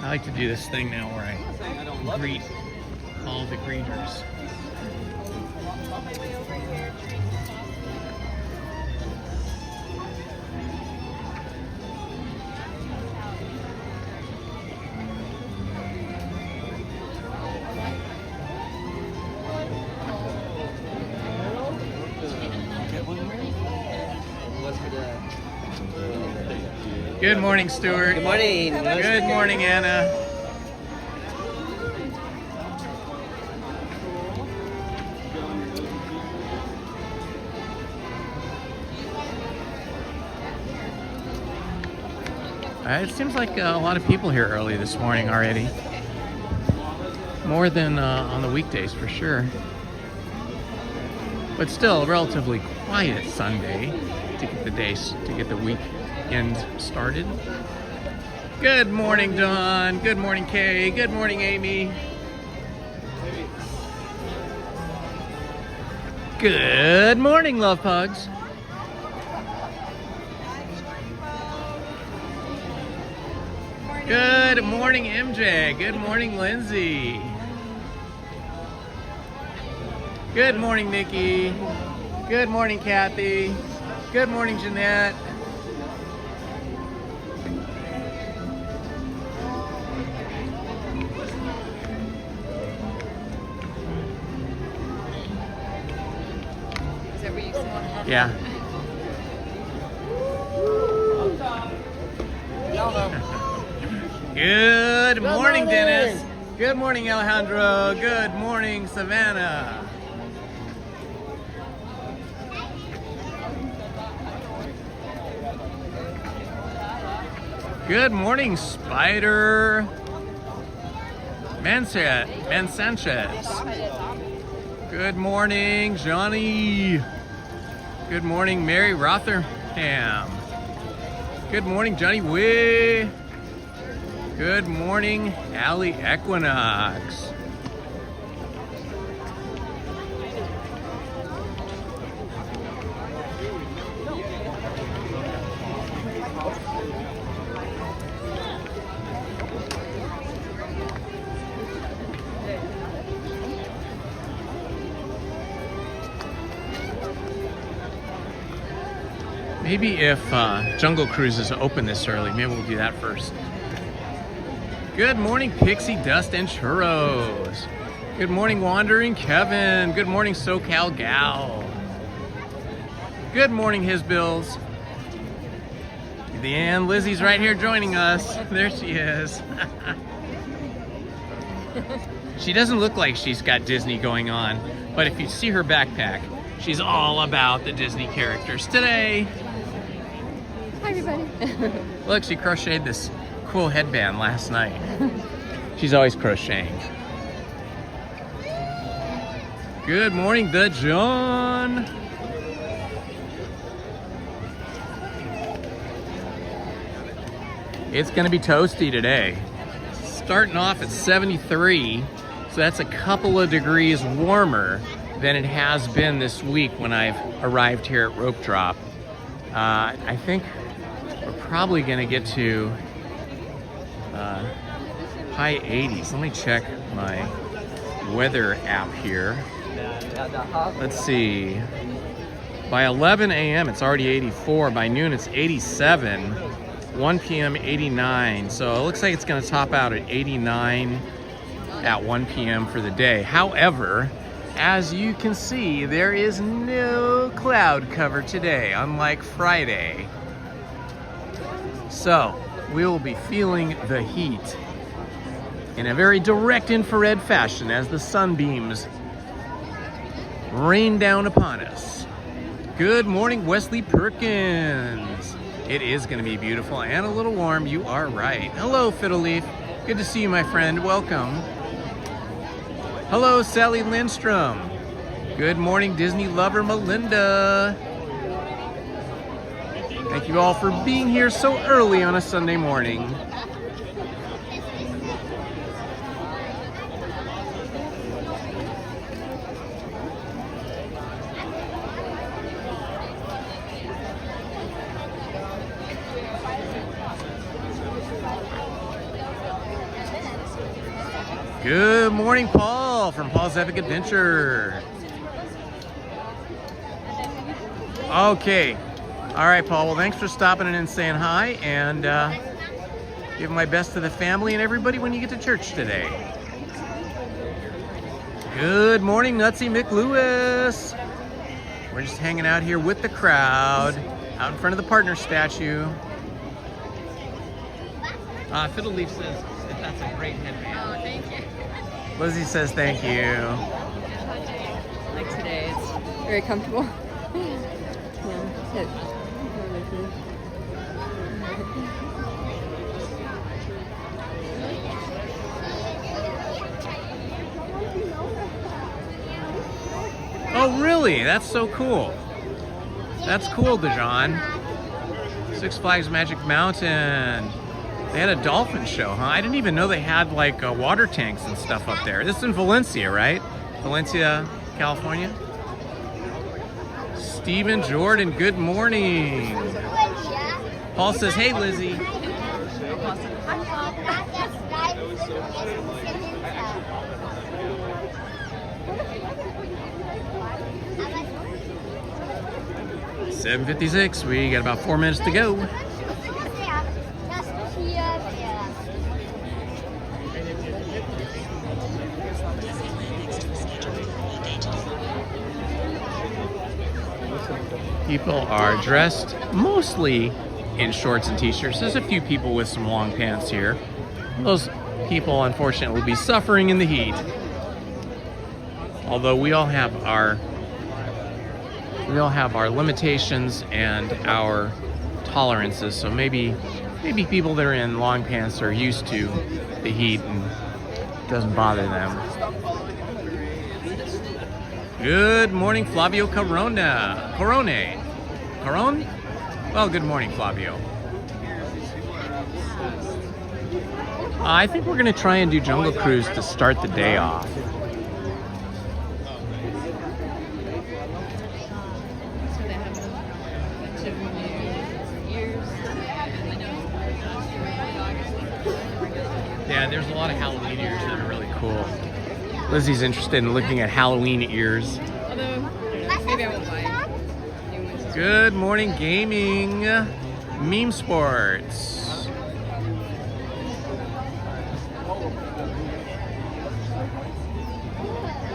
I like to do this thing now where I greet all the greeters. Good morning, Stuart. Good morning. Good morning, Anna. It seems like a lot of people here early this morning already. More than on the weekdays for sure. But still a relatively quiet Sunday to get the weekend started. Good morning, Dawn. Good morning, Kay. Good morning, Amy. Good morning, love pugs. Good morning, MJ. Good morning, Lindsay. Good morning, Nikki. Good morning, Kathy. Good morning, Jeanette. Is that where you sit? Yeah. Good morning, Dennis. Good morning, Alejandro. Good morning, Savannah. Good morning, Spider Sanchez. Good morning, Johnny. Good morning, Mary Rotherham. Good morning, Johnny Way. Good morning, Allie Equinox. Maybe if Jungle Cruise is open this early, maybe we'll do that first. Good morning, Pixie Dust and Churros. Good morning, Wandering Kevin. Good morning, SoCal Gal. Good morning, His Bills. And Lizzie's right here joining us. There she is. She doesn't look like she's got Disney going on, but if you see her backpack, she's all about the Disney characters today. Hi, everybody. Look, she crocheted this cool headband last night. She's always crocheting. Good morning, the John. It's gonna be toasty today. Starting off at 73, so that's a couple of degrees warmer than it has been this week when I've arrived here at Rope Drop. I think we're probably gonna get to high 80s. Let me check my weather app here. Let's see. By 11 a.m. it's already 84. By noon it's 87. 1 p.m. 89. So it looks like it's going to top out at 89 at 1 p.m. for the day. However, as you can see, there is no cloud cover today, unlike Friday. So we will be feeling the heat in a very direct infrared fashion as the sunbeams rain down upon us. Good morning, Wesley Perkins. It is going to be beautiful and a little warm. You are right. Hello, Fiddle Leaf. Good to see you, my friend. Welcome. Hello, Sally Lindstrom. Good morning, Disney lover Melinda. Thank you all for being here so early on a Sunday morning. Good morning, Paul, from Paul's Epic Adventure. Okay. All right, Paul. Well, thanks for stopping in and saying hi, and give my best to the family and everybody when you get to church today. Good morning, Nutsy McLewis. We're just hanging out here with the crowd, out in front of the partner statue. Fiddle Leaf says that that's a great headband. Oh, thank you. Lizzie says thank you. Like today, it's very comfortable. Oh, really? That's so cool. That's cool, Dejan. Six Flags Magic Mountain. They had a dolphin show, huh? I didn't even know they had like water tanks and stuff up there. This is in Valencia, right? Valencia, California. Stephen Jordan, good morning. Paul says, hey, Lizzie. $7:56. We got about 4 minutes to go. People are dressed mostly in shorts and t-shirts. There's a few people with some long pants here. Those people, unfortunately, will be suffering in the heat. Although we all have our limitations and our tolerances. So maybe people that are in long pants are used to the heat and it doesn't bother them. Good morning, Flavio Corone? Well, good morning, Flavio. I think we're going to try and do Jungle Cruise to start the day off. Yeah, there's a lot of Halloween ears that are really cool. Lizzie's interested in looking at Halloween ears. Although, maybe I won't buy it. Good morning, gaming. Meme Sports.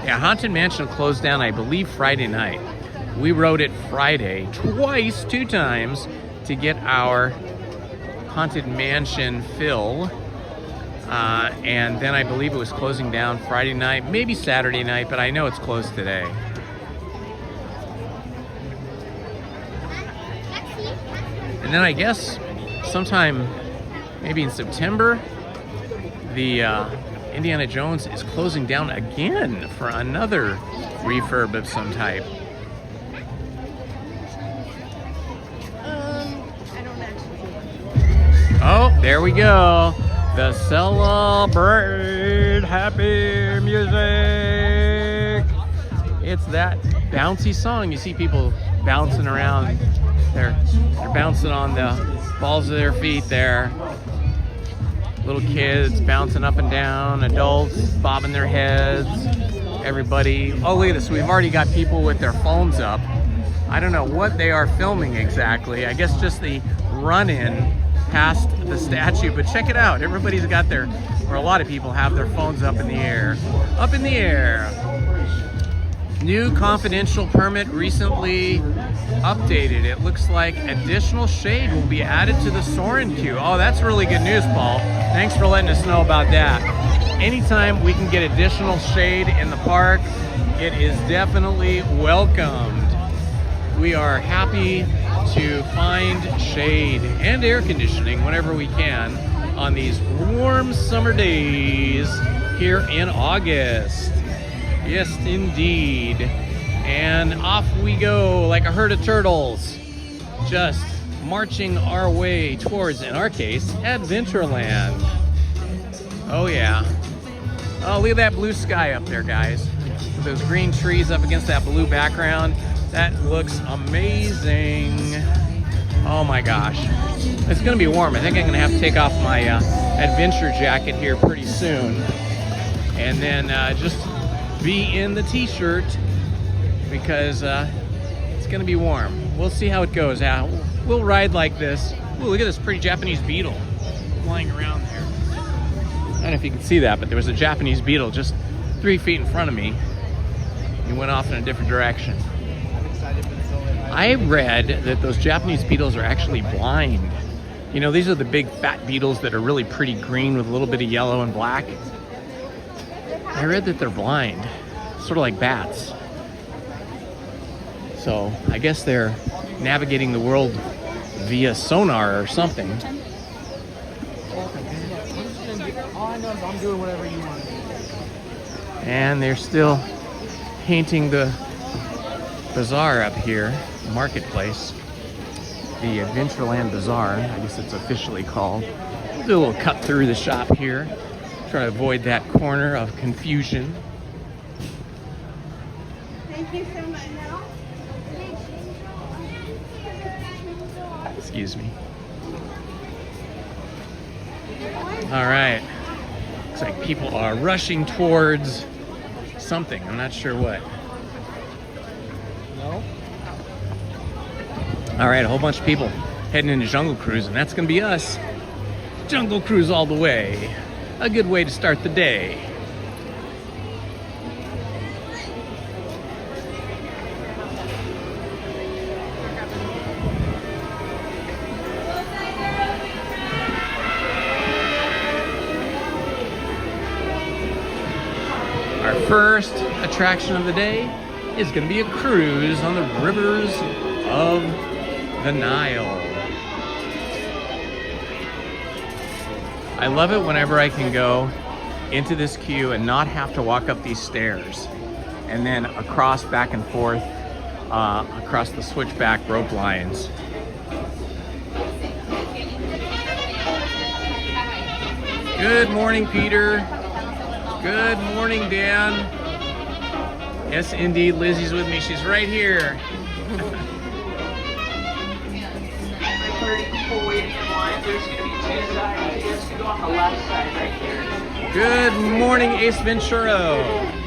Yeah, Haunted Mansion closed down, I believe, Friday night. We rode it Friday twice, 2 times, to get our Haunted Mansion fill. And then I believe it was closing down Friday night, maybe Saturday night, but I know it's closed today. And then I guess sometime maybe in September, the Indiana Jones is closing down again for another refurb of some type. I don't actually. Oh, there we go. The Celebrate Happy Music. It's that bouncy song. You see people bouncing around. They're bouncing on the balls of their feet there. Little kids bouncing up and down. Adults bobbing their heads. Everybody. Oh, look at this. We've already got people with their phones up. I don't know what they are filming exactly. I guess just the run-in past the statue, but check it out. Everybody's got their, or a lot of people have their phones up in the air. Up in the air. New confidential permit recently updated. It looks like additional shade will be added to the Soarin' queue. Oh, that's really good news, Paul. Thanks for letting us know about that. Anytime we can get additional shade in the park, it is definitely welcomed. We are happy to find shade and air conditioning whenever we can on these warm summer days here in August. Yes, indeed. And off we go like a herd of turtles, just marching our way towards, in our case, Adventureland. Oh yeah. Oh, look at that blue sky up there, guys. With those green trees up against that blue background. That looks amazing. Oh my gosh. It's gonna be warm. I think I'm gonna have to take off my adventure jacket here pretty soon. and then just be in the t-shirt because it's gonna be warm. We'll see how it goes. We'll ride like this. Ooh, look at this pretty Japanese beetle flying around there. I don't know if you can see that, but there was a Japanese beetle just 3 feet in front of me. He went off in a different direction. I read that those Japanese beetles are actually blind. You know, these are the big fat beetles that are really pretty green with a little bit of yellow and black. I read that they're blind, sort of like bats. So I guess they're navigating the world via sonar or something. I'm doing whatever you want. And they're still painting the bazaar up here, marketplace. The Adventureland Bazaar, I guess it's officially called. We'll do a little cut through the shop here. Try to avoid that corner of confusion. Thank you so much. Excuse me. All right. Looks like people are rushing towards something. I'm not sure what. No? All right, a whole bunch of people heading into Jungle Cruise, and that's gonna be us. Jungle Cruise all the way. A good way to start the day. Our first attraction of the day is going to be a cruise on the rivers of the Nile. I love it whenever I can go into this queue and not have to walk up these stairs and then across back and forth across the switchback rope lines. Good morning, Peter. Good morning, Dan. Yes, indeed, Lizzie's with me. She's right here. 30 people waiting in line. There's going to be 2 sides. You guys can go on the left side right there. Good morning, Ace Ventura.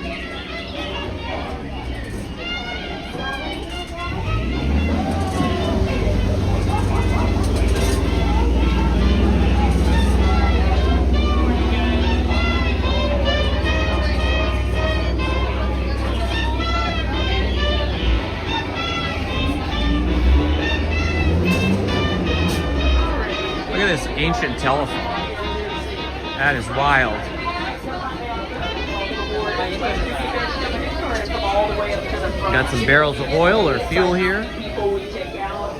This ancient telephone. That is wild. Got some barrels of oil or fuel here. People we take out,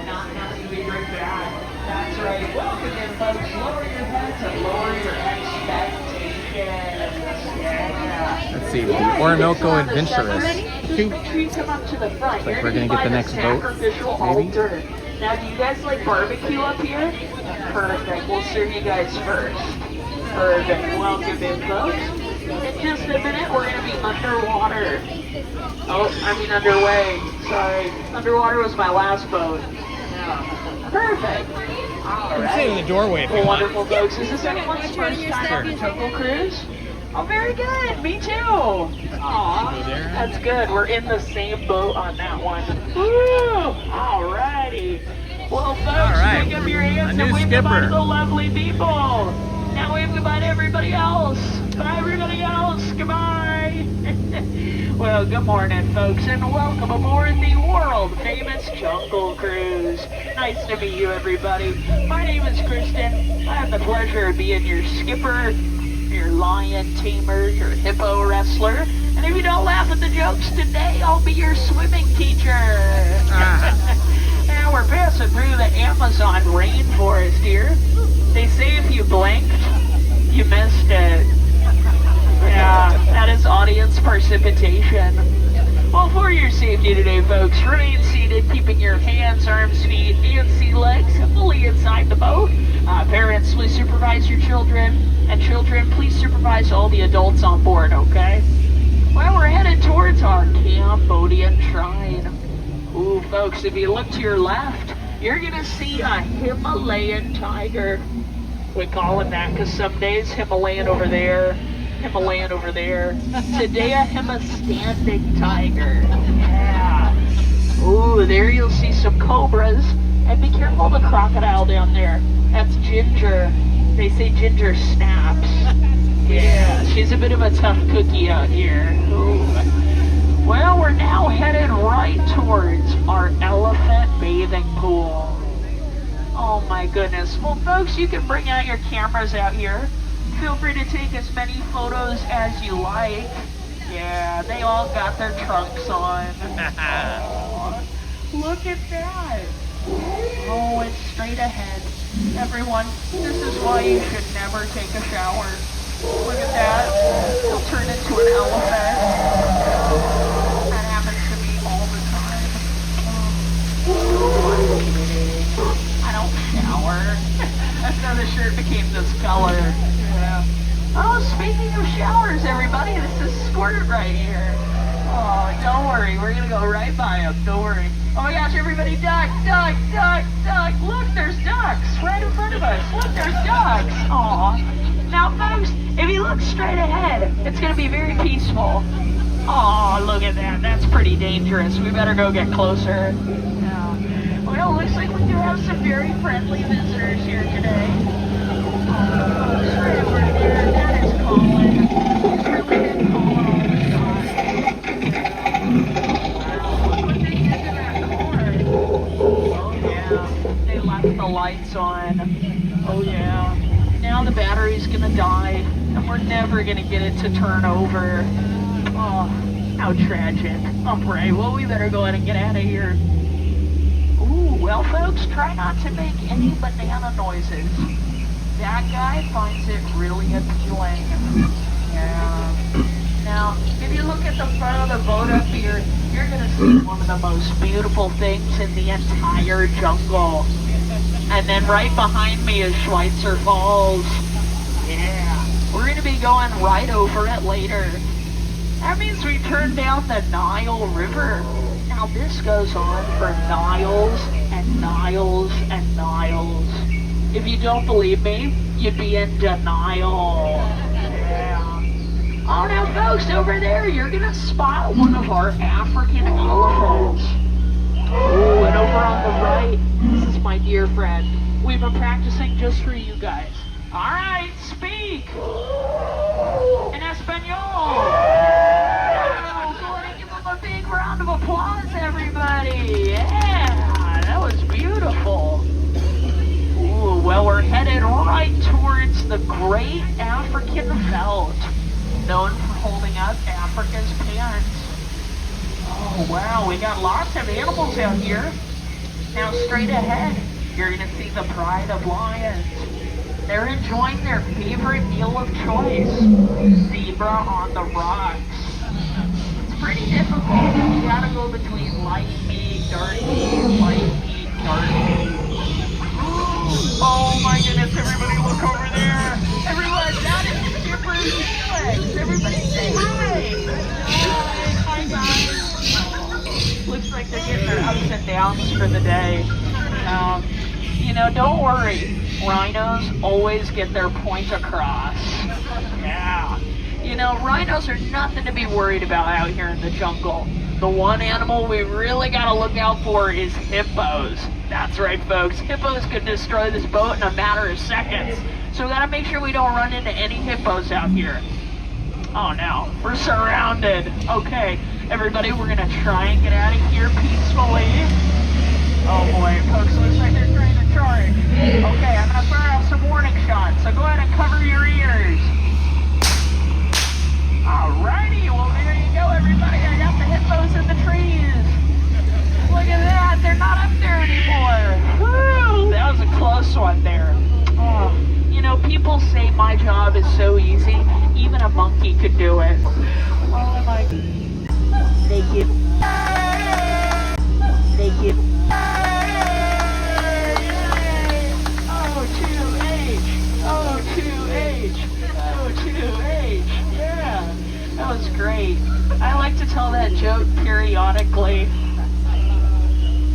not having to drink that. That's right. Welcome in, folks. Lower your heads and lower your expectations. Yeah. Let's see, the Orinoco Adventurous. Come up to the front. Looks like we're gonna get the next boat, maybe? Now, do you guys like barbecue up here? Perfect. We'll serve you guys first. Perfect. Welcome in, folks. In just a minute, we're going to be underwater. Oh, I mean underway. Sorry. Underwater was my last boat. Yeah. Perfect. All right. Sit in the doorway if you Well, want. wonderful, folks. Is this anyone's first time on the Jungle Cruise? Oh, very good. Me too. Aw, that's good. We're in the same boat on that one. Woo! Alrighty. Well, folks, right. pick up your hands A new and wave skipper. goodbye to the lovely people. Now wave goodbye to everybody else. Bye, everybody else. Goodbye. Well, good morning, folks, and welcome aboard the world-famous Jungle Cruise. Nice to meet you, everybody. My name is Kristen. I have the pleasure of being your skipper, your lion tamer, your hippo wrestler, and if you don't laugh at the jokes today, I'll be your swimming teacher. Now we're passing through the Amazon rainforest here. They say if you blinked, you missed it. Yeah, that is audience precipitation. Well, for your safety today, folks, remain seated, keeping your hands, arms, feet, and sea legs fully inside the boat. Parents, please supervise your children, and children, please supervise all the adults on board, okay? Well, we're headed towards our Cambodian shrine. Ooh, folks, if you look to your left, you're gonna see a Himalayan tiger. We call it that because some days Himalayan over there, Himalayan over there. Today I am a standing tiger. Yeah. Ooh, there you'll see some cobras. And be careful of the crocodile down there. That's Ginger. They say Ginger snaps. Yeah, she's a bit of a tough cookie out here. Ooh. Well, we're now headed right towards our elephant bathing pool. Oh my goodness. Well, folks, you can bring out your cameras out here. Feel free to take as many photos as you like. Yeah, they all got their trunks on. Look at that. Oh, it's straight ahead. Everyone, this is why you should never take a shower. Look at that. He'll turn into an elephant. That happens to me all the time. I don't shower. That's how the shirt became this color. Yeah. Oh, speaking of showers, everybody, this is Squirt right here. Oh, don't worry. We're going to go right by him. Don't worry. Oh my gosh, everybody, duck, duck, duck, duck. Look, there's ducks right in front of us. Look, there's ducks. Aw. Now, folks, if you look straight ahead, it's going to be very peaceful. Aw, look at that. That's pretty dangerous. We better go get closer. Yeah. Well, it looks like we do have some very friendly visitors here today. Oh, straight over there. That is Colin. He's really been calling all the time. They left the lights on. Oh yeah. Now the battery's gonna die, and we're never gonna get it to turn over. Oh, how tragic. Alright, well, we better go ahead and get out of here. Ooh, well, folks, try not to make any banana noises. That guy finds it really appealing. Yeah. Now, if you look at the front of the boat up here, you're going to see one of the most beautiful things in the entire jungle. And then right behind me is Schweitzer Falls. Yeah, we're going to be going right over it later. That means we turn down the Nile River. Now this goes on for miles and miles and miles. If you don't believe me, you'd be in denial. Oh, now, folks, over there, you're going to spot one of our African elephants. Oh, and over on the right, this is my dear friend. We've been practicing just for you guys. All right, speak. In Espanol. Oh, go ahead and give them a big round of applause, everybody. Yeah, that was beautiful. Ooh, well, we're headed right towards the Great African Veldt, known for holding up Africa's pants. Oh wow, we got lots of animals out here. Now straight ahead, you're gonna see the pride of lions. They're enjoying their favorite meal of choice, zebra on the rocks. It's pretty difficult. You gotta go between light meat, dark meat, light meat, dark meat. Oh my goodness, everybody look over there. Everyone, that is Skipper Felix. Everybody say hi. Hi guys. Looks like they're getting their ups and downs for the day. You know, don't worry. Rhinos always get their point across. Yeah. You know, rhinos are nothing to be worried about out here in the jungle. The one animal we really gotta look out for is hippos. That's right, folks. Hippos could destroy this boat in a matter of seconds. So we gotta make sure we don't run into any hippos out here. Oh no, we're surrounded. Okay, everybody, we're gonna try and get out of here peacefully. Oh boy, folks, looks like they're trying to charge. Okay, I'm gonna fire off some warning shots, so go ahead and cover your ears. Alrighty, well there you go, everybody. I got the hippos in the trees. Look at that, they're not up there anymore. Woo, that was a close one there. Oh, you know, people say my job is so easy, even a monkey could do it. Oh my. Thank you. Thank you. O2H. Yeah, that was great. I like to tell that joke periodically.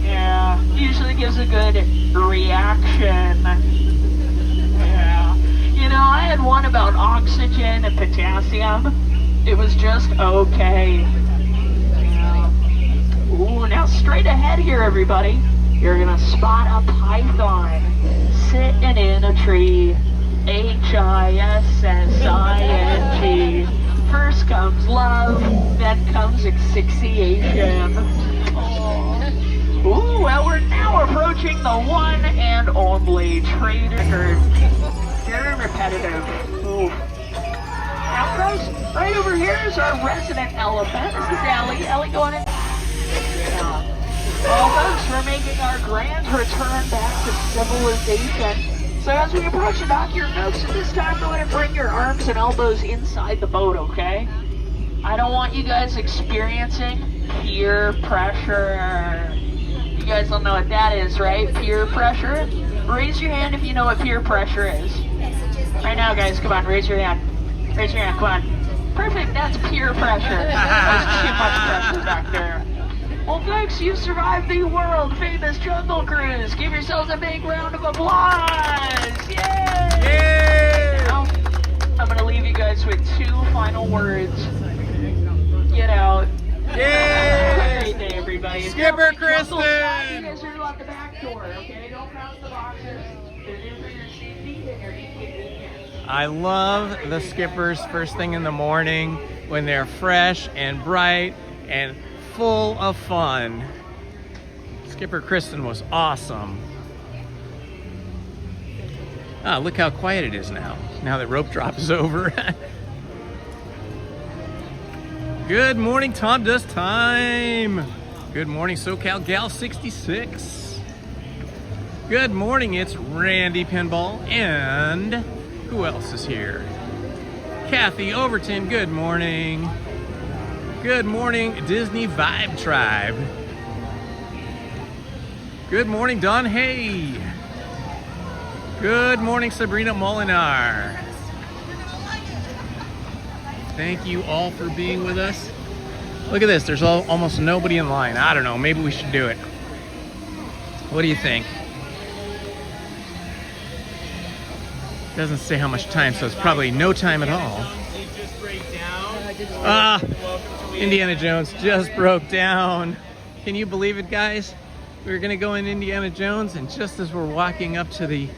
Yeah, usually gives a good reaction. Yeah. You know, No, I had one about oxygen and potassium. It was just okay. Ooh, now straight ahead here, everybody. You're gonna spot a python sitting in a tree. Hissing. First comes love, then comes asphyxiation. Oh. Ooh, well, we're now approaching the one and only trader. Very repetitive. Ooh. Now, folks, right over here is our resident elephant. This is Ellie. Ellie going in. Well, folks, we're making our grand return back to civilization. So as we approach the dock, your notes at this time, go ahead and bring your arms and elbows inside the boat, okay? I don't want you guys experiencing peer pressure. You guys don't know what that is, right? Peer pressure? Raise your hand if you know what peer pressure is. Right now, guys, come on, raise your hand. Raise your hand, come on. Perfect, that's peer pressure. There's too much pressure back there. Well, folks, you survived the world-famous jungle cruise. Give yourselves a big round of applause. Yay! Yay! Now, I'm going to leave you guys with two final words. Get out. Yay! Have a great day, everybody. Skipper Kristen! You guys are out the back door, okay? Don't cross the boxes. They're in for your safety and your inconvenience. I love the skippers first thing in the morning when they're fresh and bright and full of fun. Skipper Kristen was awesome. Ah, look how quiet it is now that rope drop is over. Good morning, Tom Does Time. Good morning, SoCal Gal 66. Good morning, it's Randy Pinball, and who else is here? Kathy Overton, good morning. Good morning, Disney Vibe Tribe. Good morning, Don Hay. Good morning, Sabrina Molinar. Thank you all for being with us. Look at this, there's almost nobody in line. I don't know, maybe we should do it. What do you think? Doesn't say how much time, so it's probably no time at all. Ah, Indiana Jones just broke down. Can you believe it, guys? We were gonna go in Indiana Jones, and just as we're walking up to the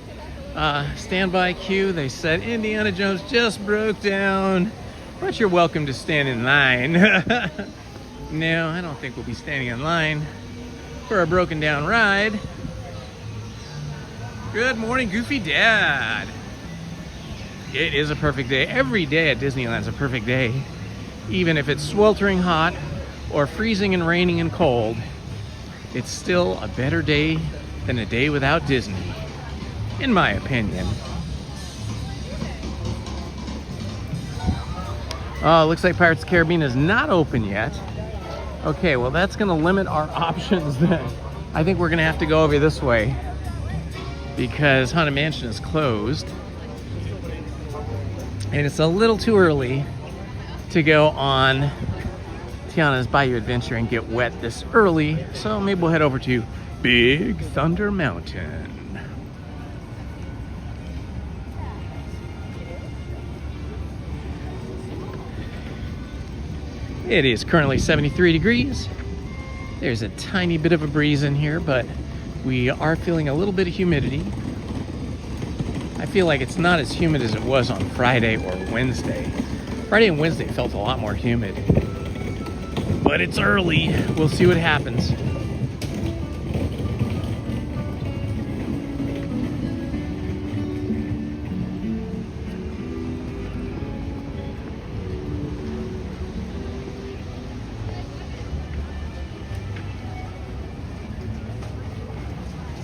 standby queue, they said Indiana Jones just broke down, but you're welcome to stand in line. No, I don't think we'll be standing in line for a broken down ride. Good morning, Goofy Dad. It is a perfect day. Every day at Disneyland is a perfect day. Even if it's sweltering hot or freezing and raining and cold, it's still a better day than a day without Disney, in my opinion. Oh, looks like Pirates of the Caribbean is not open yet. Okay, well that's gonna limit our options then. I think we're gonna have to go over this way because Haunted Mansion is closed. And it's a little too early to go on Tiana's Bayou Adventure and get wet this early. So maybe we'll head over to Big Thunder Mountain. It is currently 73 degrees. There's a tiny bit of a breeze in here, but we are feeling a little bit of humidity. I feel like it's not as humid as it was on Friday or Wednesday. Friday and Wednesday felt a lot more humid. But it's early. We'll see what happens.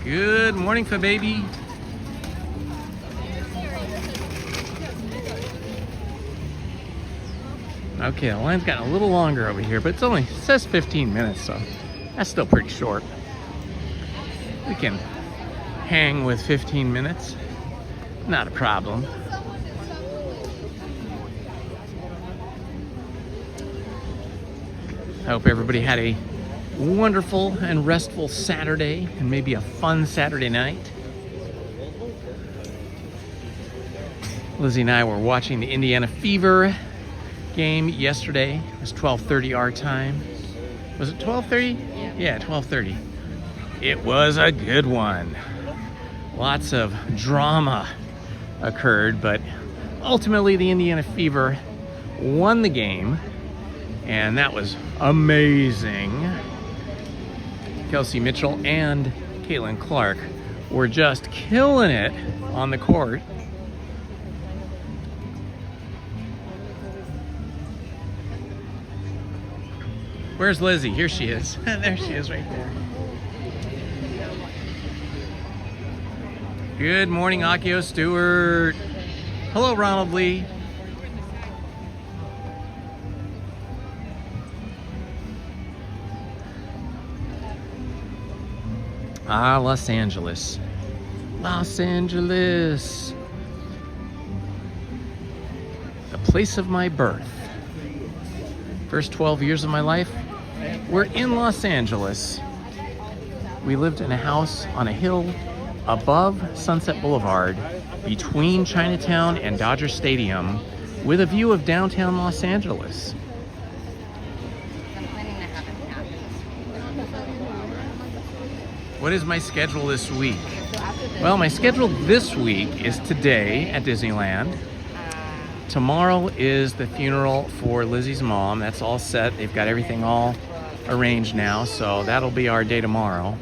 Good morning, baby. Okay, the line's gotten a little longer over here, but it says 15 minutes, so that's still pretty short. We can hang with 15 minutes. Not a problem. I hope everybody had a wonderful and restful Saturday and maybe a fun Saturday night. Lizzie and I were watching the Indiana Fever game yesterday. It was 12:30 our time. Was it 12:30? Yeah, 12:30. It was a good one. Lots of drama occurred, but ultimately the Indiana Fever won the game, and that was amazing. Kelsey Mitchell and Caitlin Clark were just killing it on the court. Where's Lizzie? Here she is. There she is right there. Good morning, Akio Stewart. Hello, Ronald Lee. Ah, Los Angeles. Los Angeles. The place of my birth. First 12 years of my life were in Los Angeles. We lived in a house on a hill above Sunset Boulevard between Chinatown and Dodger Stadium with a view of downtown Los Angeles. What is my schedule this week? Well, my schedule this week is today at Disneyland. Tomorrow is the funeral for Lizzie's mom. That's all set. They've got everything all arranged now, so that'll be our day tomorrow.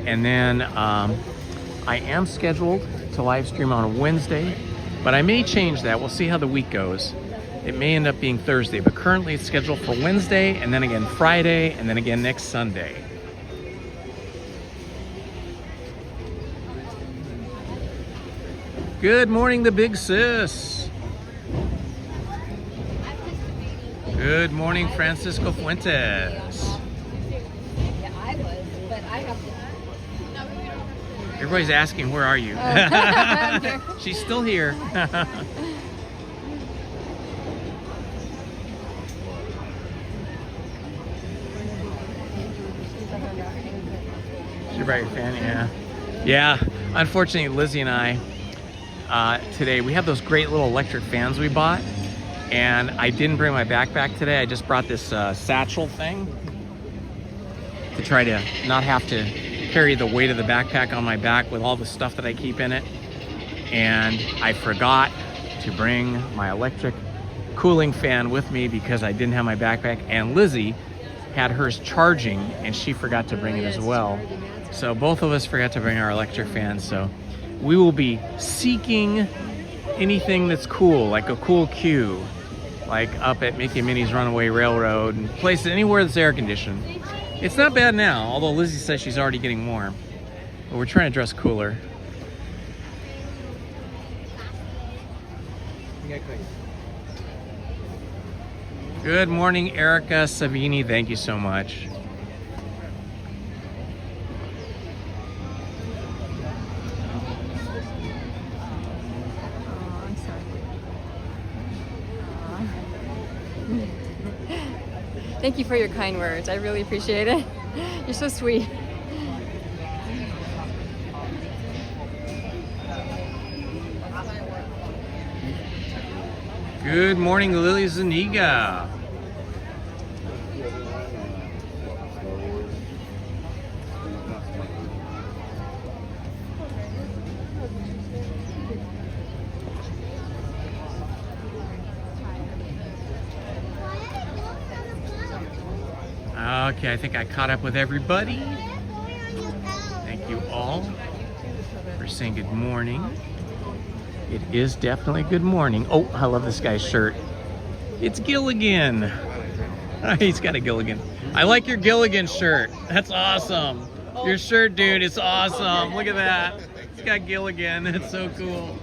And then I am scheduled to live stream on a Wednesday, but I may change that. We'll see how the week goes. It may end up being Thursday, but currently it's scheduled for Wednesday, and then again Friday, and then again next Sunday. Good morning, the big sis. Good morning, Francisco Fuentes. Everybody's asking, where are you? She's still here. You're right, fan, yeah. Yeah, unfortunately, Lizzie and I, today, we have those great little electric fans we bought, and I didn't bring my backpack today. I just brought this satchel thing to try to not have to carry the weight of the backpack on my back with all the stuff that I keep in it. And I forgot to bring my electric cooling fan with me because I didn't have my backpack, and Lizzie had hers charging and she forgot to bring it as well. So both of us forgot to bring our electric fans. So we will be seeking anything that's cool, like a cool queue, like up at Mickey and Minnie's Runaway Railroad, and places anywhere that's air conditioned. It's not bad now, although Lizzie says she's already getting warm. But we're trying to dress cooler. Good morning, Erica Savini. Thank you so much. Thank you for your kind words. I really appreciate it. You're so sweet. Good morning, Lily Zuniga. Okay, I think I caught up with everybody. Thank you all for saying good morning. It is definitely good morning. Oh, I love this guy's shirt. It's Gilligan. He's got a Gilligan. I like your Gilligan shirt. That's awesome. Your shirt, dude, it's awesome. Look at that. It's got Gilligan. It's so cool.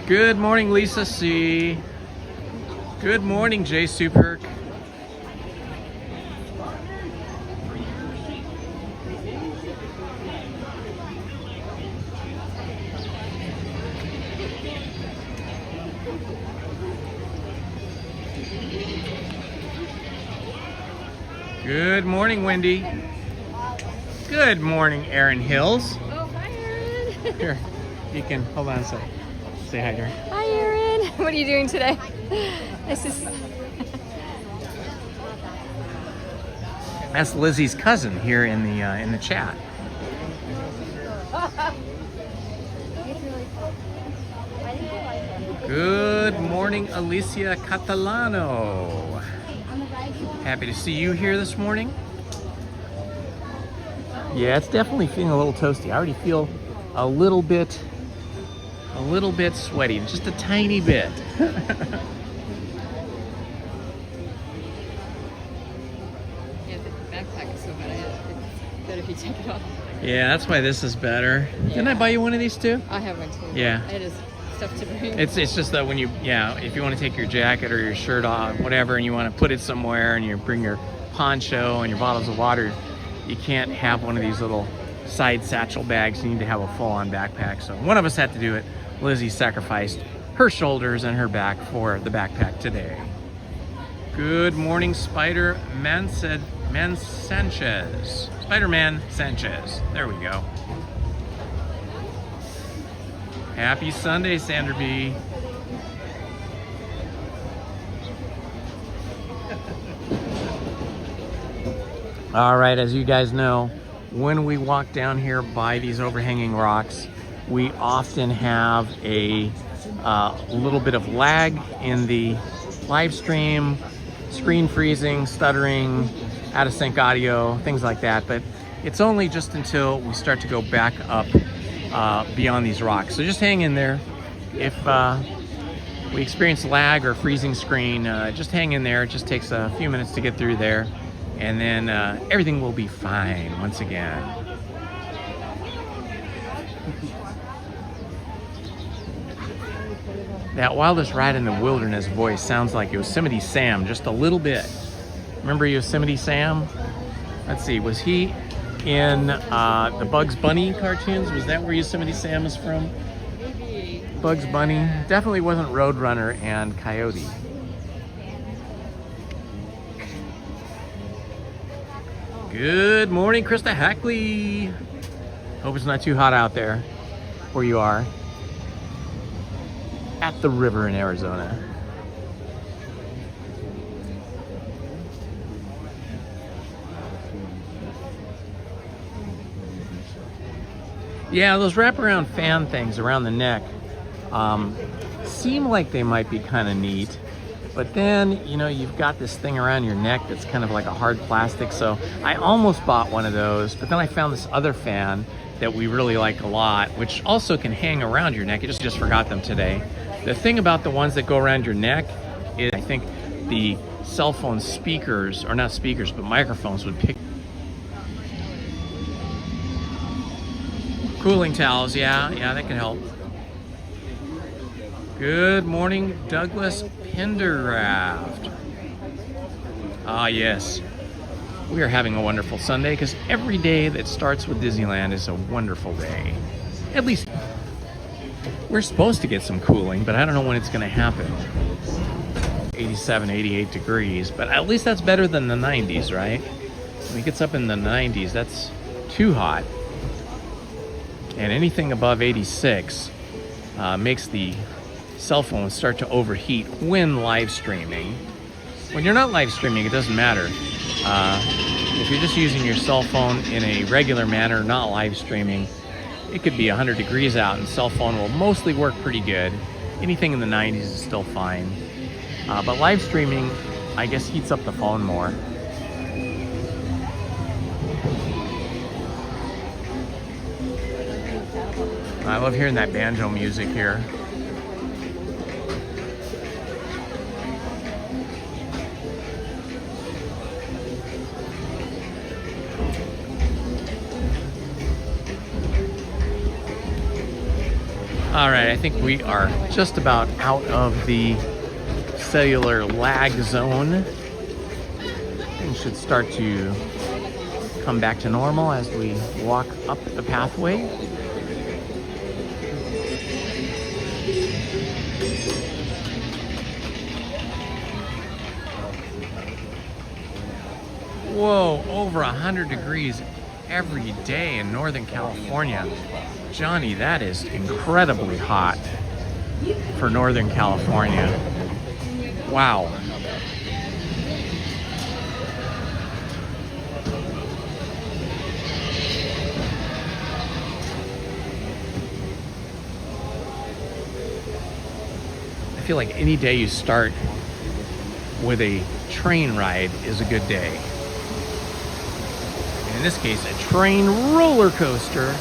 Good morning, Lisa C. Good morning, Jay Superk. Good morning, Wendy. Good morning, Erin Hills. Oh, hi, Erin. Here, you can, hold on a second. Say hi to her. Hi, Erin. What are you doing today? This is... That's Lizzie's cousin here in the chat. Good morning, Alicia Catalano. Happy to see you here this morning. Yeah, it's definitely feeling a little toasty. I already feel a little bit sweaty, just a tiny bit. Yeah, the backpack is so bad. It's better if you take it off. Yeah, that's why this is better. Didn't I buy you one of these too? I have one too. Yeah. It is stuff to bring. It's just that when you, if you want to take your jacket or your shirt off, whatever, and you want to put it somewhere and you bring your poncho and your bottles of water, you can't have one of these little side satchel bags. You need to have a full-on backpack. So one of us had to do it. Lizzie sacrificed her shoulders and her back for the backpack today. Good morning, Spider-Man Sanchez. Spider-Man Sanchez. There we go. Happy Sunday, Sandra B. All right, as you guys know, when we walk down here by these overhanging rocks, we often have a little bit of lag in the live stream, screen freezing, stuttering, out of sync audio, things like that. But it's only just until we start to go back up beyond these rocks. So just hang in there. If we experience lag or freezing screen, just hang in there. It just takes a few minutes to get through there. And then everything will be fine once again. That Wildest Ride in the Wilderness voice sounds like Yosemite Sam, just a little bit. Remember Yosemite Sam? Let's see, was he in the Bugs Bunny cartoons? Was that where Yosemite Sam is from? Maybe. Bugs Bunny. Definitely wasn't Roadrunner and Coyote. Good morning, Krista Hackley. Hope it's not too hot out there where you are. At the river in Arizona. Yeah, those wraparound fan things around the neck seem like they might be kind of neat. But then, you know, you've got this thing around your neck that's kind of like a hard plastic. So I almost bought one of those, but then I found this other fan that we really like a lot, which also can hang around your neck. I just forgot them today. The thing about the ones that go around your neck is I think the cell phone speakers, or not speakers, but microphones would pick. Cooling towels, yeah, that can help. Good morning, Douglas Pendergraft. Ah, yes. We are having a wonderful Sunday because every day that starts with Disneyland is a wonderful day. At least we're supposed to get some cooling, but I don't know when it's going to happen. 87, 88 degrees, but at least that's better than the 90s, right? When it gets up in the 90s, that's too hot. And anything above 86 makes the cell phone start to overheat when live streaming. When you're not live streaming, it doesn't matter. If you're just using your cell phone in a regular manner, not live streaming, it could be 100 degrees out and cell phone will mostly work pretty good. Anything in the 90s is still fine. But live streaming, I guess, heats up the phone more. I love hearing that banjo music here. All right, I think we are just about out of the cellular lag zone. Things should start to come back to normal as we walk up the pathway. Whoa, over 100 degrees every day in Northern California. Johnny, that is incredibly hot for Northern California. Wow. I feel like any day you start with a train ride is a good day. In this case, a train roller coaster.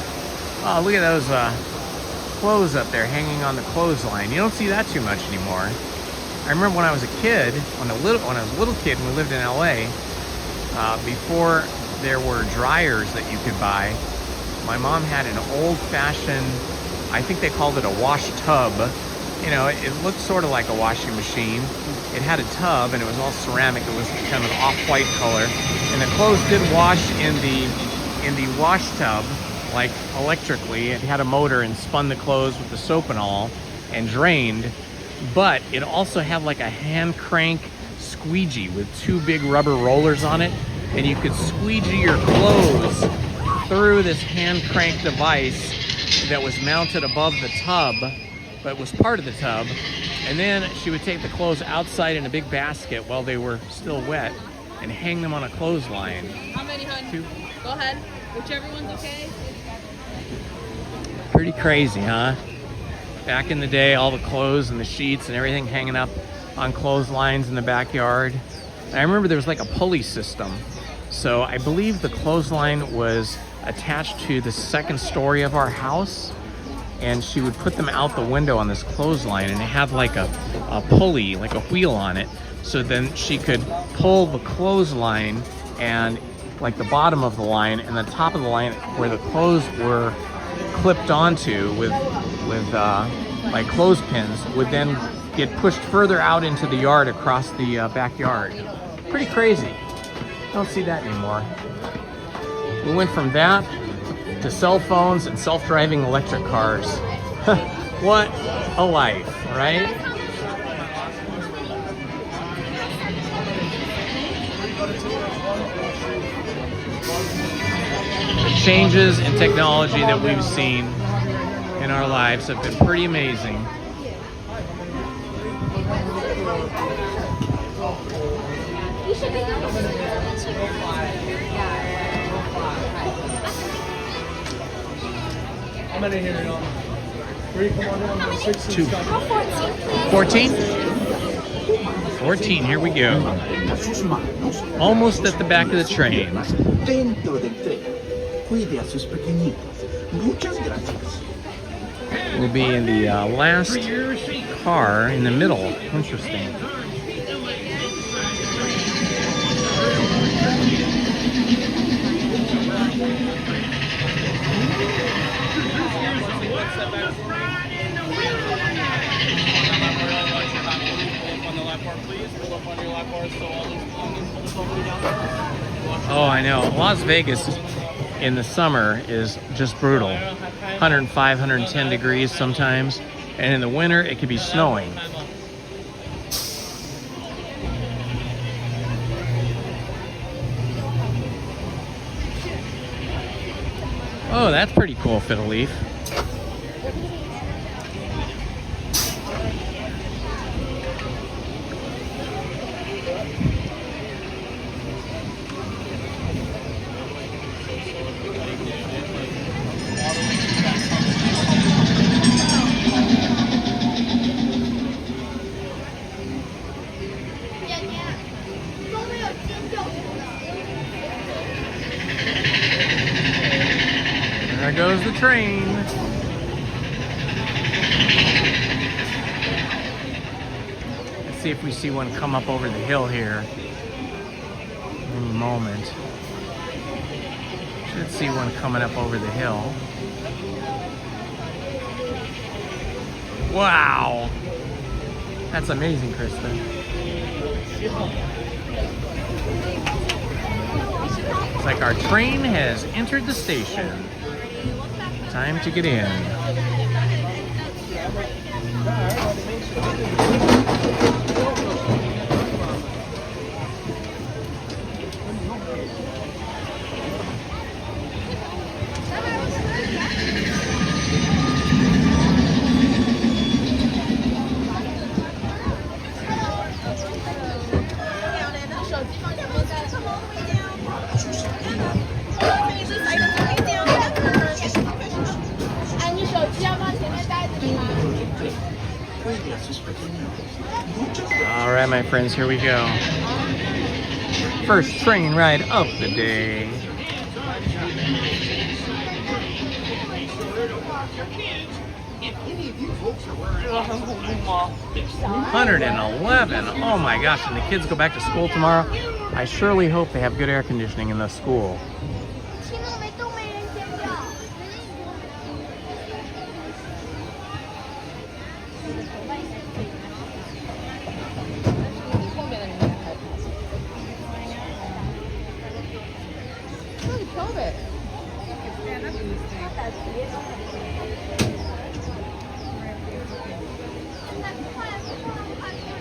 Oh, look at those clothes up there hanging on the clothesline. You don't see that too much anymore. I remember when I was a kid, when I was a little kid and we lived in LA, before there were dryers that you could buy, my mom had an old-fashioned, I think they called it a wash tub. You know, it looked sort of like a washing machine. It had a tub and it was all ceramic. It was kind of an off-white color. And the clothes did wash in the wash tub, like electrically. It had a motor and spun the clothes with the soap and all and drained. But it also had like a hand crank squeegee with two big rubber rollers on it. And you could squeegee your clothes through this hand crank device that was mounted above the tub, but was part of the tub. And then she would take the clothes outside in a big basket while they were still wet and hang them on a clothesline. How many, hun? 2. Go ahead. Whichever one's okay. Pretty crazy, huh? Back in the day, all the clothes and the sheets and everything hanging up on clotheslines in the backyard. And I remember there was like a pulley system. So I believe the clothesline was attached to the second story of our house. And she would put them out the window on this clothesline, and it had like a pulley, like a wheel on it. So then she could pull the clothesline and like the bottom of the line and the top of the line where the clothes were clipped onto with like clothespins would then get pushed further out into the yard across the backyard. Pretty crazy. Don't see that anymore. We went from that to cell phones and self-driving electric cars. What a life, right? The changes in technology that we've seen in our lives have been pretty amazing. How many here now? 3, come on down. 6 2. 14? 14, here we go. Almost at the back of the train. Dentro del tren. Cuide a sus pequeñitos. Muchas gracias. We'll be in the last car in the middle. Interesting. Oh, I know. Las Vegas in the summer is just brutal. 105, 110 degrees sometimes. And in the winter, it could be snowing. Oh, that's pretty cool, Fiddle Leaf. There goes the train. Let's see if we see one come up over the hill here any moment. Should see one coming up over the hill. Wow! That's amazing, Krista. It's like our train has entered the station. Time to get in. sus pequeñitos. Muchas gracias. All right, my friends, here we go. First train ride of the day. $111. Oh my gosh, and the kids go back to school tomorrow. I surely hope they have good air conditioning in the school.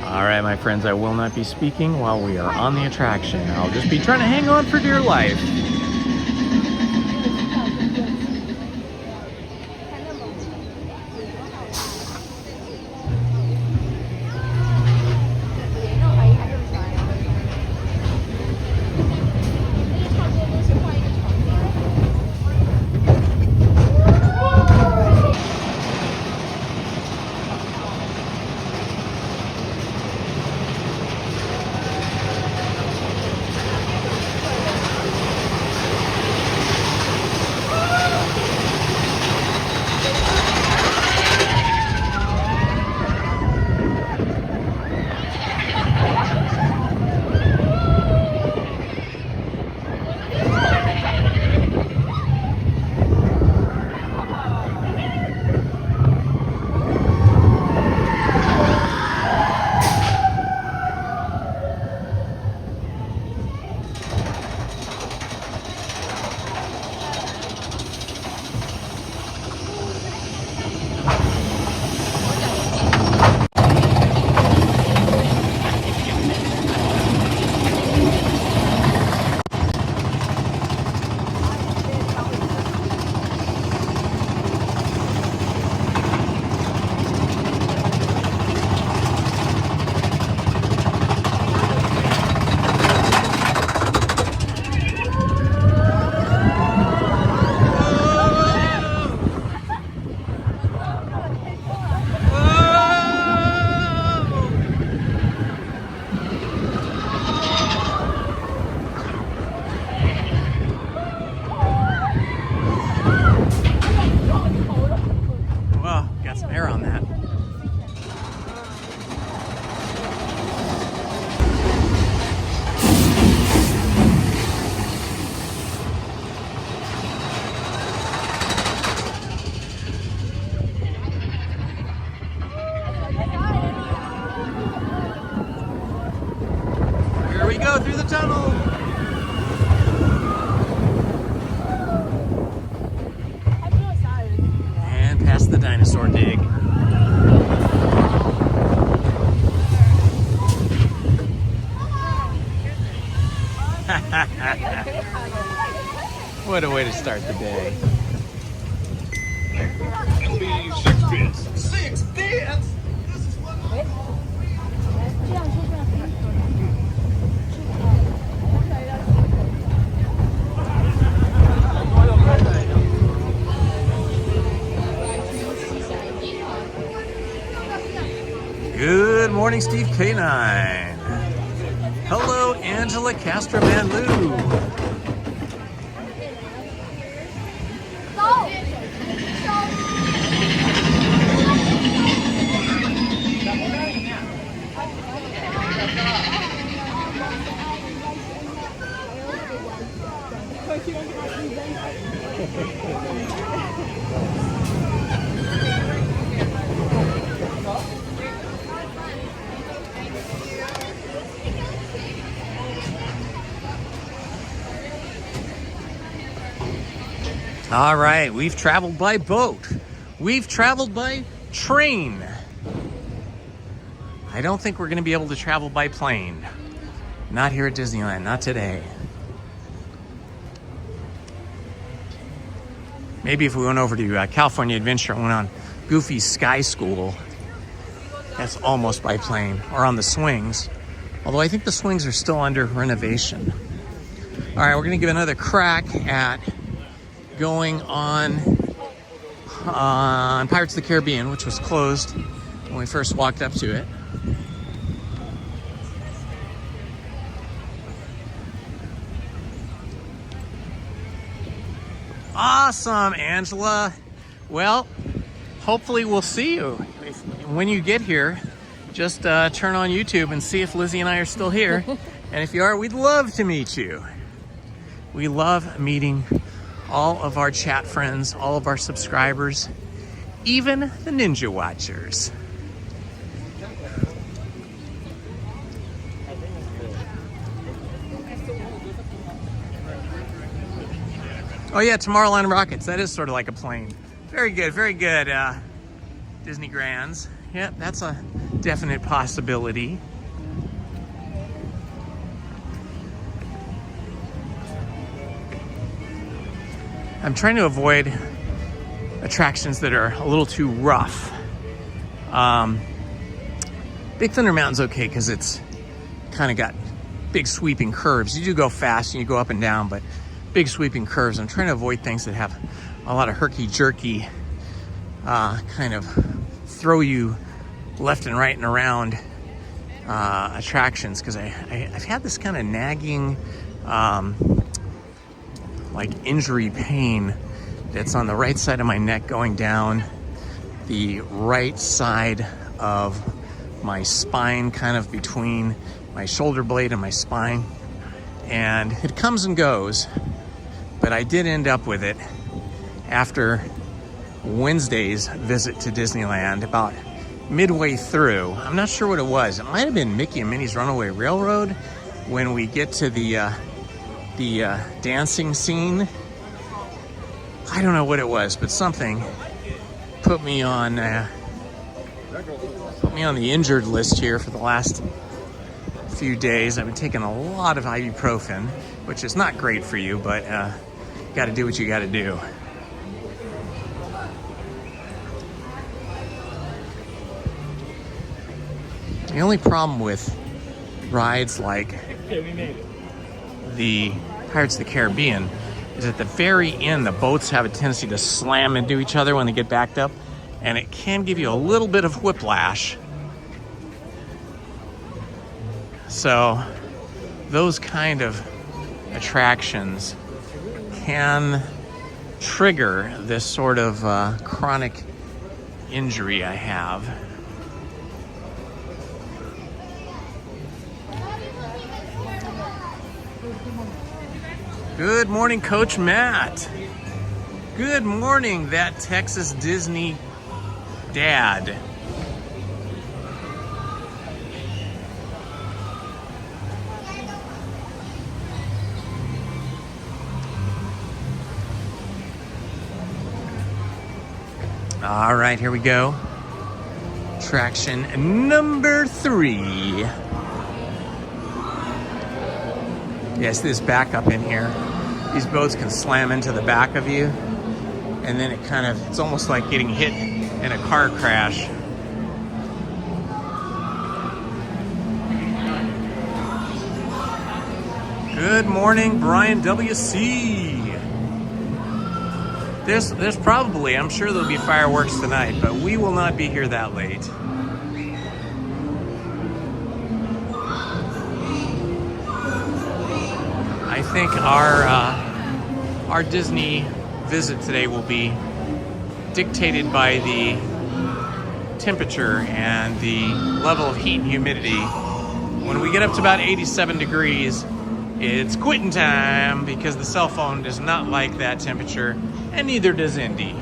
All right, my friends, I will not be speaking while we are on the attraction. I'll just be trying to hang on for dear life. Through the tunnel. And past the dinosaur dig. What a way to start the day. It'll be 6 bits. 6 bits? This is what Good morning, Steve K9. Hello, Angela Castroman-Lou. All right, we've traveled by boat. We've traveled by train. I don't think we're going to be able to travel by plane. Not here at Disneyland, not today. Maybe if we went over to California Adventure and went on Goofy's Sky School, that's almost by plane, or on the swings. Although I think the swings are still under renovation. All right, we're going to give another crack at going on Pirates of the Caribbean, which was closed when we first walked up to it. Awesome, Angela. Well, hopefully we'll see you. When you get here, just turn on YouTube and see if Lizzie and I are still here. And if you are, we'd love to meet you. We love meeting all of our chat friends, all of our subscribers, even the Ninja Watchers. Oh yeah, Tomorrowland Rockets. That is sort of like a plane. Very good, Disney Grands. Yep, that's a definite possibility. I'm trying to avoid attractions that are a little too rough. Big Thunder Mountain's okay because it's kind of got big sweeping curves. You do go fast and you go up and down, but big sweeping curves. I'm trying to avoid things that have a lot of herky-jerky, kind of throw you left and right and around attractions, because I've had this kind of nagging like injury pain that's on the right side of my neck going down the right side of my spine, kind of between my shoulder blade and my spine. And it comes and goes, but I did end up with it after Wednesday's visit to Disneyland, about midway through. I'm not sure what it was. It might have been Mickey and Minnie's Runaway Railroad when we get to the dancing scene. I don't know what it was, but something put me on the injured list here for the last few days. I've been taking a lot of ibuprofen, which is not great for you, but got to do what you got to do. The only problem with rides like the Pirates of the Caribbean is at the very end, the boats have a tendency to slam into each other when they get backed up, and it can give you a little bit of whiplash. So those kind of attractions can trigger this sort of chronic injury I have. Good morning, Coach Matt. Good morning, that Texas Disney dad. All right, here we go. Attraction number 3. Yes, this back up in here. These boats can slam into the back of you, and then it's almost like getting hit in a car crash. Good morning, Brian W.C. There's probably, I'm sure there'll be fireworks tonight, but we will not be here that late. I think our Disney visit today will be dictated by the temperature and the level of heat and humidity. When we get up to about 87 degrees, it's quitting time, because the cell phone does not like that temperature, and neither does Indy.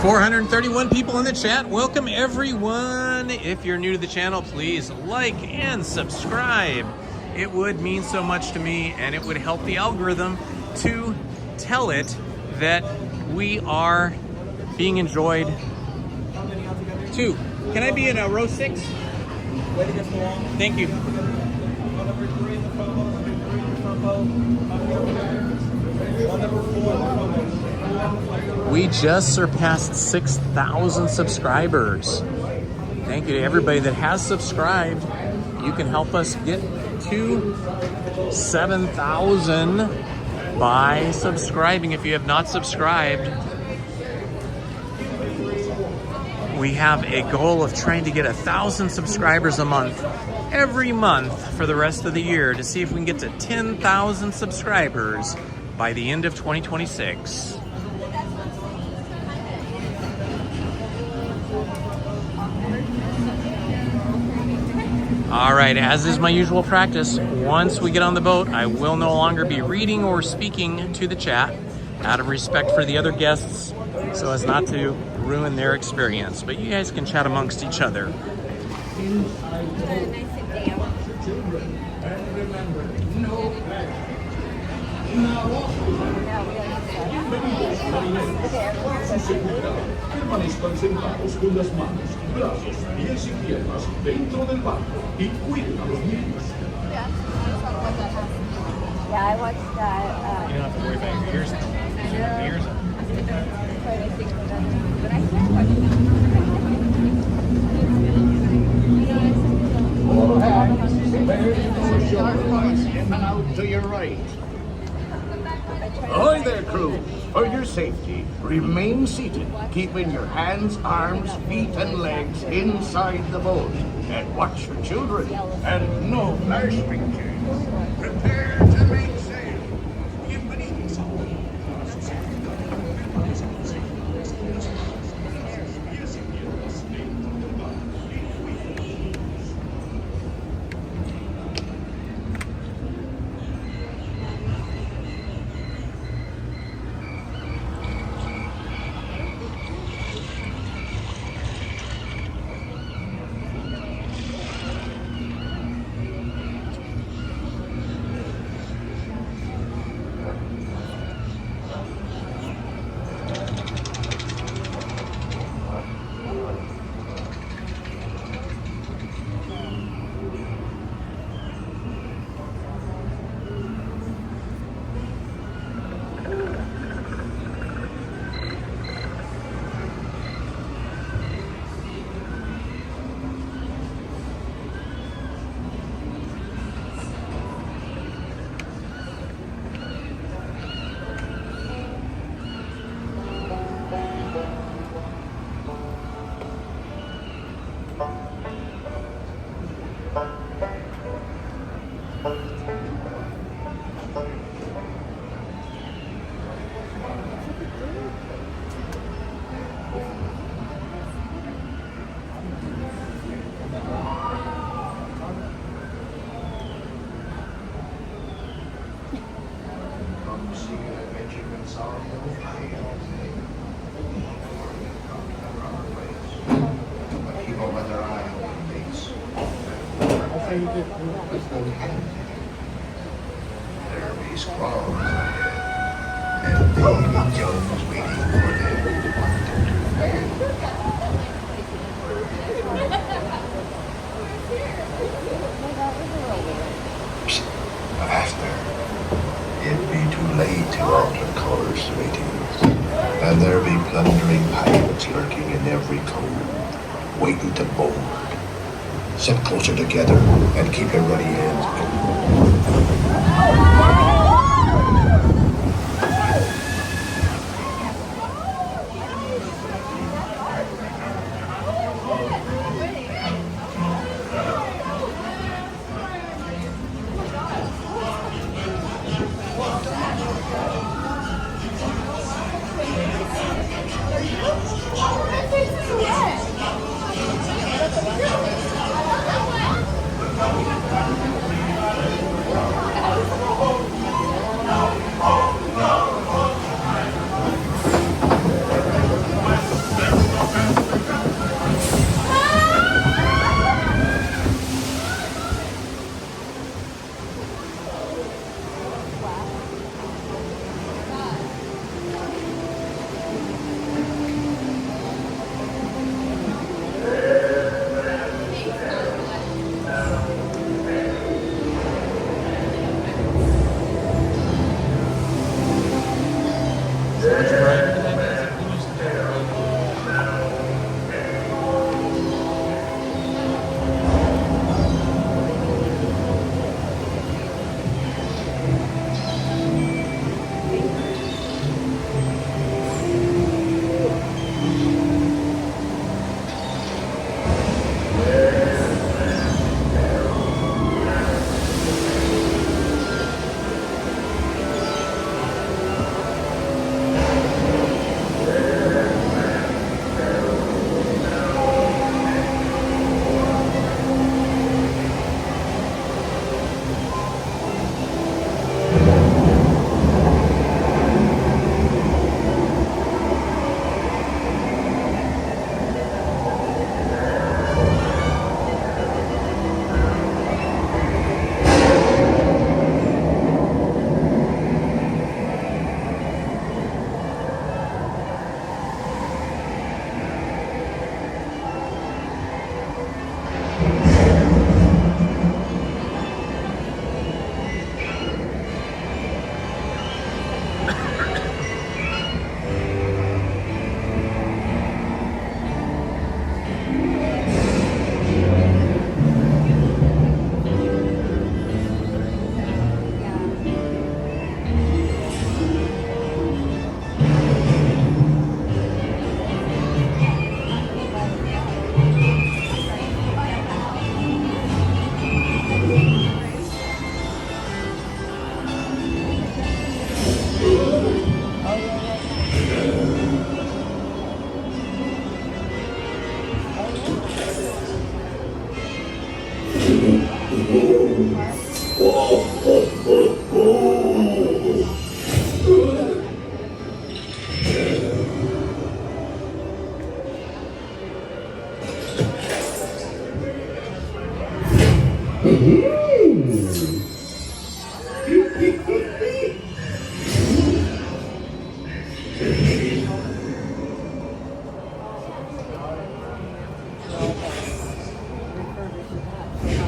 $431 people in the chat. Welcome, everyone. If you're new to the channel, please like and subscribe. It would mean so much to me, and it would help the algorithm to tell it that we are being enjoyed. 2. Can I be in row 6? Thank you. We just surpassed 6,000 subscribers. Thank you to everybody that has subscribed. You can help us get to 7,000 by subscribing if you have not subscribed. We have a goal of trying to get 1,000 subscribers a month every month for the rest of the year to see if we can get to 10,000 subscribers by the end of 2026. All right, as is my usual practice, once we get on the boat, I will no longer be reading or speaking to the chat out of respect for the other guests so as not to ruin their experience. But you guys can chat amongst each other. Permanezcan sentados con las manos, brazos, pies y piernas dentro del barco y cuiden a los niños. Yeah, I watched that. You don't have to worry about your ears now. Your ears are. But I can't watch All hands, bear your shoulders and out to your right. Ahoy there, crew! For your safety, remain seated, keeping your hands, arms, feet, and legs inside the boat. And watch your children, and no flash pictures. Prepare to make sail. Bienvenidos. There be squalls and Davy Jones waiting for them to want them to fail. Faster. It be too late to alter colors, sweeties. And there be plundering pirates lurking in every cove, waiting to board. Sit closer together and keep your ruddy hands go.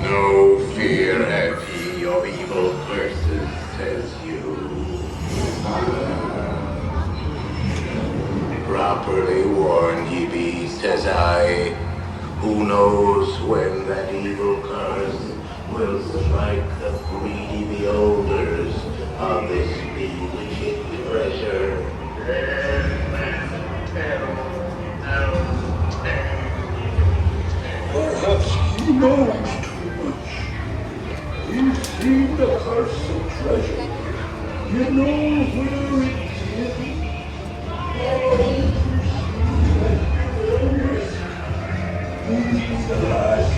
No fear have ye of evil curses, says you. Properly warned ye be, says I. Who knows when that evil curse will strike the greedy beholders of this bewitching treasure. Perhaps he knows too much. He's seen the cursed treasure. He knows where it's hidden. He's the last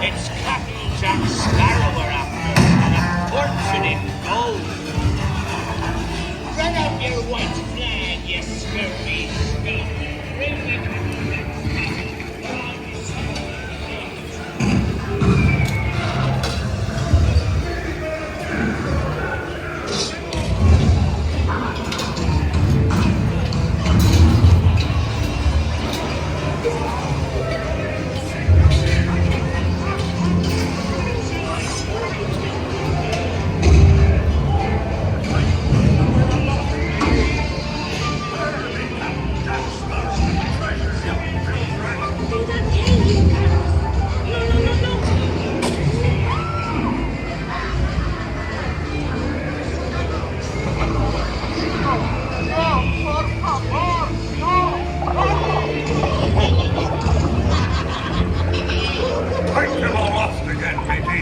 It's Captain Jack Sparrow we're after, and a fortune in gold. Spread out your white flag, you scurvy scum. Bring it. Take them all off again, matey.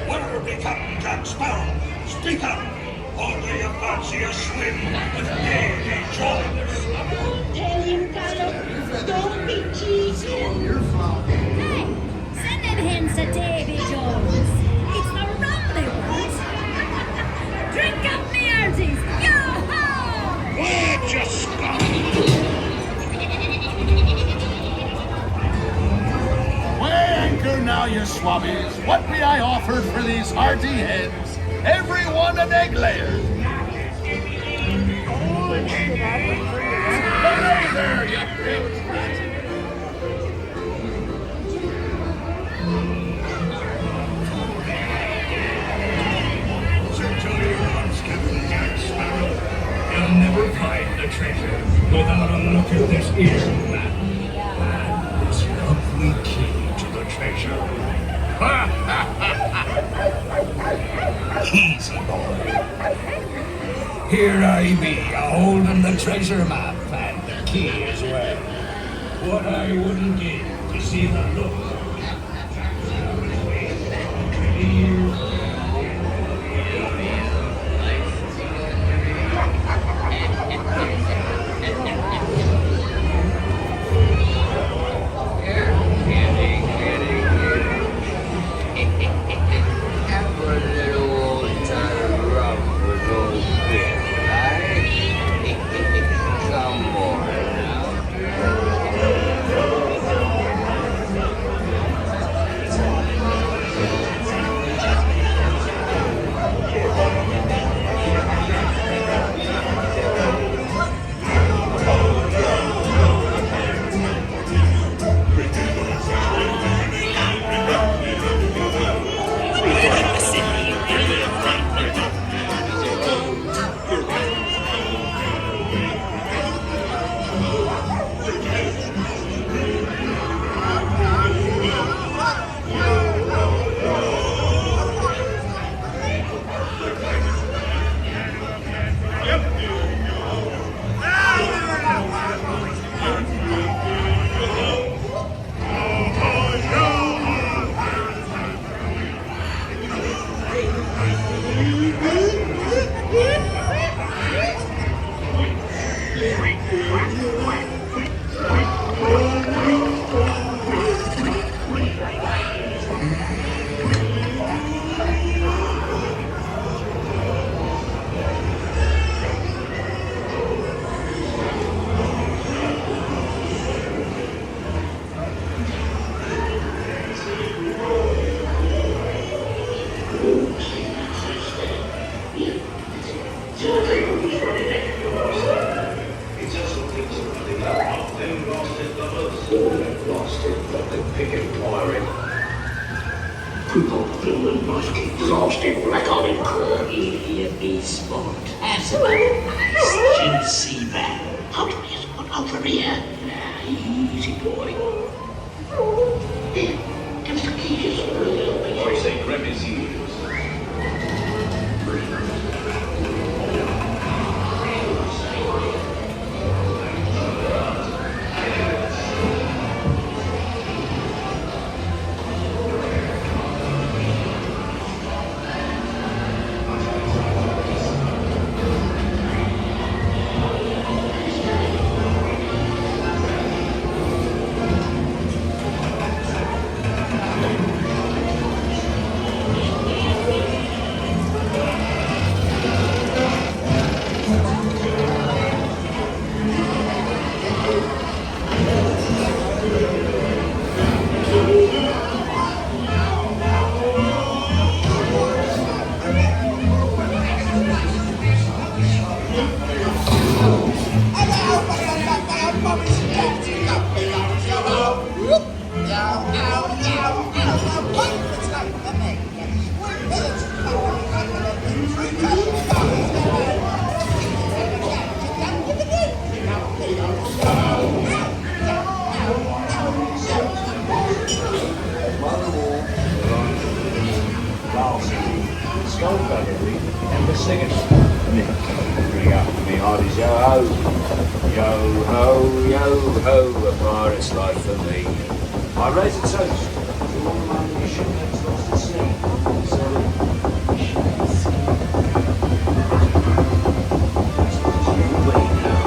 Where be Captain Jack Sparrow? Speak up! Or do you fancy a swim with Davy Jones? Tell him, Carlo, don't be cheeky. Hey, send them hens to Davy Jones. It's the rum they want. Drink up me hearties, yo-ho! Where just stop? Weigh anchor now, you swabbies. What be I offered for these hearty hens? Every one an egg layer. Hooray there, you big. So tell you once, Captain Jack Sparrow, you'll never find the treasure without a look at this ear map. And this lovely key to the treasure. Easy, boy. Here I be, a-holding the treasure map and the key as well. What I wouldn't give to see the look of You must keep lost in black olive curd. Here be sport. Have some nice juicy man. Out of here, over here. Easy, boy. Here, give us the keys. I say, grab his ears. And the singing. Bring up to me hearties, yo ho, yo ho, yo ho, a pirate's life for me. I raise a toast to all my mission that's lost at sea. So, mission at sea. As long as you wait now,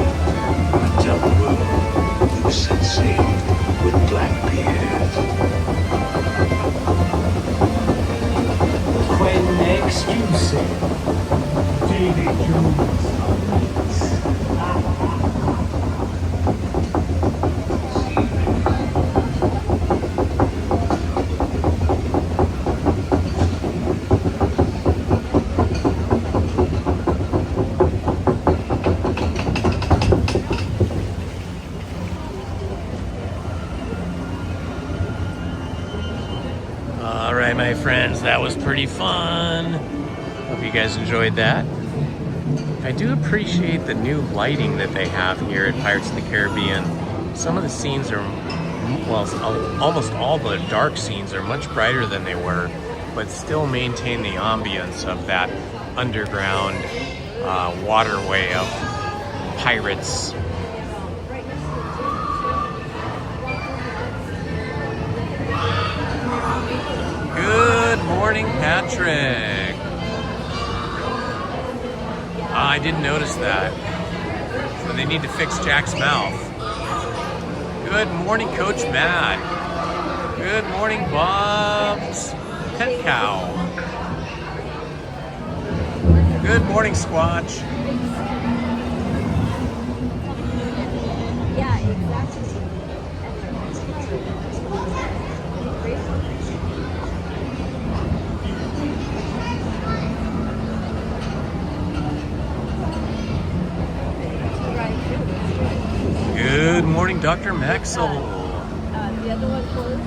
I tell the world you set sail with Blackbeard. When excusing Davy Jones. All right, my friends, that was pretty fun. Hope you guys enjoyed that. I do appreciate the new lighting that they have here at Pirates of the Caribbean. Some of the scenes are, well, almost all the dark scenes are much brighter than they were, but still maintain the ambience of that underground waterway of pirates. Good morning, Patrick. I didn't notice that. So they need to fix Jack's mouth. Good morning, Coach Matt. Good morning, Bob's Pet Cow. Good morning, Squatch. Yeah, exactly. Good morning, Dr. Maxwell. The other one closed.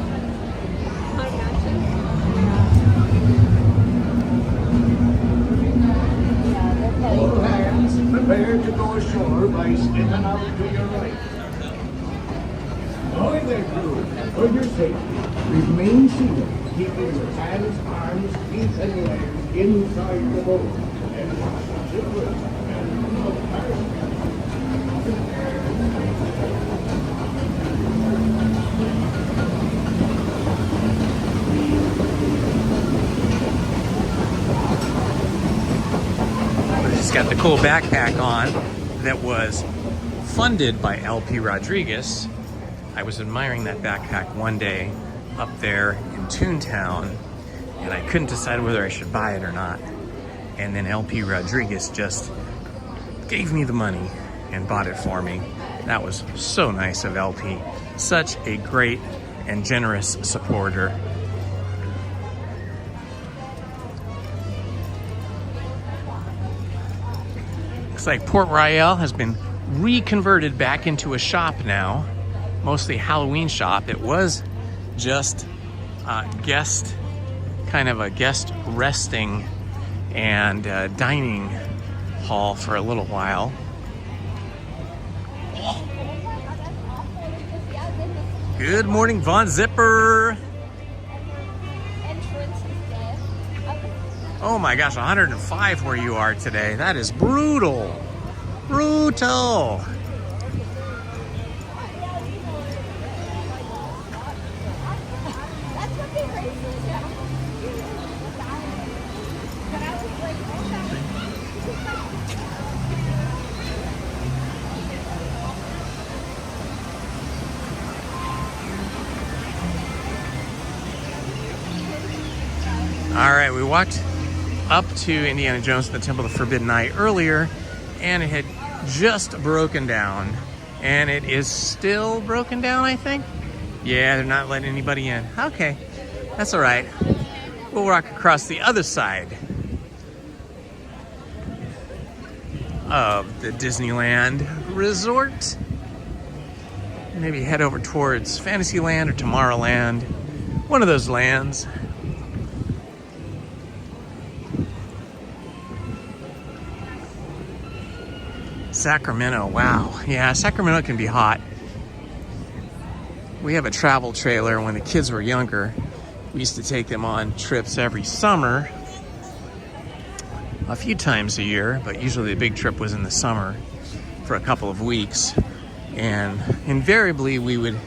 All hands prepare to go ashore by stepping out to your right. Ahoy there, crew. For your safety, remain seated, keeping your hands, arms, feet, and legs inside the boat. And watch the children and no pirates. He's got the cool backpack on that was funded by LP Rodriguez. I was admiring that backpack one day up there in Toontown, and I couldn't decide whether I should buy it or not. And then LP Rodriguez just gave me the money and bought it for me. That was so nice of LP. Such a great and generous supporter. Looks like Port Royal has been reconverted back into a shop now, mostly Halloween shop. It was just guest kind of a guest resting and dining hall for a little while. Good morning, Von Zipper. Oh my gosh, 105 where you are today. That is brutal. Brutal. All right, we walked up to Indiana Jones and the Temple of the Forbidden Eye earlier, and it had just broken down. And it is still broken down, I think. Yeah, they're not letting anybody in. Okay, that's all right. We'll walk across the other side of the Disneyland Resort. Maybe head over towards Fantasyland or Tomorrowland. One of those lands. Sacramento, wow. Yeah, Sacramento can be hot. We have a travel trailer. When the kids were younger, we used to take them on trips every summer, a few times a year, but usually the big trip was in the summer for a couple of weeks. And invariably we would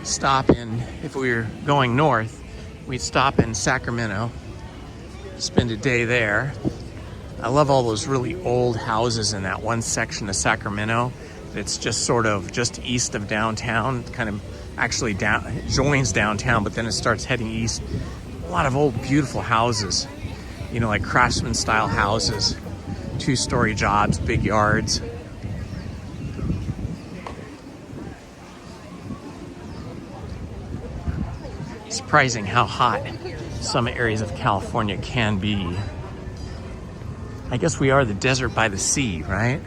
stop in, if we were going north, we'd stop in Sacramento, spend a day there. I love all those really old houses in that one section of Sacramento. It's just sort of just east of downtown, kind of actually joins downtown, but then it starts heading east. A lot of old, beautiful houses, you know, like craftsman style houses, 2-story jobs, big yards. Surprising how hot some areas of California can be. I guess we are the desert by the sea, right?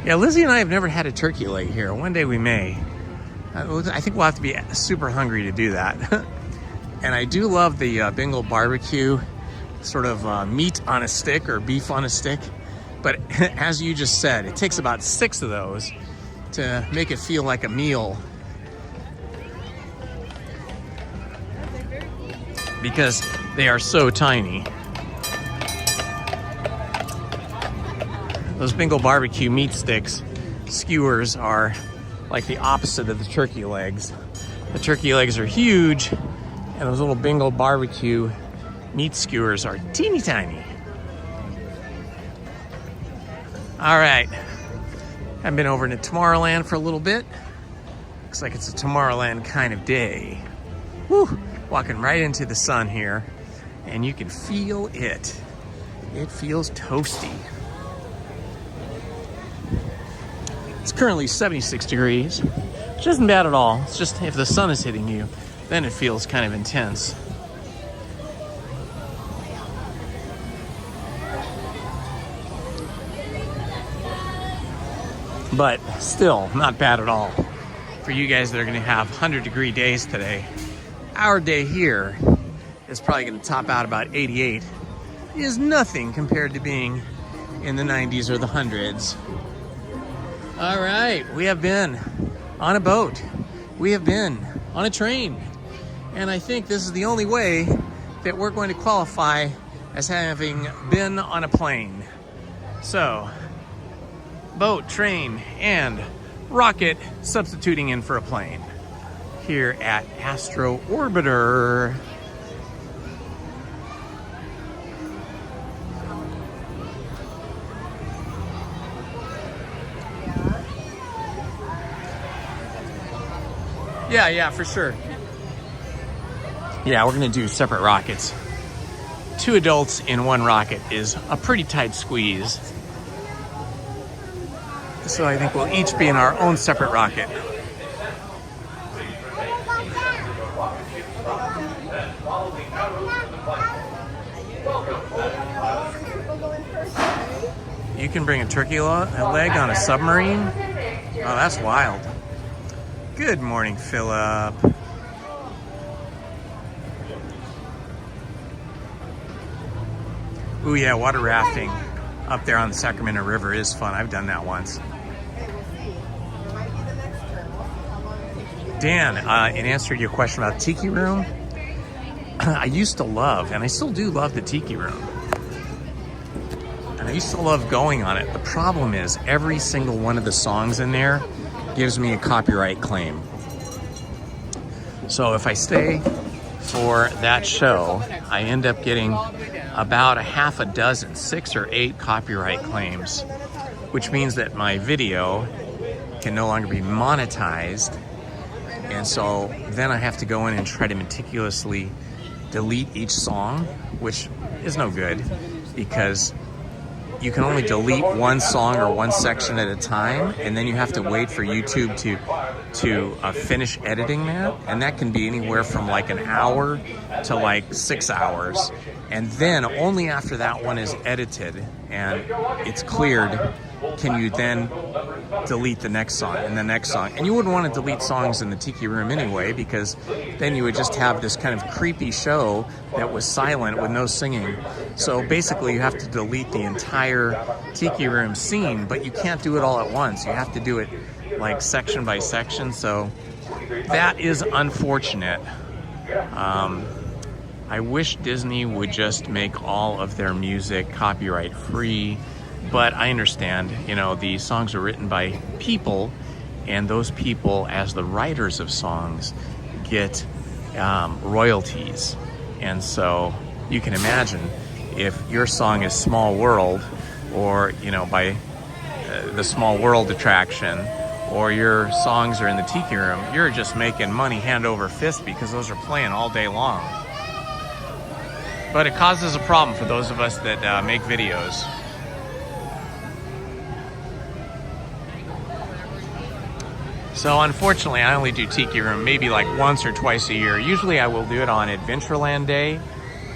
Yeah, Lizzie and I have never had a turkey leg here. One day we may. I think we'll have to be super hungry to do that. And I do love the Bengal barbecue, sort of meat on a stick or beef on a stick. But as you just said, it takes about 6 of those to make it feel like a meal. Because they are so tiny. Those Bengal barbecue meat sticks, skewers, are like the opposite of the turkey legs. The turkey legs are huge, and those little Bengal barbecue meat skewers are teeny tiny. All right, I've been over to Tomorrowland for a little bit. Looks like it's a Tomorrowland kind of day. Woo, walking right into the sun here, and you can feel it. It feels toasty. It's currently 76 degrees, which isn't bad at all. It's just if the sun is hitting you, then it feels kind of intense. But still, not bad at all. For you guys that are gonna have 100-degree days today, our day here is probably gonna top out about 88. It is nothing compared to being in the 90s or the hundreds. All right, we have been on a boat. We have been on a train. And I think this is the only way that we're going to qualify as having been on a plane. So, boat, train, and rocket substituting in for a plane here at Astro Orbiter. Yeah, for sure. Yeah, we're gonna do separate rockets. 2 adults in 1 rocket is a pretty tight squeeze. So I think we'll each be in our own separate rocket. You can bring a turkey leg on a submarine? Oh, that's wild. Good morning, Philip. Ooh, yeah, water rafting up there on the Sacramento River is fun. I've done that once. Dan, in answer to your question about Tiki Room, I used to love, and I still do love the Tiki Room. And I used to love going on it. The problem is every single one of the songs in there gives me a copyright claim. So if I stay for that show, I end up getting about a half a dozen, 6 or 8 copyright claims, which means that my video can no longer be monetized. And so then I have to go in and try to meticulously delete each song, which is no good because you can only delete one song or one section at a time, and then you have to wait for YouTube to finish editing that, and that can be anywhere from like an hour to like 6 hours. And then only after that one is edited and it's cleared can you then delete the next song and the next song. And you wouldn't want to delete songs in the Tiki Room anyway, because then you would just have this kind of creepy show that was silent with no singing. So basically you have to delete the entire Tiki Room scene, but you can't do it all at once. You have to do it like section by section. So that is unfortunate. I wish Disney would just make all of their music copyright free. But I understand, you know, the songs are written by people, and those people, as the writers of songs, get royalties. And so you can imagine if your song is Small World, or, you know, by the Small World attraction, or your songs are in the Tiki Room, you're just making money hand over fist because those are playing all day long. But it causes a problem for those of us that make videos. So unfortunately, I only do Tiki Room maybe like once or twice a year. Usually I will do it on Adventureland Day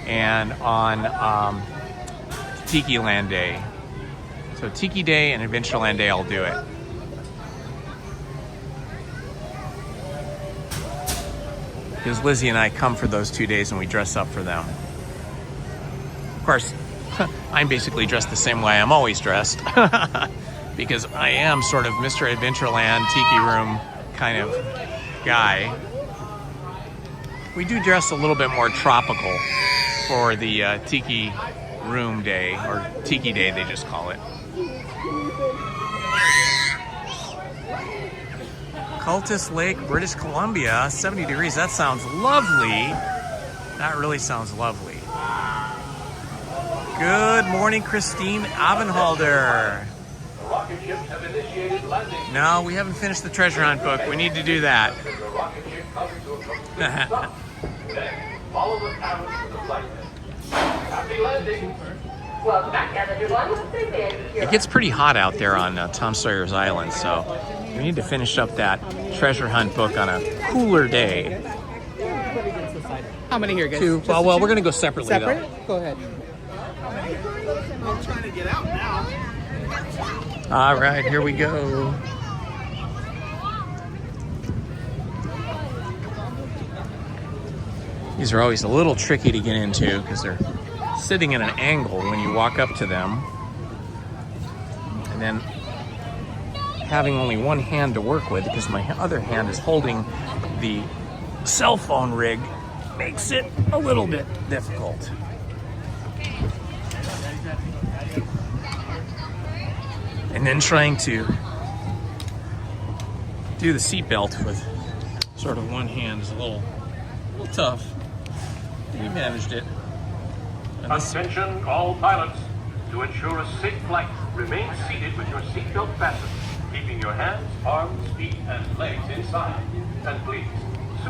and on Tiki Land Day. So Tiki Day and Adventureland Day, I'll do it. Because Lizzie and I come for those 2 days and we dress up for them. Of course, I'm basically dressed the same way I'm always dressed. Because I am sort of Mr. Adventureland Tiki Room kind of guy. We do dress a little bit more tropical for the Tiki Room Day, or Tiki Day they just call it. Cultus Lake, British Columbia, 70 degrees. That sounds lovely. That really sounds lovely. Good morning, Christine Abenhalder. Rocket ships have initiated landing. No, we haven't finished the treasure hunt book. We need to do that. Follow the arrows to the flight. Happy landing. Welcome back, everyone. It gets pretty hot out there on Tom Sawyer's Island, so we need to finish up that treasure hunt book on a cooler day. How many here, guys? 2. Well, we're going to go separately, Separate? though. Go ahead. I'm trying to get out now. All right, here we go. These are always a little tricky to get into because they're sitting at an angle when you walk up to them. And then having only one hand to work with because my other hand is holding the cell phone rig makes it a little bit difficult. And then trying to do the seatbelt with sort of one hand is a little tough. We managed it. Attention all pilots. To ensure a safe flight, remain seated with your seatbelt fastened, keeping your hands, arms, feet, and legs inside. And please,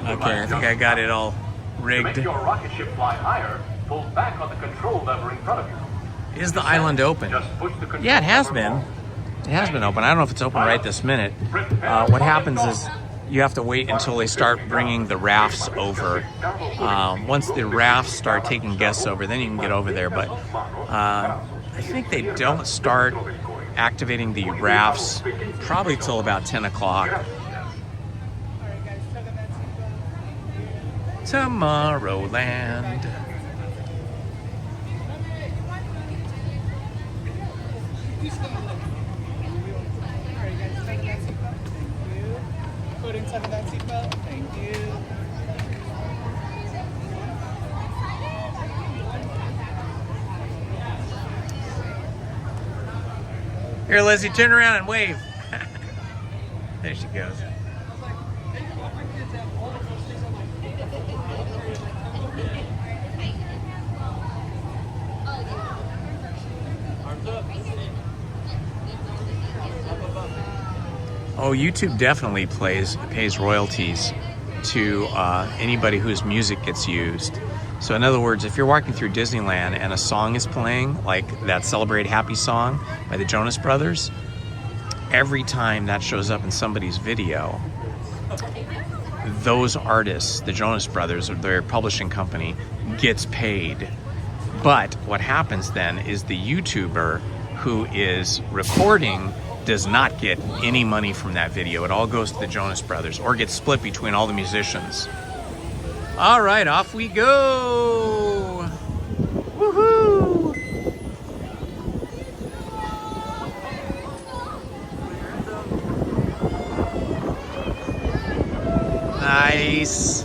Okay, I think I got it all rigged. to make your rocket ship fly higher, pull back on the control lever in front of you. Is the island open? Just push the control Yeah, it has lever been. forward. It has been open. I don't know if it's open right this minute. What happens is you have to wait until they start bringing the rafts over. Once the rafts start taking guests over, then you can get over there. But I think they don't start activating the rafts probably till about 10 o'clock. Tomorrowland. Put inside of that seatbelt. Thank you. Here, Lizzie, turn around and wave. There she goes. Oh, YouTube definitely pays royalties to anybody whose music gets used. So in other words, if you're walking through Disneyland and a song is playing, like that Celebrate Happy song by the Jonas Brothers, every time that shows up in somebody's video, those artists, the Jonas Brothers or their publishing company, gets paid. But what happens then is the YouTuber who is recording does not get any money from that video. It all goes to the Jonas Brothers or gets split between all the musicians. All right, off we go. Woohoo! Nice.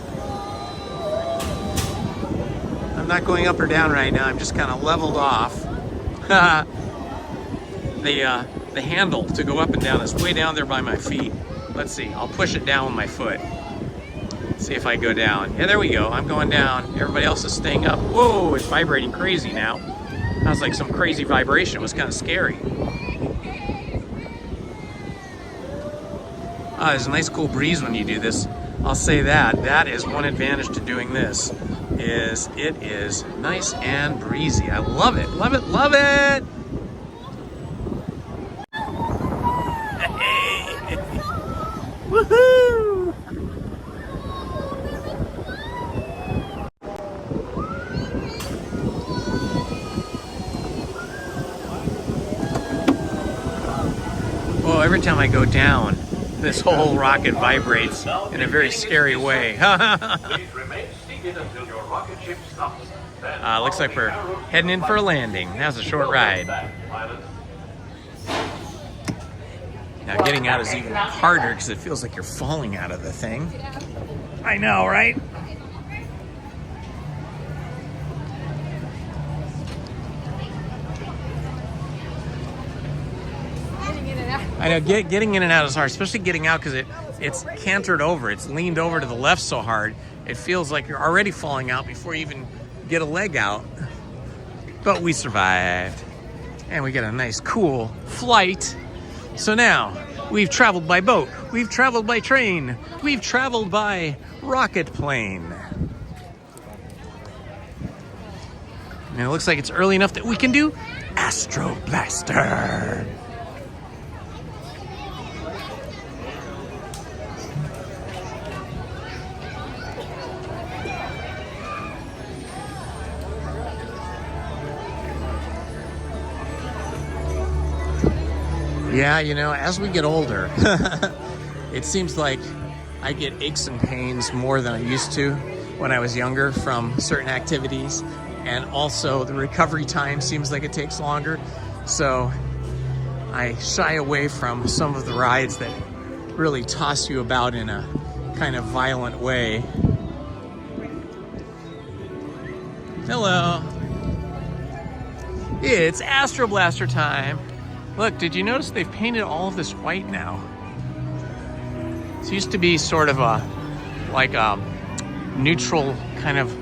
I'm not going up or down right now. I'm just kind of leveled off. The handle to go up and down is way down there by my feet. Let's see, I'll push it down with my foot. See if I go down. Yeah, there we go, I'm going down. Everybody else is staying up. Whoa, it's vibrating crazy now. That was like some crazy vibration. It was kind of scary. There's a nice cool breeze when you do this. I'll say that. That is one advantage to doing this, is it is nice and breezy. I love it, love it, love it! Woohoo! Well, every time I go down, this whole rocket vibrates in a very scary way. Looks like we're heading in for a landing. That was a short ride. Now getting out is even harder because it feels like you're falling out of the thing. I know, right? I know, getting in and out is hard, especially getting out because it's cantered over. It's leaned over to the left so hard, it feels like you're already falling out before you even get a leg out. But we survived. And we got a nice, cool flight. So now, we've traveled by boat, we've traveled by train, we've traveled by rocket plane. And it looks like it's early enough that we can do Astro Blaster. Yeah, you know, as we get older, it seems like I get aches and pains more than I used to when I was younger from certain activities. And also the recovery time seems like it takes longer. So I shy away from some of the rides that really toss you about in a kind of violent way. Hello. It's Astro Blaster time. Look, did you notice they've painted all of this white now? It used to be sort of a neutral kind of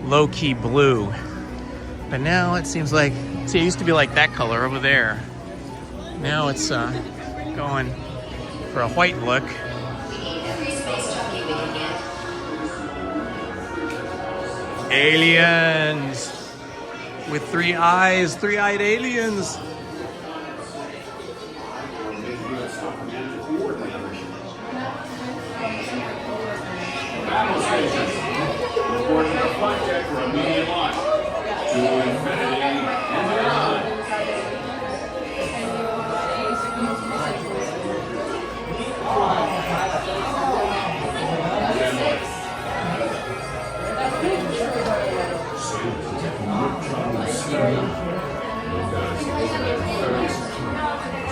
low-key blue. But now it seems like, see, it used to be like that color over there. Now it's going for a white look. Aliens with 3 eyes, 3-eyed aliens. Battle stations. Report to the flight deck for immediate launch. To infinity and beyond.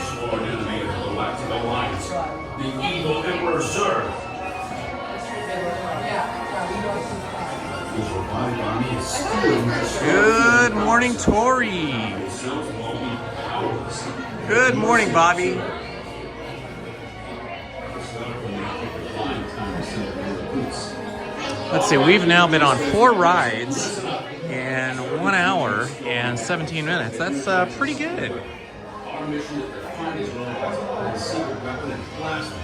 Sworn enemy of the Galactic Alliance, the evil Emperor Zurg. Good morning, Tori. Good morning, Bobby. Let's see, we've now been on 4 rides in 1 hour and 17 minutes. That's pretty good. Our mission is to find his the secret weapon and plasma.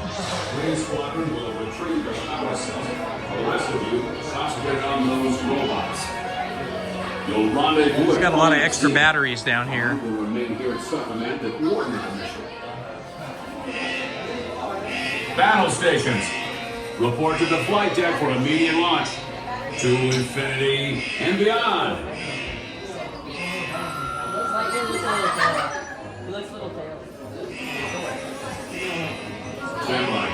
Ray Squadron will retrieve the power cells. The rest of you, concentrate on those robots. You'll rendezvous. It's got a lot of extra batteries down here. You will remain here at supplement the coordinate mission. Battle stations. Report to the flight deck for immediate launch. To infinity and beyond. Stand by.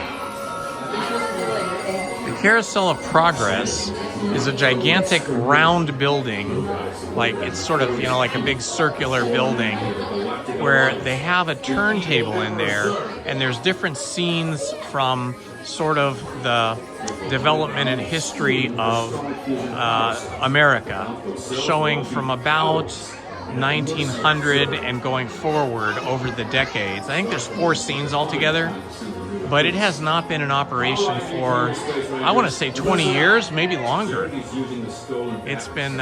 The Carousel of Progress is a gigantic round building, like it's sort of, you know, like a big circular building where they have a turntable in there and there's different scenes from sort of the development and history of America, showing from about 1900 and going forward over the decades. I think there's 4 scenes altogether, but it has not been in operation for, I want to say 20 years, maybe longer. It's been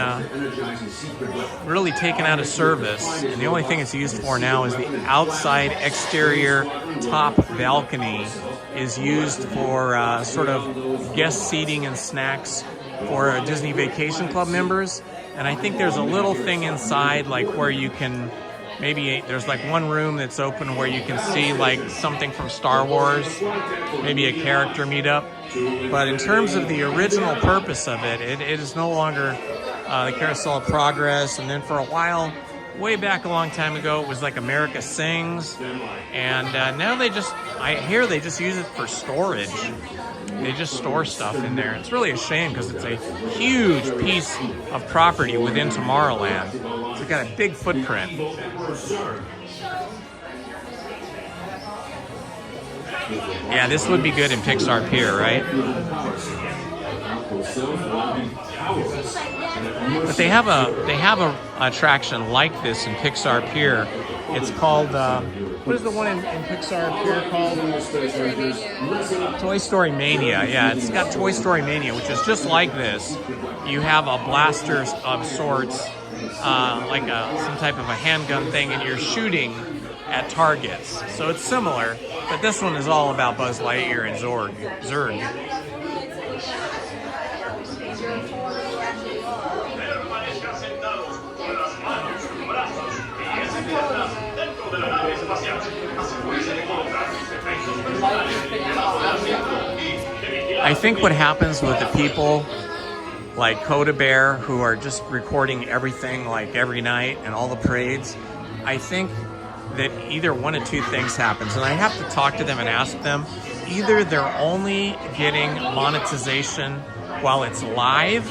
really taken out of service, and the only thing it's used for now is the outside exterior top balcony is used for sort of guest seating and snacks for Disney Vacation Club members. And I think there's a little thing inside, like where you can, maybe there's like one room that's open where you can see like something from Star Wars, maybe a character meetup. But in terms of the original purpose of it, it is no longer the Carousel of Progress. And then for a while, way back a long time ago, it was like America Sings. And now I hear they just use it for storage. They just store stuff in there. It's really a shame because it's a huge piece of property within Tomorrowland. So it's got a big footprint. Yeah, this would be good in Pixar Pier, right? But they have a attraction like this in Pixar Pier. It's called what is the one in Pixar Pier called? Toy Story Mania. Yeah, it's got Toy Story Mania, which is just like this. You have a blaster of sorts, like some type of a handgun thing, and you're shooting at targets. So it's similar, but this one is all about Buzz Lightyear and Zurg. I think what happens with the people like Coda Bear who are just recording everything like every night and all the parades, I think that either one of 2 things happens, and I have to talk to them and ask them. Either they're only getting monetization while it's live,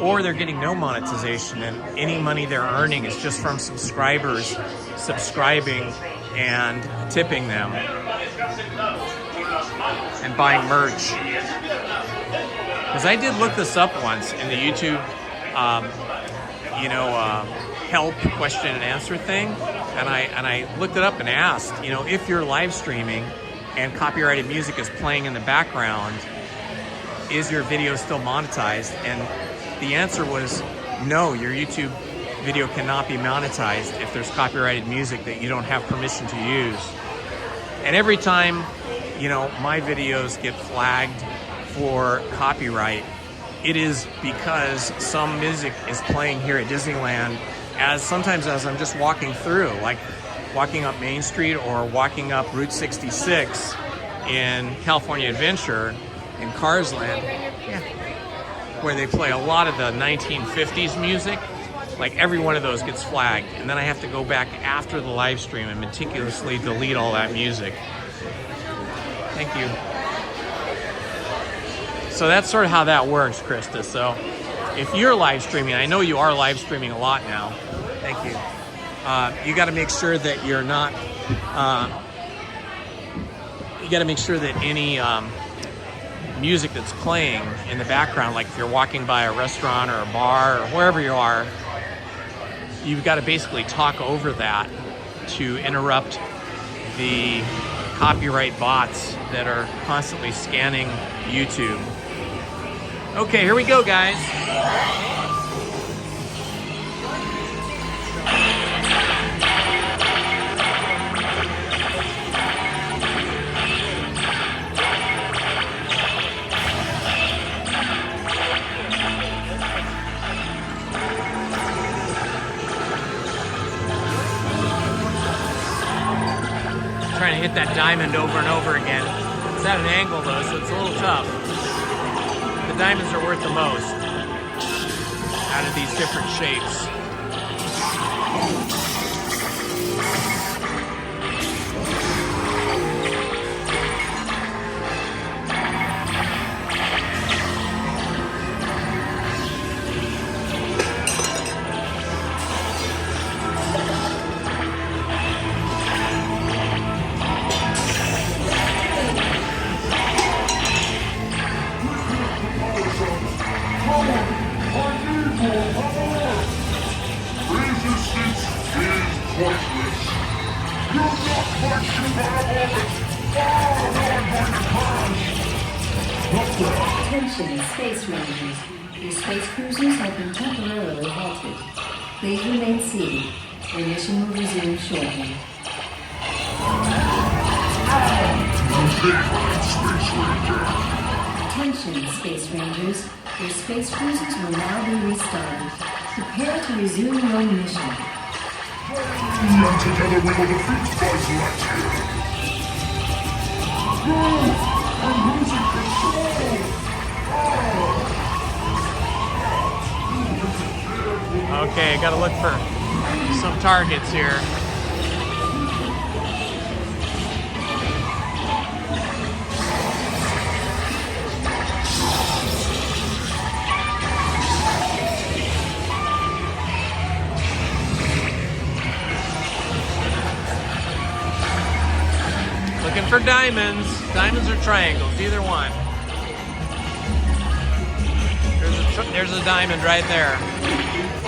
or they're getting no monetization, and any money they're earning is just from subscribers subscribing and tipping them and buying merch. Because I did look this up once in the YouTube help question and answer thing, and I looked it up and asked, if you're live streaming and copyrighted music is playing in the background, is your video still monetized? And the answer was no, your YouTube video cannot be monetized if there's copyrighted music that you don't have permission to use. And every time, my videos get flagged for copyright, it is because some music is playing here at Disneyland sometimes as I'm just walking through, like walking up Main Street or walking up Route 66 in California Adventure in Cars Land. Yeah. where they play a lot of the 1950s music. Like every one of those gets flagged, and then I have to go back after the live stream and meticulously delete all that music. Thank you. So that's sort of how that works, Krista. So if you're live streaming, I know you are live streaming a lot now. Thank you. You got to make sure that you're not. You got to make sure that any music that's playing in the background, like if you're walking by a restaurant or a bar or wherever you are, you've got to basically talk over that to interrupt the copyright bots that are constantly scanning YouTube. Okay, here we go, guys. Trying to hit that diamond over and over again. It's at an angle though, so it's a little tough. The diamonds are worth the most out of these different shapes. Attention, Space Rangers. Your space cruisers have been temporarily halted. Please remain seated. Your mission will resume shortly. Attention, Space Rangers. Your space cruisers will now be restarted. Prepare to resume your mission. And together we will defeat Buzz Lightyear. I'm losing control. Okay, gotta look for some targets here. Looking for diamonds. Diamonds or triangles, either one. There's a diamond right there.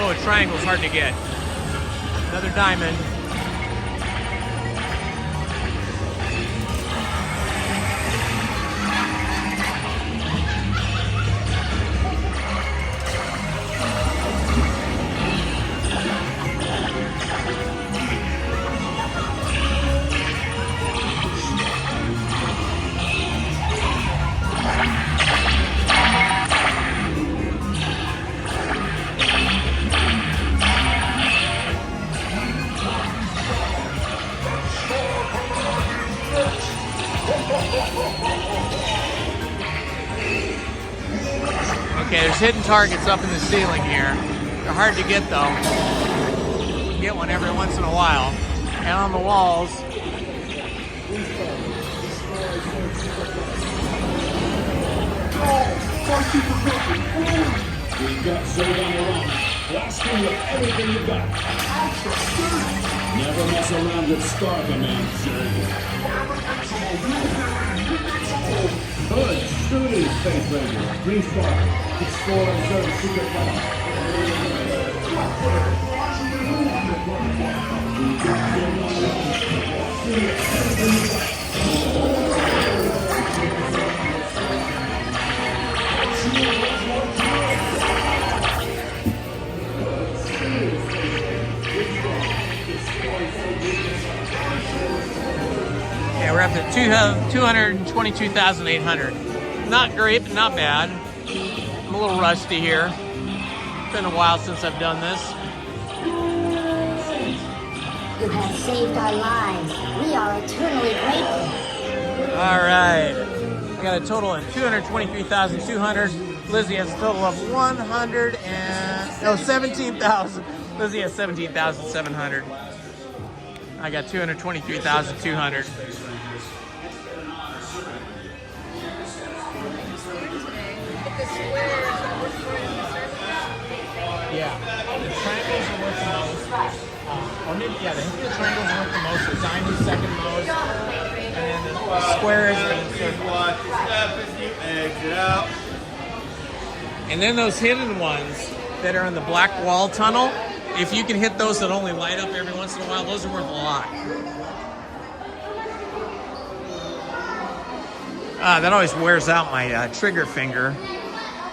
Oh, a triangle's hard to get. Another diamond. Okay, there's hidden targets up in the ceiling here. They're hard to get though. You can get one every once in a while. And on the walls. We've got Zordon around. Blasting with everything you got. Never mess around with Star Command, Good shooting, Space Ranger. Green Star. Explore and observe secret tunnel. Yeah, we're up to 222,800. Not great, but not bad. I'm a little rusty here. It's been a while since I've done this. You have saved our lives. We are eternally grateful. All right. I got a total of 223,200. Lizzy has a total of 17,000. Lizzy has 17,700. I got 223,200. Yeah, the triangles are worth the most. Or maybe, yeah, the triangles are worth the most. The diamond's second most. And then the squares are the third. And then those hidden ones that are in the black wall tunnel, if you can hit those that only light up every once in a while, those are worth a lot. That always wears out my trigger finger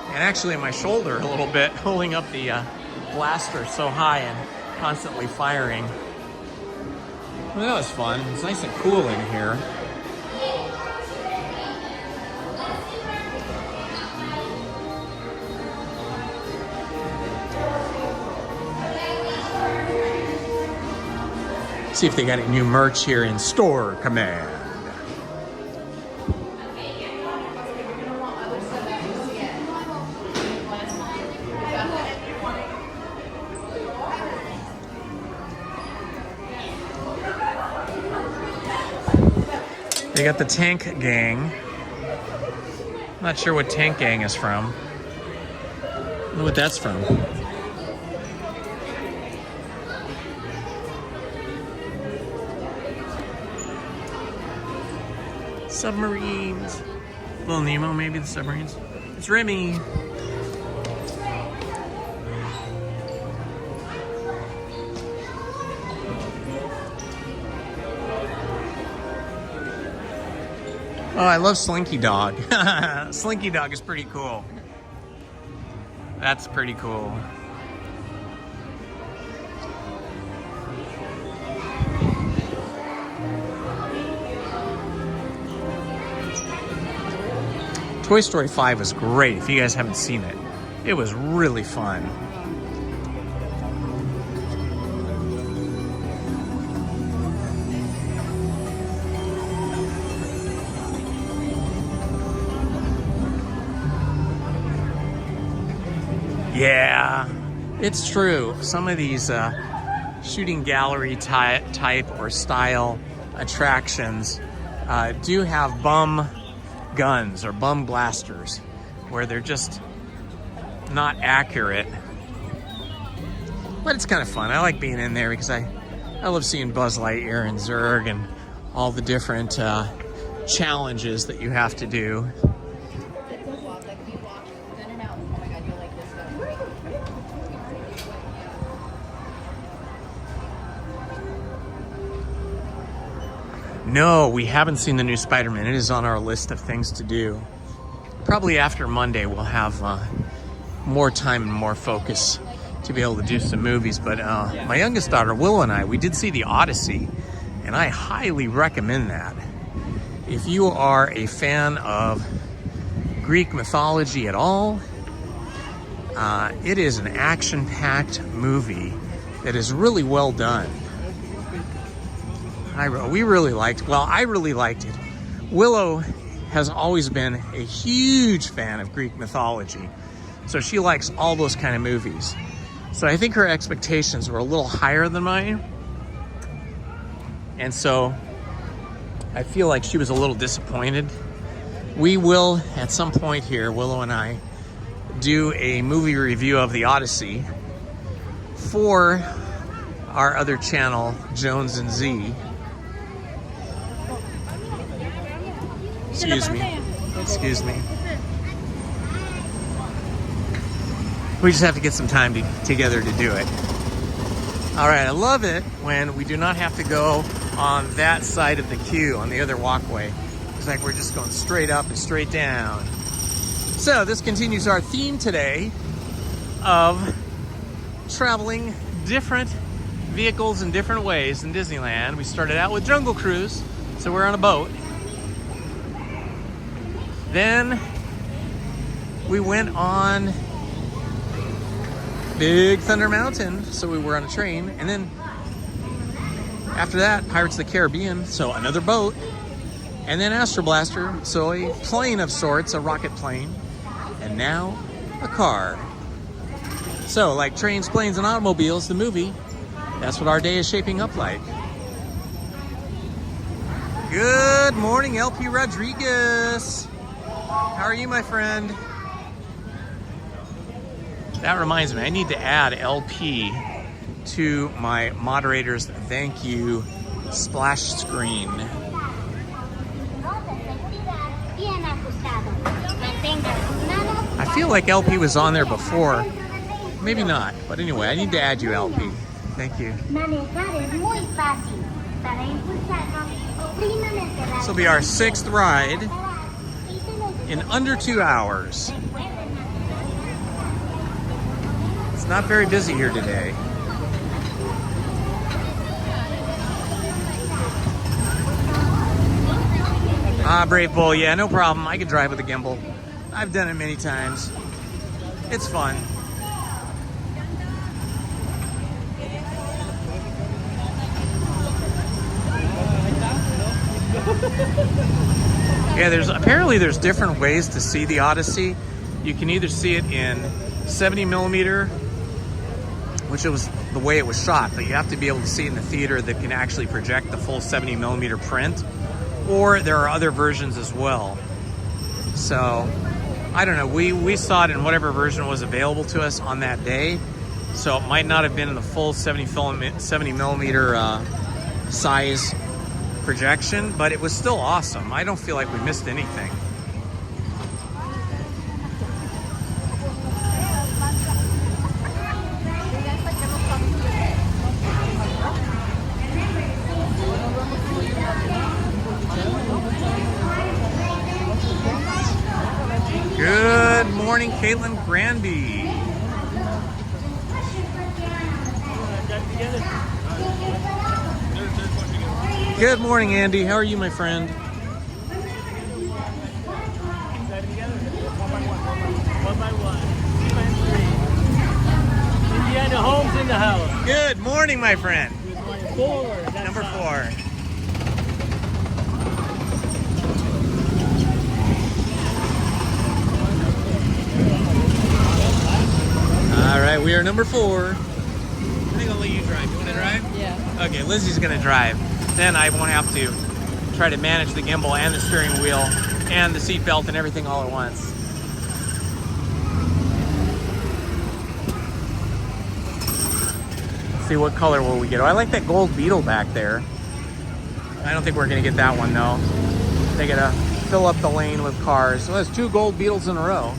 and actually my shoulder a little bit, holding up the blaster so high and constantly firing. Well, that was fun. It's nice and cool in here. See if they got any new merch here in Store Command. They got the Tank Gang. Not sure what Tank Gang is from. I don't know what that's from. Submarines. Little Nemo, maybe the submarines. It's Remy. Oh, I love Slinky Dog. Slinky Dog is pretty cool. That's pretty cool. Toy Story 5 was great. If you guys haven't seen it, it was really fun. Yeah, it's true. Some of these shooting gallery type or style attractions do have bum guns or bum blasters where they're just not accurate. But it's kind of fun. I like being in there because I love seeing Buzz Lightyear and Zurg and all the different challenges that you have to do. No, we haven't seen the new Spider-Man. It is on our list of things to do. Probably after Monday we'll have more time and more focus to be able to do some movies. But my youngest daughter, Willow, and I, we did see The Odyssey, and I highly recommend that. If you are a fan of Greek mythology at all, it is an action-packed movie that is really well done. I really liked it. Willow has always been a huge fan of Greek mythology, so she likes all those kind of movies. So I think her expectations were a little higher than mine, and so I feel like she was a little disappointed. We will, at some point here, Willow and I, do a movie review of The Odyssey for our other channel, Jones and Z. Excuse me. Excuse me. We just have to get some time together to do it. All right, I love it when we do not have to go on that side of the queue, on the other walkway. It's like we're just going straight up and straight down. So this continues our theme today of traveling different vehicles in different ways in Disneyland. We started out with Jungle Cruise, so we're on a boat. Then we went on Big Thunder Mountain, so we were on a train. And then after that, Pirates of the Caribbean, so another boat. And then Astro Blaster, so a plane of sorts, a rocket plane. And now a car. So, like Trains, Planes, and Automobiles, the movie, that's what our day is shaping up like. Good morning, LP Rodriguez. How are you, my friend? That reminds me, I need to add LP to my moderator's thank you splash screen. I feel like LP was on there before. Maybe not, but anyway, I need to add you, LP. Thank you. This will be our 6th ride in under 2 hours. It's not very busy here today. Brave Bull, yeah, no problem. I can drive with a gimbal. I've done it many times. It's fun. Yeah, apparently there's different ways to see the Odyssey. You can either see it in 70 millimeter, which was the way it was shot, but you have to be able to see it in the theater that can actually project the full 70 millimeter print, or there are other versions as well. So, I don't know, we saw it in whatever version was available to us on that day, so it might not have been in the full 70 millimeter size projection, but it was still awesome. I don't feel like we missed anything. Good morning, Caitlin Granby. Good morning, Andy. How are you, my friend? Indiana Holmes in the house. Good morning, my friend. Number 4. All right, we are number 4. I think I'll let you drive. You want to drive? Yeah. Okay, Lizzie's gonna drive. Then I won't have to try to manage the gimbal and the steering wheel and the seat belt and everything all at once. Let's see, what color will we get? Oh, I like that gold Beetle back there. I don't think we're gonna get that one though. They gotta fill up the lane with cars. So there's 2 gold Beetles in a row.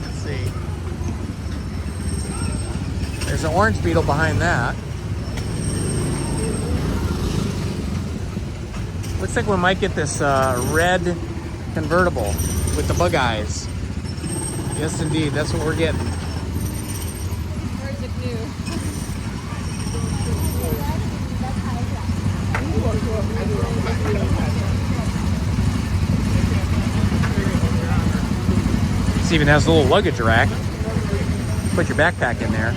Let's see. There's an orange Beetle behind that. Looks like we might get this red convertible with the bug eyes. Yes, indeed. That's what we're getting. Or is it new? This even has a little luggage rack. Put your backpack in there.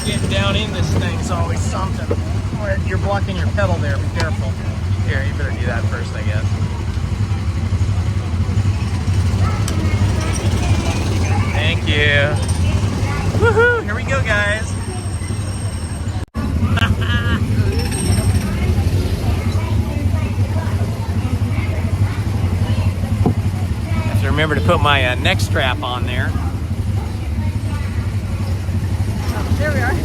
Getting down in this thing's always something. You're blocking your pedal there, be careful. Here, you better do that first, I guess. Thank you. Woohoo! Here we go, guys. Have to remember to put my neck strap on there. There we are.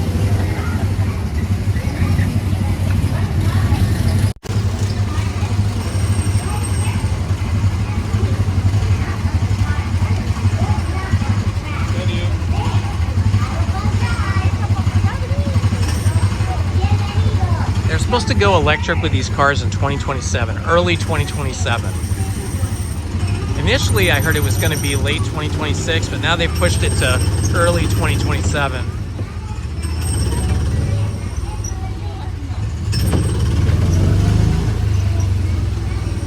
They're supposed to go electric with these cars in 2027, early 2027. Initially, I heard it was going to be late 2026, but now they've pushed it to early 2027.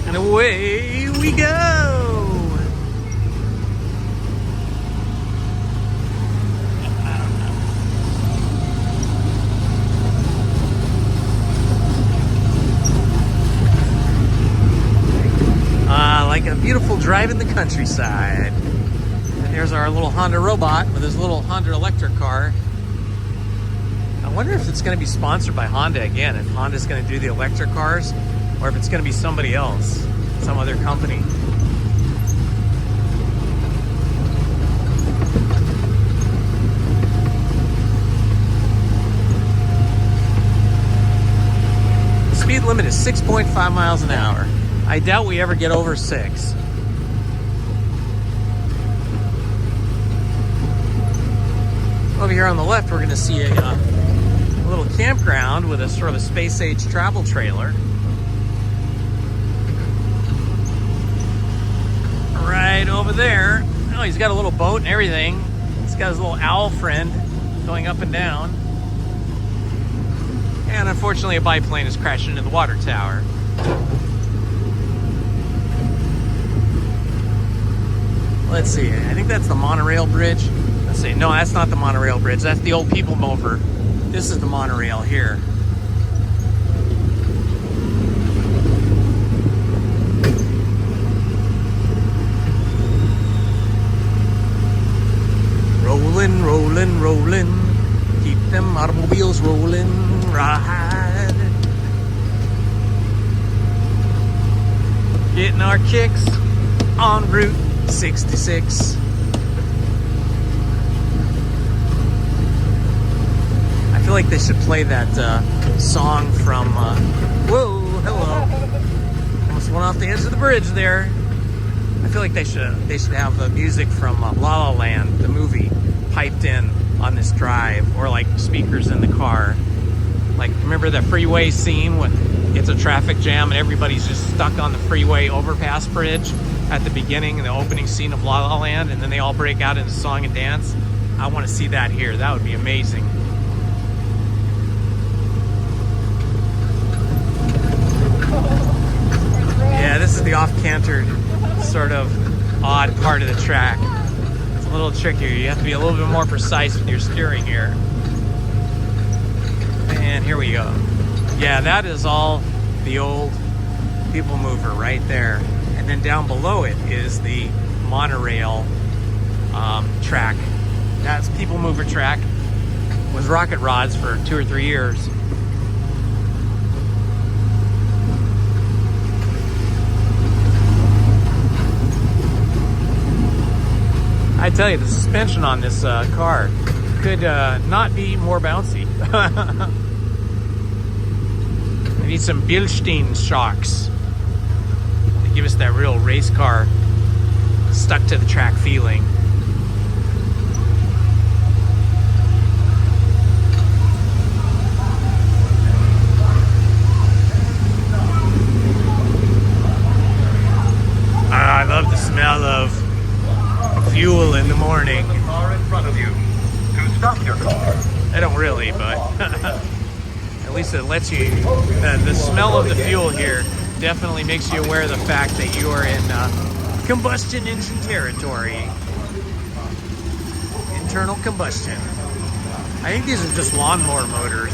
And away we go! beautiful drive in the countryside. And there's our little Honda robot with his little Honda electric car. I wonder if it's going to be sponsored by Honda again, if Honda's going to do the electric cars, or if it's going to be somebody else, some other company. The speed limit is 6.5 miles an hour. I doubt we ever get over 6. Over here on the left, we're going to see a little campground with a sort of a space-age travel trailer. Right over there. Oh, he's got a little boat and everything. He's got his little owl friend going up and down. And unfortunately, a biplane has crashed into the water tower. Let's see, I think that's the monorail bridge. Let's see, no, that's not the monorail bridge. That's the old people mover. This is the monorail here. Rolling, rolling, rolling. Keep them automobiles rolling. Ride. Getting our kicks on Route 66. I feel like they should play that song from whoa, hello. Almost went off the edge of the bridge there. I feel like they should have the music from La La Land, the movie, piped in on this drive, or like speakers in the car. Like, remember the freeway scene when it's a traffic jam and everybody's just stuck on the freeway overpass bridge at the beginning in the opening scene of La La Land, and then they all break out into song and dance? I want to see that here. That would be amazing. Yeah, this is the off-cantered, sort of odd part of the track. It's a little trickier. You have to be a little bit more precise with your steering here. And here we go. Yeah, that is all the old people mover right there. And then down below it is the monorail track. That's people mover track with rocket rods for 2 or 3 years. I tell you, the suspension on this car could not be more bouncy. I need some Bilstein shocks to give us that real race car stuck to the track feeling. I love the smell of fuel in the morning. Car in front of you. To stop your car. I don't really, but at least it lets you. The smell of the fuel here definitely makes you aware of the fact that you are in combustion engine territory. Internal combustion. I think these are just lawnmower motors.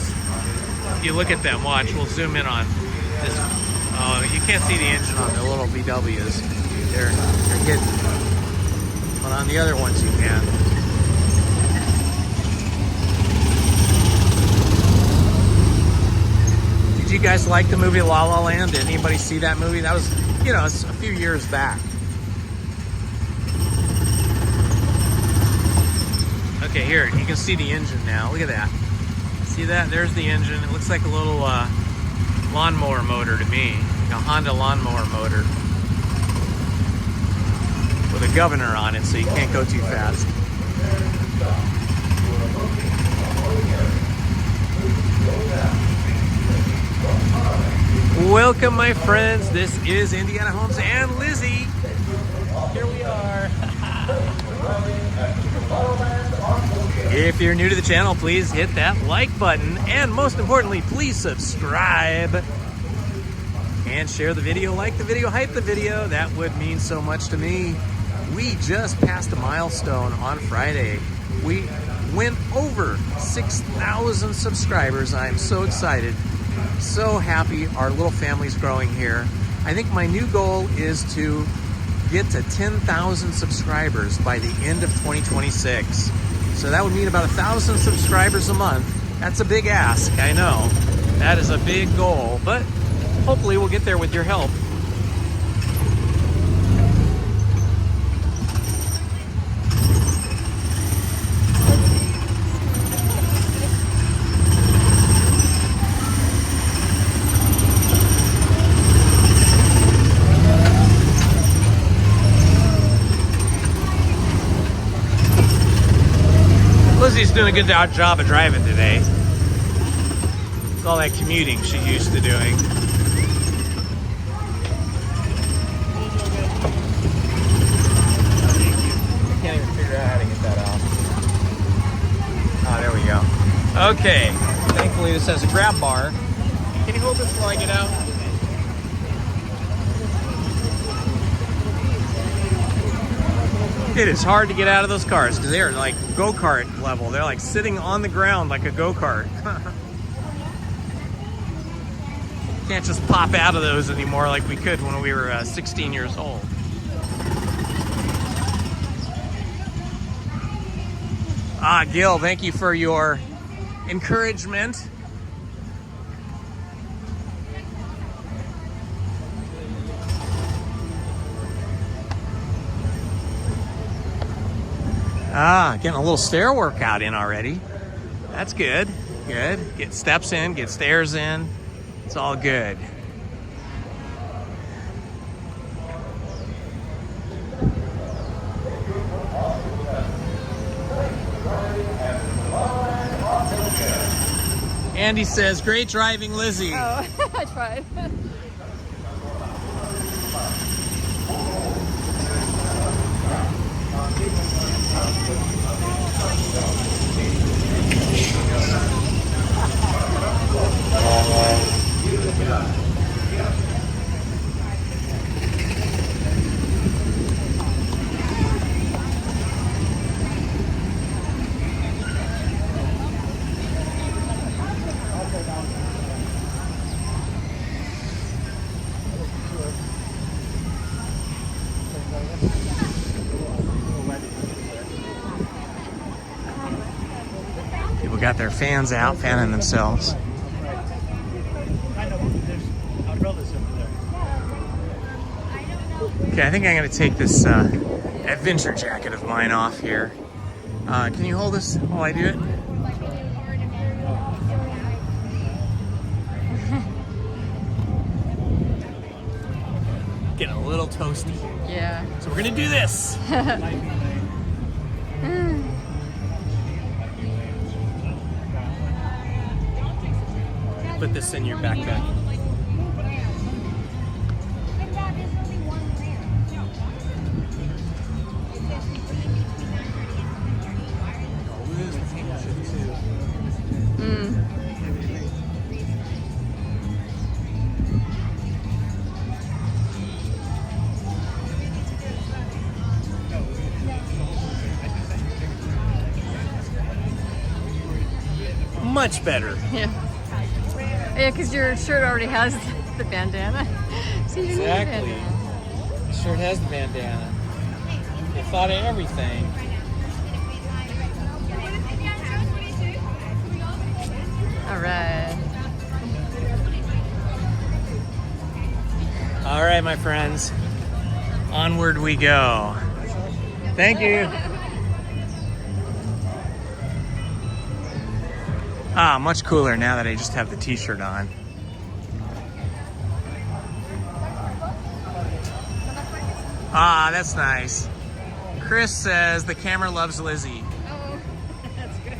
If you look at them, watch, we'll zoom in on this. You can't see the engine on the little VWs. They're hidden. But on the other ones you can. Did you guys like the movie La La Land? Did anybody see that movie? That was, you know, it's a few years back. Okay, here, you can see the engine now. Look at that. See that? There's the engine. It looks like a little lawnmower motor to me. Like a Honda lawnmower motor. With a governor on it, so you can't go too fast. Welcome, my friends. This is Indiana Holmes and Lizzy. Here we are. If you're new to the channel, please hit that like button, and most importantly, please subscribe and share the video, like the video, hype the video. That would mean so much to me. We just passed a milestone on Friday. We went over 6,000 subscribers. I'm so excited, so happy. Our little family's growing here. I think my new goal is to get to 10,000 subscribers by the end of 2026. So that would mean about 1,000 subscribers a month. That's a big ask, I know. That is a big goal, but hopefully we'll get there with your help. Lizzy's doing a good job of driving today. It's all that commuting she's used to doing. I can't even figure out how to get that off. Oh, there we go. Okay. Thankfully this has a grab bar. Can you hold this while I get out? It is hard to get out of those cars because they are like go-kart level. They're like sitting on the ground like a go-kart. Can't just pop out of those anymore like we could when we were 16 years old. Ah, Gil, thank you for your encouragement. Ah, getting a little stair workout in already. That's good. Good. Get steps in, get stairs in. It's all good. Andy says, great driving, Lizzy. Oh, I tried. People got their fans out, fanning themselves. Okay, I think I'm going to take this adventure jacket of mine off here. Can you hold this while I do it? Getting a little toasty. Yeah. So we're going to do this. Put this in your backpack. Much better. Yeah. Yeah, because your shirt already has the bandana. So you don't need a Exactly. bandana. The shirt has the bandana. They thought of everything. All right. All right, my friends. Onward we go. Thank you. Ah, much cooler now that I just have the t-shirt on. Ah, that's nice. Chris says the camera loves Lizzy. Oh, that's good.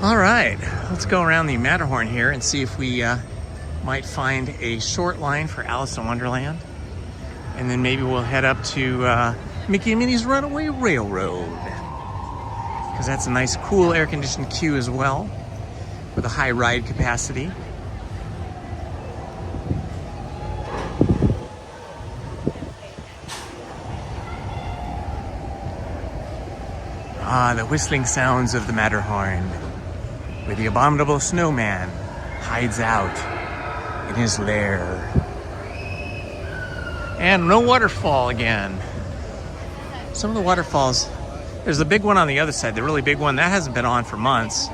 All right, let's go around the Matterhorn here and see if we might find a short line for Alice in Wonderland. And then maybe we'll head up to Mickey and Minnie's Runaway Railroad, because that's a nice, cool, air-conditioned queue as well, with a high ride capacity. The whistling sounds of the Matterhorn, where the abominable snowman hides out in his lair. And no waterfall again. Some of the waterfalls, there's a big one on the other side, the really big one, that hasn't been on for months.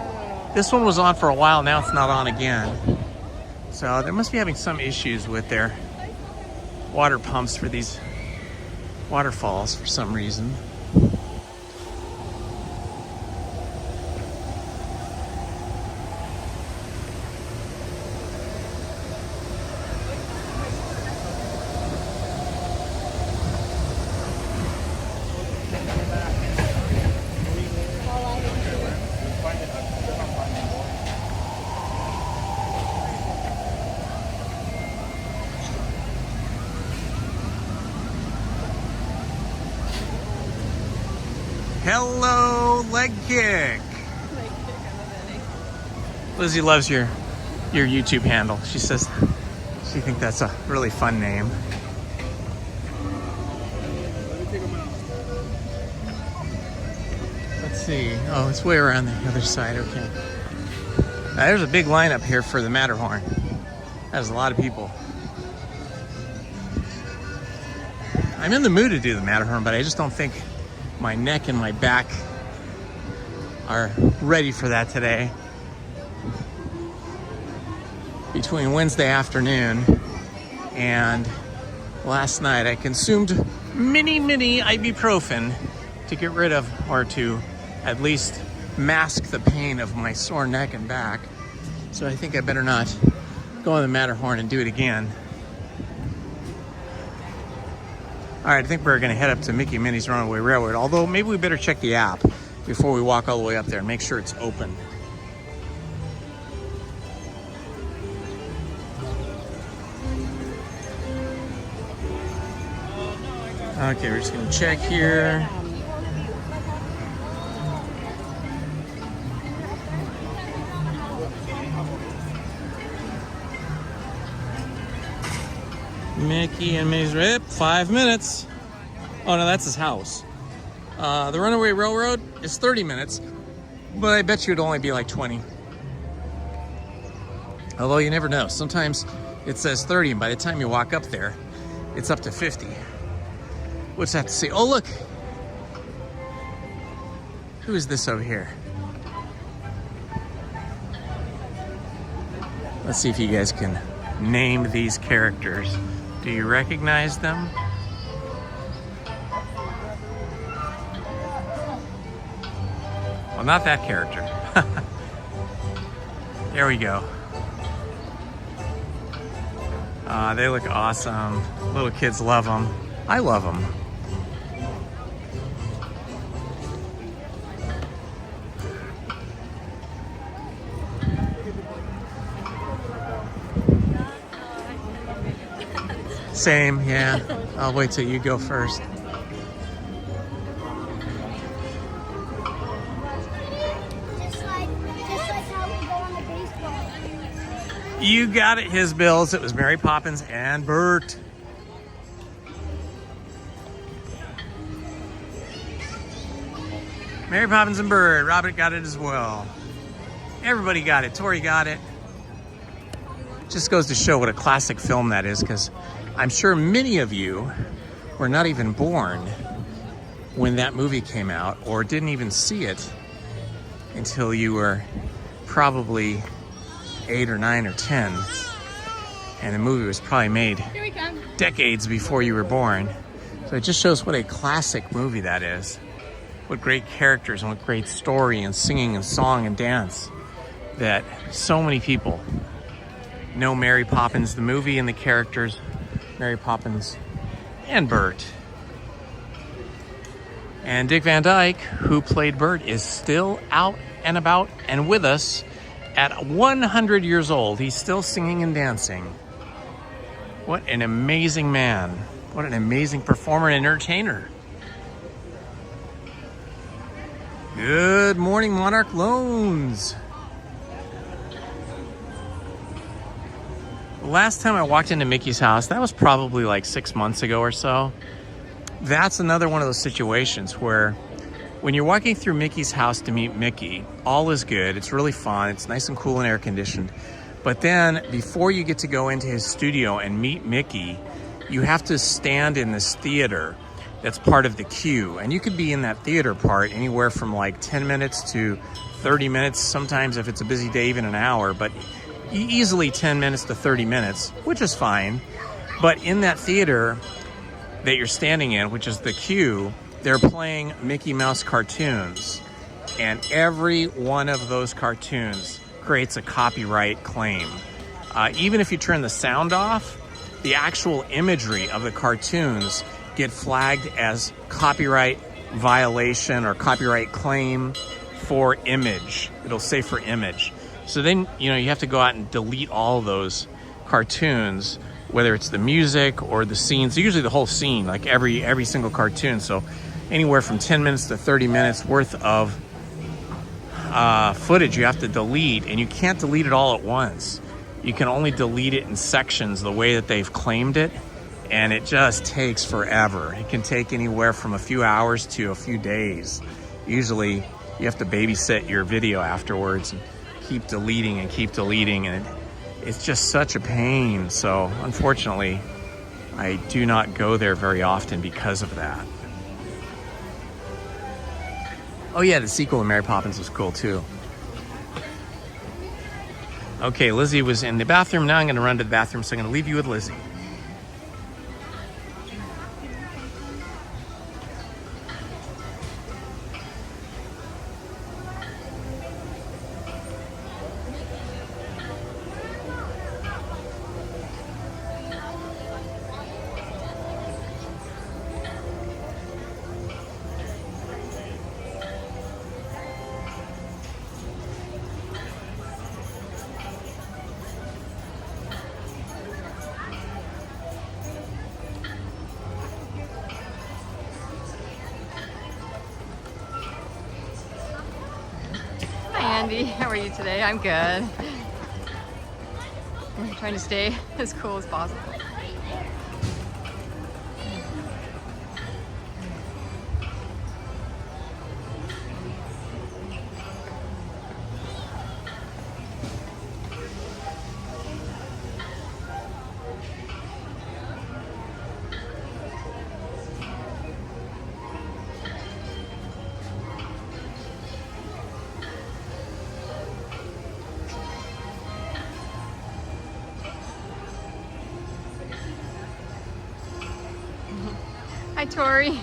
This one was on for a while, now it's not on again. So they must be having some issues with their water pumps for these waterfalls for some reason. Hello, leg kick. Lizzie loves your YouTube handle. She says she thinks that's a really fun name. Let's see. Oh, it's way around the other side. Okay. Now, there's a big lineup here for the Matterhorn. There's a lot of people. I'm in the mood to do the Matterhorn, but I just don't think my neck and my back are ready for that today. Between Wednesday afternoon and last night, I consumed mini ibuprofen to get rid of, or to at least mask the pain of my sore neck and back. So I think I better not go on the Matterhorn and do it again. All right, I think we're gonna head up to Mickey and Minnie's Runaway Railroad, although maybe we better check the app before we walk all the way up there and make sure it's open. Okay, we're just gonna check here. Mickey and Minnie's Rip, 5 minutes. Oh no, that's his house. The Runaway Railroad is 30 minutes, but I bet you it'd only be like 20. Although you never know. Sometimes it says 30, and by the time you walk up there, it's up to 50. We'll just have to see. Oh, look. Who is this over here? Let's see if you guys can name these characters. Do you recognize them? Well, not that character. There we go. They look awesome. Little kids love them. I love them. Same, yeah. I'll wait till you go first. Just like how we go on the baseball. You got it, his bills. It was Mary Poppins and Bert. Mary Poppins and Bert. Robert got it as well. Everybody got it. Tori got it. Just goes to show what a classic film that is, because I'm sure many of you were not even born when that movie came out, or didn't even see it until you were probably 8 or 9 or 10. And the movie was probably made decades before you were born. So it just shows what a classic movie that is. What great characters and what great story and singing and song and dance, that so many people know Mary Poppins, the movie, and the characters, Mary Poppins and Bert. And Dick Van Dyke, who played Bert, is still out and about and with us at 100 years old. He's still singing and dancing. What an amazing man. What an amazing performer and entertainer. Good morning, Monarch Loans. The last time I walked into Mickey's house, that was probably like 6 months ago or so. That's another one of those situations where When you're walking through Mickey's house to meet Mickey, all is good. It's really fun. It's nice and cool and air conditioned. But then before you get to go into his studio and meet Mickey, you have to stand in this theater that's part of the queue. And you could be in that theater part anywhere from like 10 minutes to 30 minutes. Sometimes if it's a busy day, even an hour, but easily 10 minutes to 30 minutes, which is fine. But in that theater that you're standing in, which is the queue, they're playing Mickey Mouse cartoons, and every one of those cartoons creates a copyright claim. Even if you turn the sound off, the actual imagery of the cartoons get flagged as copyright violation or copyright claim for image. It'll say for image. So then, you have to go out and delete all those cartoons, whether it's the music or the scenes, usually the whole scene, like every single cartoon. So anywhere from 10 minutes to 30 minutes worth of footage you have to delete, and you can't delete it all at once. You can only delete it in sections the way that they've claimed it, and it just takes forever. It can take anywhere from a few hours to a few days. Usually you have to babysit your video afterwards and keep deleting, and it's just such a pain. So unfortunately, I do not go there very often because of that. Oh yeah, the sequel of Mary Poppins was cool too. Okay, Lizzie was in the bathroom. Now I'm going to run to the bathroom, so I'm going to leave you with Lizzie. Andy, how are you today? I'm good. I'm trying to stay as cool as possible. Hi, Tori.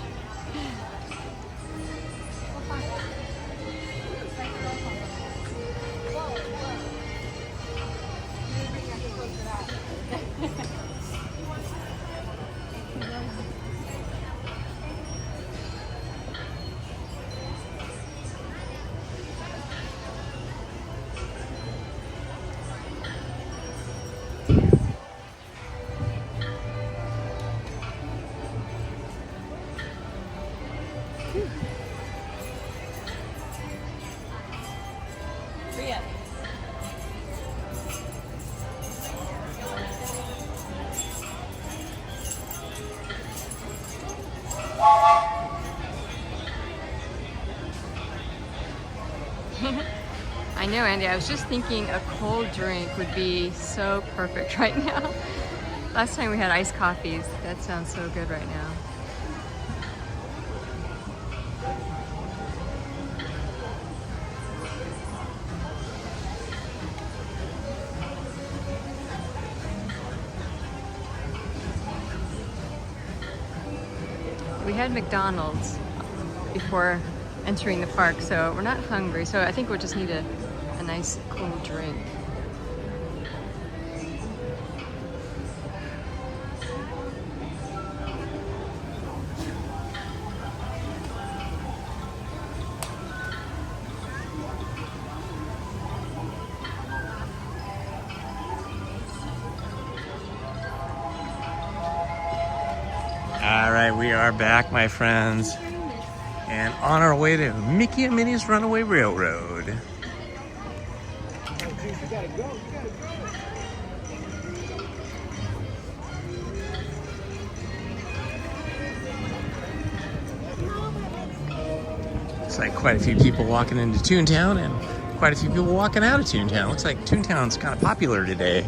I know, Andy. I was just thinking a cold drink would be so perfect right now. Last time we had iced coffees. That sounds so good right now. We had McDonald's before entering the park, so we're not hungry. So I think we'll just need a nice cool drink. All right, we are back, my friends, and on our way to Mickey and Minnie's Runaway Railroad. Looks like quite a few people walking into Toontown and quite a few people walking out of Toontown. Looks like Toontown's kind of popular today.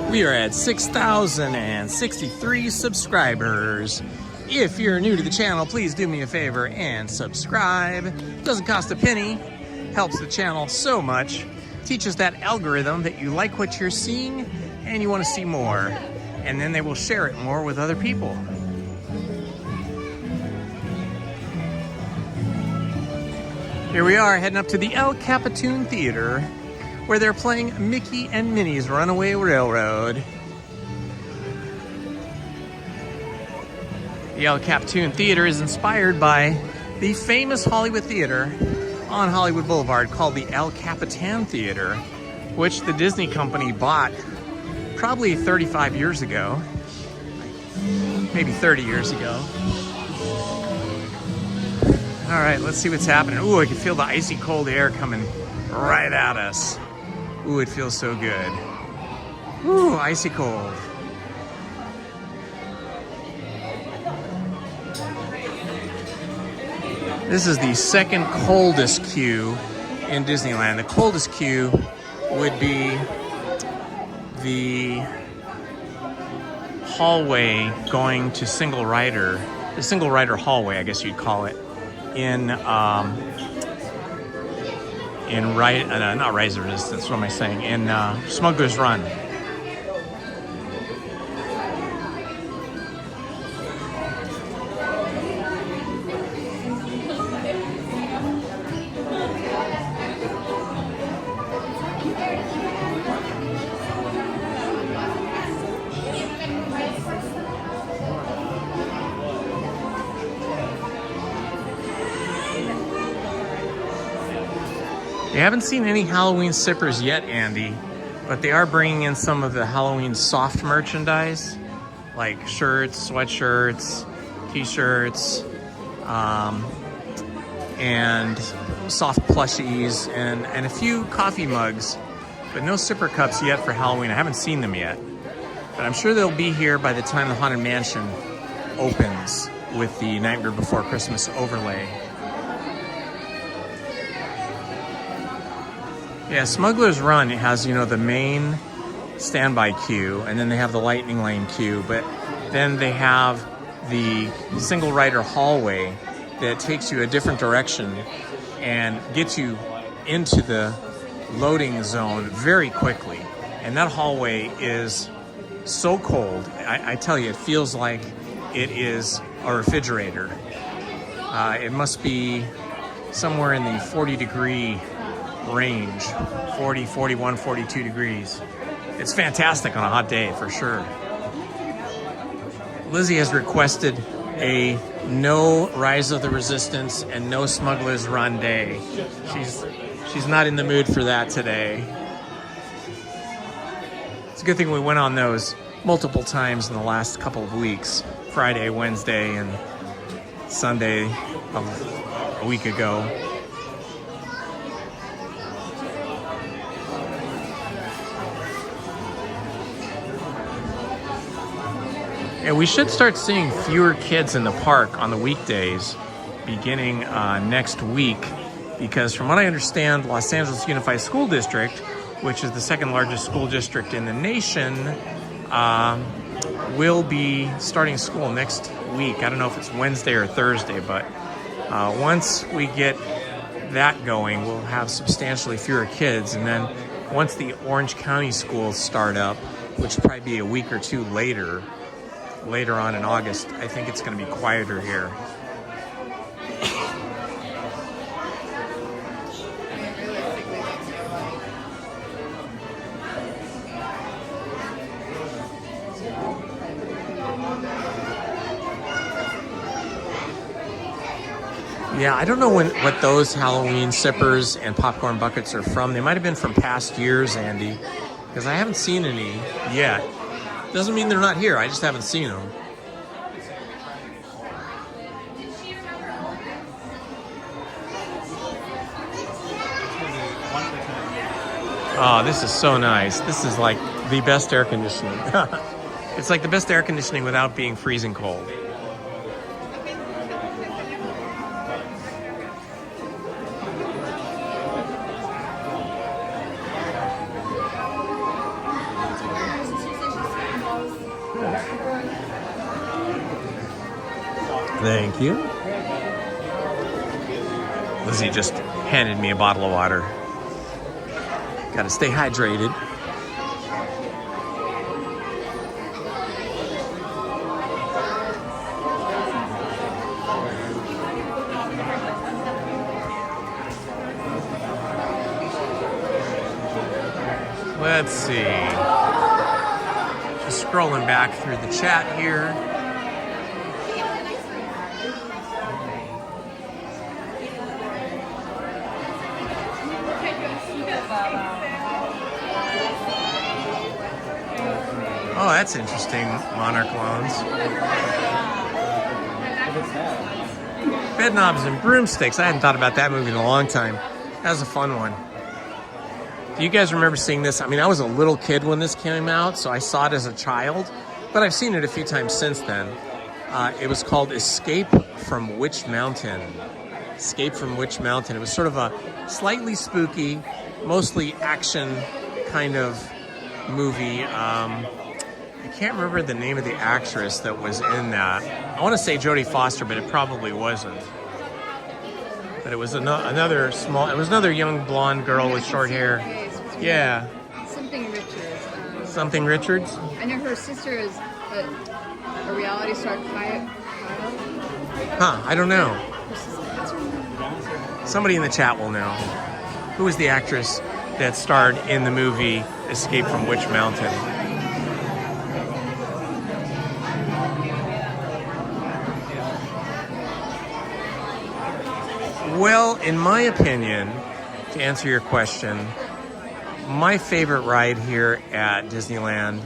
We are at 6,063 subscribers. If you're new to the channel, please do me a favor and subscribe. Doesn't cost a penny, helps the channel so much. Teaches that algorithm that you like what you're seeing and you want to see more. And then they will share it more with other people. Here we are heading up to the El Capitan Theater, where they're playing Mickey and Minnie's Runaway Railroad. The El Capitan Theater is inspired by the famous Hollywood theater on Hollywood Boulevard called the El Capitan Theater, which the Disney company bought probably 35 years ago, maybe 30 years ago. All right, let's see what's happening. Ooh, I can feel the icy cold air coming right at us. Ooh, it feels so good. Ooh, icy cold. This is the second coldest queue in Disneyland. The coldest queue would be the hallway going to Single Rider, the Single Rider hallway, I guess you'd call it, not Rise of Resistance, what am I saying? In Smuggler's Run. They haven't seen any Halloween sippers yet, Andy, but they are bringing in some of the Halloween soft merchandise, like shirts, sweatshirts, t-shirts, and soft plushies, and a few coffee mugs, but no sipper cups yet for Halloween. I haven't seen them yet, but I'm sure they'll be here by the time the Haunted Mansion opens with the Nightmare Before Christmas overlay. Yeah, Smuggler's Run has, you know, the main standby queue, and then they have the Lightning Lane queue, but then they have the Single Rider hallway that takes you a different direction and gets you into the loading zone very quickly. And that hallway is so cold, I tell you, it feels like it is a refrigerator. It must be somewhere in the 40-degree range, 40, 41, 42 degrees. It's fantastic on a hot day, for sure. Lizzie has requested a no Rise of the Resistance and no Smuggler's Run day. She's not in the mood for that today. It's a good thing we went on those multiple times in the last couple of weeks. Friday, Wednesday, and Sunday of a week ago. Yeah, we should start seeing fewer kids in the park on the weekdays beginning next week, because from what I understand, Los Angeles Unified School District, which is the second largest school district in the nation, will be starting school next week. I don't know if it's Wednesday or Thursday, but once we get that going, we'll have substantially fewer kids. And then once the Orange County schools start up, which will probably be a week or two later on in August, I think it's going to be quieter here. Yeah, I don't know what those Halloween sippers and popcorn buckets are from. They might have been from past years, Andy. because I haven't seen any yet. Doesn't mean they're not here, I just haven't seen them. Oh, this is so nice. This is like the best air conditioning. It's like the best air conditioning without being freezing cold. Thank you. Lizzie just handed me a bottle of water. Gotta stay hydrated. Let's see. Just scrolling back through the chat here. Oh, that's interesting, Monarch Loans. Bedknobs and Broomsticks. I hadn't thought about that movie in a long time. That was a fun one. Do you guys remember seeing this? I mean, I was a little kid when this came out, so I saw it as a child, but I've seen it a few times since then. It was called Escape from Witch Mountain. Escape from Witch Mountain. It was sort of a slightly spooky, mostly action kind of movie. I can't remember the name of the actress that was in that. I want to say Jodie Foster, but it probably wasn't. But it was another young blonde girl with short hair. Yeah. Something Richards. Something Richards? I know her sister is a reality star, Kyle. Huh, I don't know. Somebody in the chat will know. Who was the actress that starred in the movie Escape from Witch Mountain? Well, in my opinion, to answer your question, my favorite ride here at Disneyland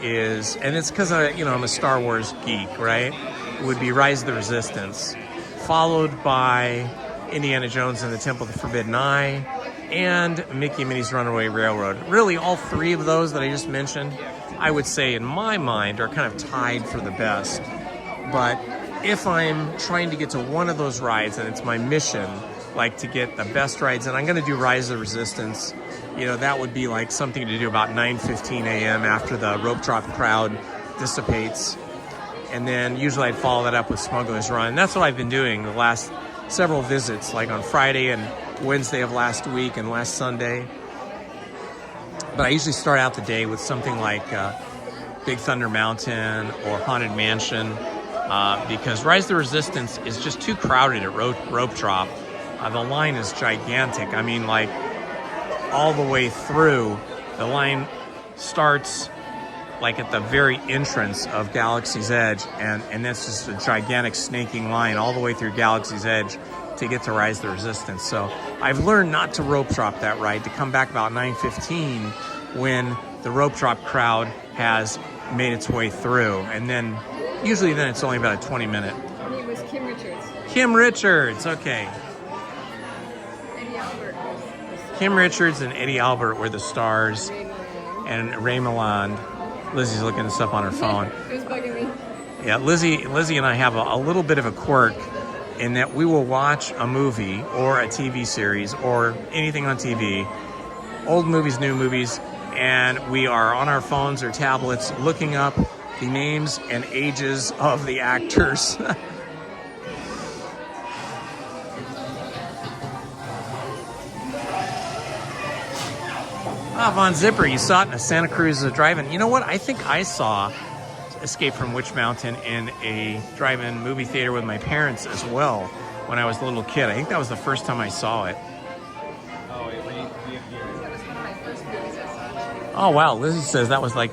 is, and it's because I'm a Star Wars geek, right? Would be Rise of the Resistance, followed by Indiana Jones and the Temple of the Forbidden Eye, and Mickey and Minnie's Runaway Railroad. Really, all three of those that I just mentioned, I would say in my mind are kind of tied for the best. But if I'm trying to get to one of those rides, and it's my mission, like to get the best rides, and I'm going to do Rise of the Resistance, that would be like something to do about 9:15 a.m. after the rope drop crowd dissipates. And then usually I'd follow that up with Smuggler's Run. That's what I've been doing the last several visits, like on Friday and Wednesday of last week and last Sunday. But I usually start out the day with something like Big Thunder Mountain or Haunted Mansion, because Rise of the Resistance is just too crowded at rope drop. The line is gigantic. I mean, like, all the way through. The line starts like at the very entrance of Galaxy's Edge, and that's just a gigantic snaking line all the way through Galaxy's Edge to get to Rise of the Resistance. So I've learned not to rope drop that ride, to come back about 9:15 when the rope drop crowd has made its way through. And then usually then it's only about a 20-minute. It was Kim Richards. Kim Richards, okay. Eddie Albert. Kim Richards and Eddie Albert were the stars, and Ray Milland. Lizzie's looking this up on her phone. It was bugging me. Yeah, Lizzie and I have a little bit of a quirk in that we will watch a movie or a TV series or anything on TV, old movies, new movies, and we are on our phones or tablets looking up the names and ages of the actors. Von Zipper, you saw it in a Santa Cruz drive-in. You know what? I think I saw Escape from Witch Mountain in a drive-in movie theater with my parents as well when I was a little kid. I think that was the first time I saw it. Oh, wow. Lizzie says that was like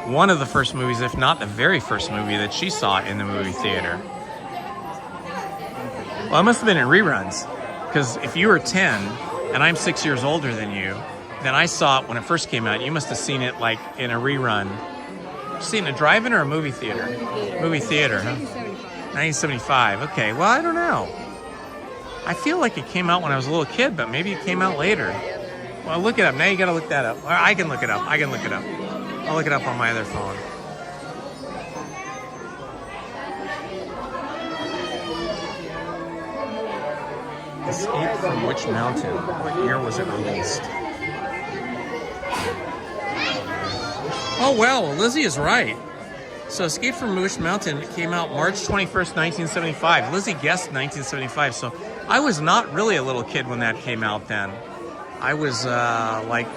one of the first movies, if not the very first movie that she saw in the movie theater. Well, it must have been in reruns, because if you were 10 and I'm 6 years older than you, than I saw it when it first came out. You must have seen it like in a rerun. Seen a drive-in or a movie theater? Movie theater, huh? 1975. Okay, well, I don't know. I feel like it came out when I was a little kid, but maybe it came out later. Well, look it up. Now you got to look that up. Or I can look it up. I'll look it up on my other phone. Escape from which mountain? What year was it released? Oh, well, Lizzie is right. So Escape from Which Mountain came out March 21st, 1975. Lizzie guessed 1975, so I was not really a little kid when that came out then. I was like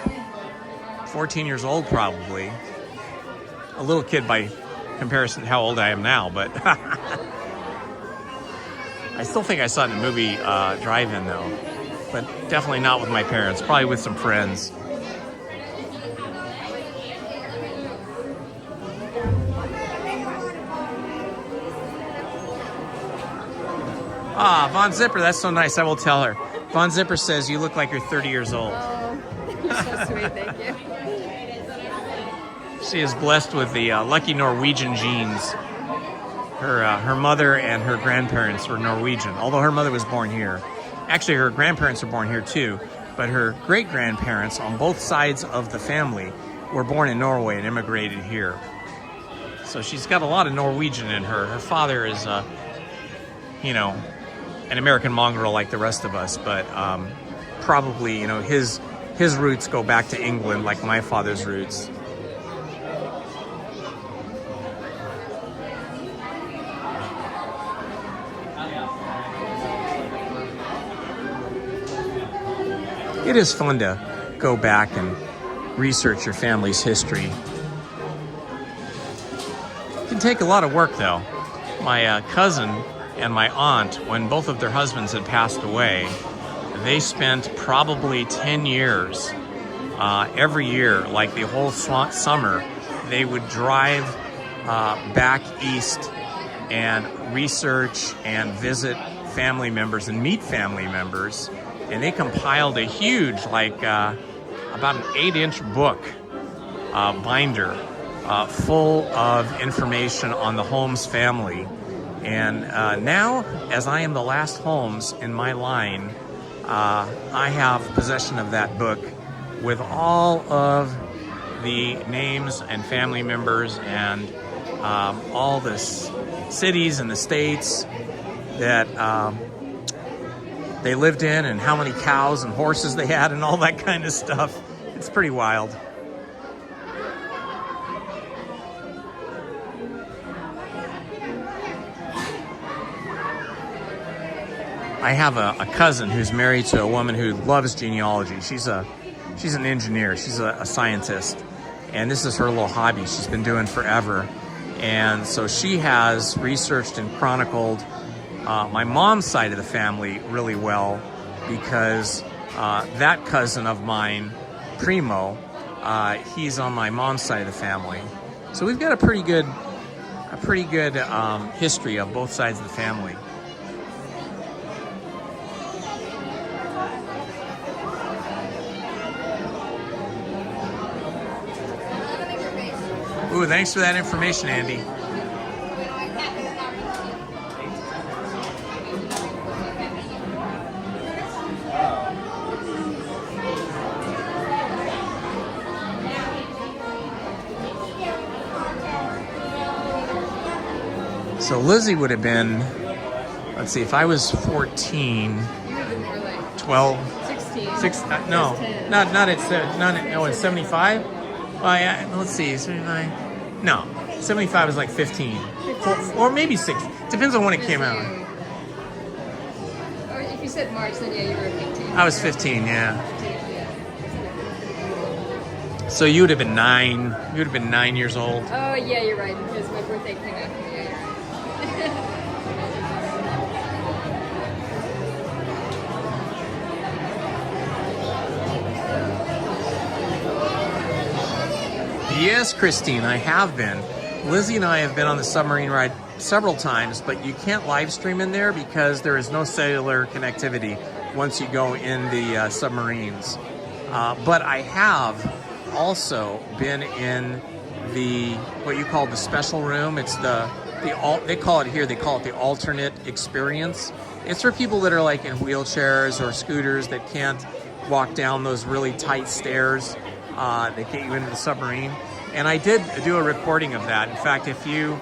14 years old probably. A little kid by comparison to how old I am now, but I still think I saw it in a movie drive-in though. But definitely not with my parents, probably with some friends. Ah, Von Zipper, that's so nice. I will tell her. Von Zipper says you look like you're 30 years old. Oh, you're so sweet. Thank you. She is blessed with the lucky Norwegian genes. Her mother and her grandparents were Norwegian, although her mother was born here. Actually, her grandparents were born here too, but her great-grandparents on both sides of the family were born in Norway and immigrated here. So she's got a lot of Norwegian in her. Her father is, you know, an American mongrel like the rest of us, but probably, you know, his roots go back to England like my father's roots. It is fun to go back and research your family's history. It can take a lot of work though. My cousin and my aunt, when both of their husbands had passed away, they spent probably 10 years every year, like the whole summer, they would drive back east and research and visit family members and meet family members. And they compiled a huge, like about an 8-inch book binder full of information on the Holmes family. And now, as I am the last Holmes in my line, I have possession of that book with all of the names and family members and all the cities and the states that they lived in and how many cows and horses they had and all that kind of stuff. It's pretty wild. I have a cousin who's married to a woman who loves genealogy. She's an engineer. She's a scientist. And this is her little hobby she's been doing forever. And so she has researched and chronicled my mom's side of the family really well, because that cousin of mine, Primo, he's on my mom's side of the family. So we've got a pretty good history of both sides of the family. Ooh, thanks for that information, Andy. So Lizzie would have been, let's see, if I was 14, You would have been more like 12, 16. No, not at 75? Well, yeah, let's see, 79. No, 75 is like 15. Or maybe 6. Depends on when it came out. Or if you said March, then yeah, you were 15. I was 15, yeah. So you would have been 9. You would have been 9 years old. Oh, yeah, you're right, because my birthday came after you. Yes, Christine, I have been. Lizzie and I have been on the submarine ride several times, but you can't live stream in there because there is no cellular connectivity once you go in the submarines. But I have also been in what you call the special room. It's they call it the alternate experience. It's for people that are like in wheelchairs or scooters that can't walk down those really tight stairs that get you into the submarine. And I did do a recording of that. In fact, if you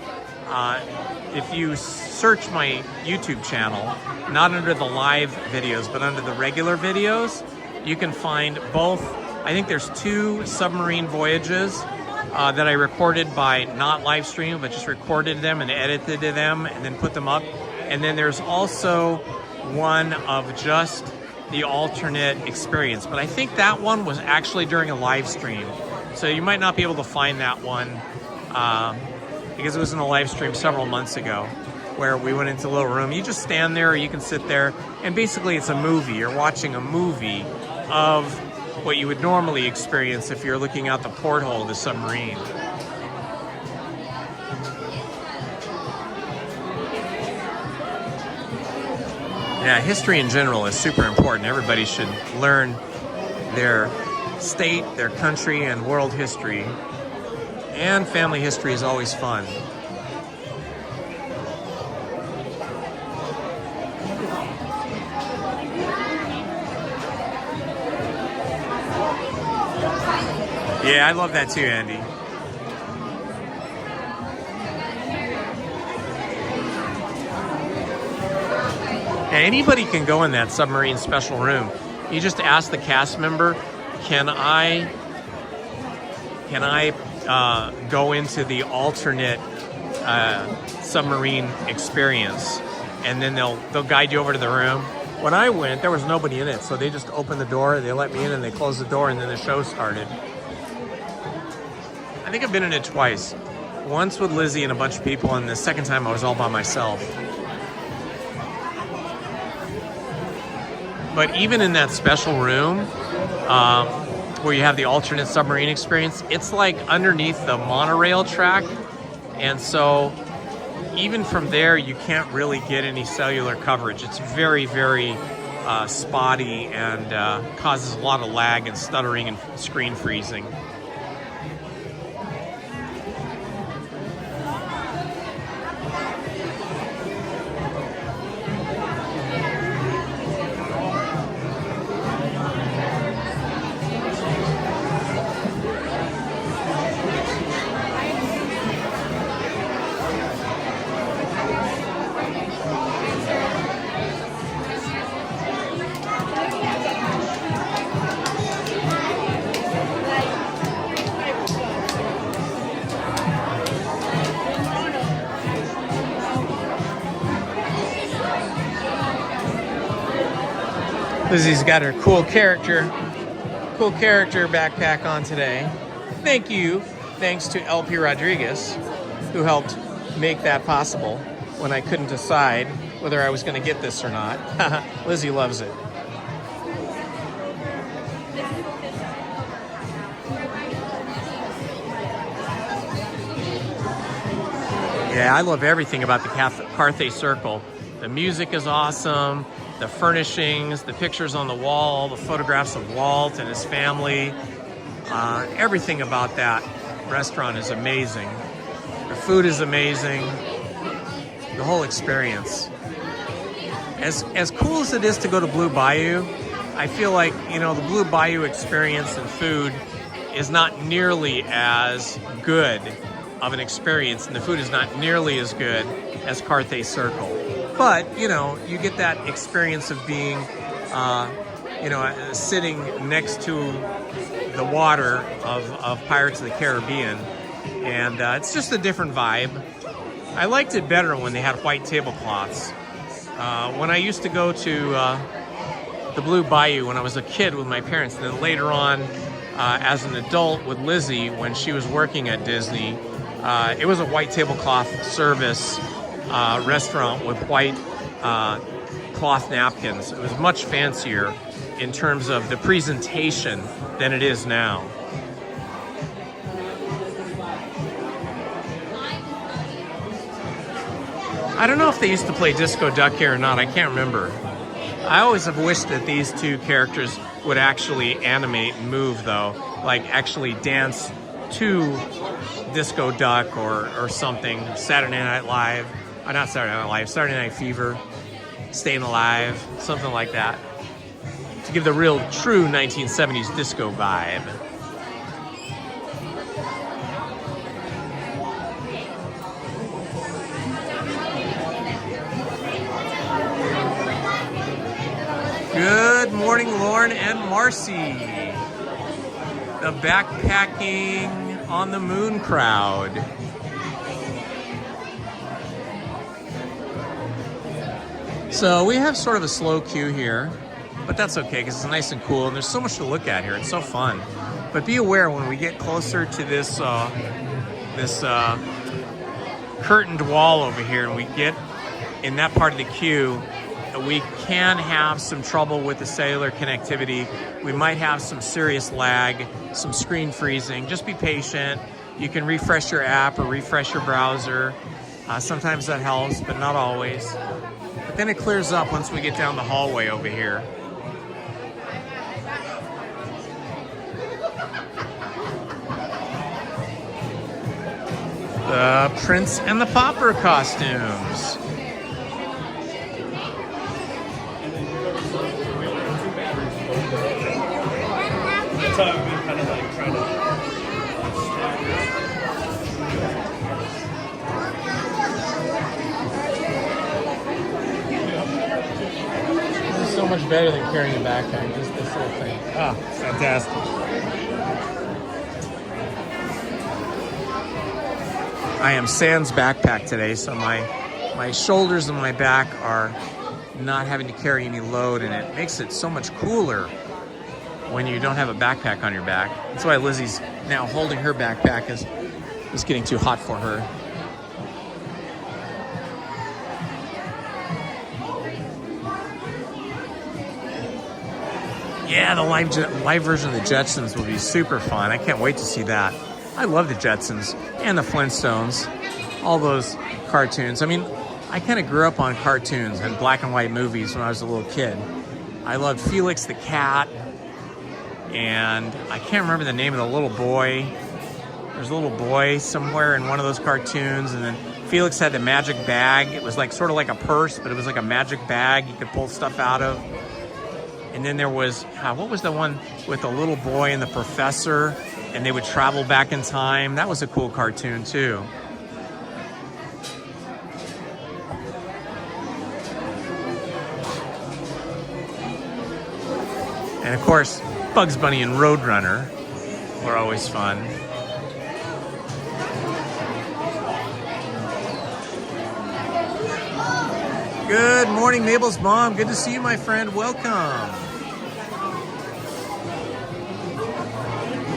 search my YouTube channel, not under the live videos, but under the regular videos, you can find both. I think there's 2 submarine voyages that I recorded by not live stream, but just recorded them and edited them and then put them up. And then there's also one of just the alternate experience. But I think that one was actually during a live stream. So you might not be able to find that one because it was in a live stream several months ago where we went into a little room. You just stand there or you can sit there, and basically it's a movie. You're watching a movie of what you would normally experience if you're looking out the porthole of the submarine. Yeah, history in general is super important. Everybody should learn their state, their country, and world history. And family history is always fun. Yeah, I love that too, Andy. Anybody can go in that submarine special room. You just ask the cast member, can I go into the alternate submarine experience? And then they'll guide you over to the room. When I went, there was nobody in it, so they just opened the door, they let me in, and they closed the door, and then the show started. I think I've been in it twice. Once with Lizzie and a bunch of people, and the second time I was all by myself. But even in that special room, where you have the alternate submarine experience, it's like underneath the monorail track. And so even from there, you can't really get any cellular coverage. It's very, very spotty and causes a lot of lag and stuttering and screen freezing. Lizzie's got her cool character backpack on today. Thanks to LP Rodriguez, who helped make that possible when I couldn't decide whether I was going to get this or not. Lizzie loves it. Yeah, I love everything about the Carthay Circle. The music is awesome. The furnishings, the pictures on the wall, the photographs of Walt and his family. Everything about that restaurant is amazing. The food is amazing. The whole experience. As cool as it is to go to Blue Bayou, I feel like, the Blue Bayou experience and food is not nearly as good of an experience, and the food is not nearly as good as Carthay Circle. But, you get that experience of being, sitting next to the water of Pirates of the Caribbean. And it's just a different vibe. I liked it better when they had white tablecloths. When I used to go to the Blue Bayou when I was a kid with my parents, and then later on as an adult with Lizzie when she was working at Disney, it was a white tablecloth service restaurant with white cloth napkins. It was much fancier in terms of the presentation than it is now. I don't know if they used to play Disco Duck here or not. I can't remember. I always have wished that these two characters would actually animate and move though, like actually dance to Disco Duck or something. Saturday Night Live, not Saturday Night Live, Saturday Night Fever, Staying Alive, something like that, to give the real true 1970s disco vibe. Good morning, Lauren and Marcy. The backpacking on the moon crowd. So we have sort of a slow queue here, but that's okay because it's nice and cool and there's so much to look at here. It's so fun. But be aware when we get closer to this curtained wall over here and we get in that part of the queue, we can have some trouble with the cellular connectivity. We might have some serious lag, some screen freezing. Just be patient. You can refresh your app or refresh your browser. Sometimes that helps, but not always. But then it clears up once we get down the hallway over here. The Prince and the Pauper costumes. That's how I've been kind of like trying to. This is so much better than carrying a backpack, just this little thing. Ah, fantastic. I am sans backpack today, so my shoulders and my back are not having to carry any load, and it makes it so much cooler when you don't have a backpack on your back. That's why Lizzie's now holding her backpack as it's getting too hot for her. Yeah, the live version of the Jetsons will be super fun. I can't wait to see that. I love the Jetsons and the Flintstones, all those cartoons. I mean, I kind of grew up on cartoons and black and white movies when I was a little kid. I loved Felix the Cat, and I can't remember the name of the little boy. There's a little boy somewhere in one of those cartoons, and then Felix had the magic bag. It was like sort of like a purse, but it was like a magic bag you could pull stuff out of. And then there was, what was the one with the little boy and the professor, and they would travel back in time? That was a cool cartoon too. And of course, Bugs Bunny and Roadrunner were always fun. Good morning, Mabel's mom. Good to see you, my friend. Welcome.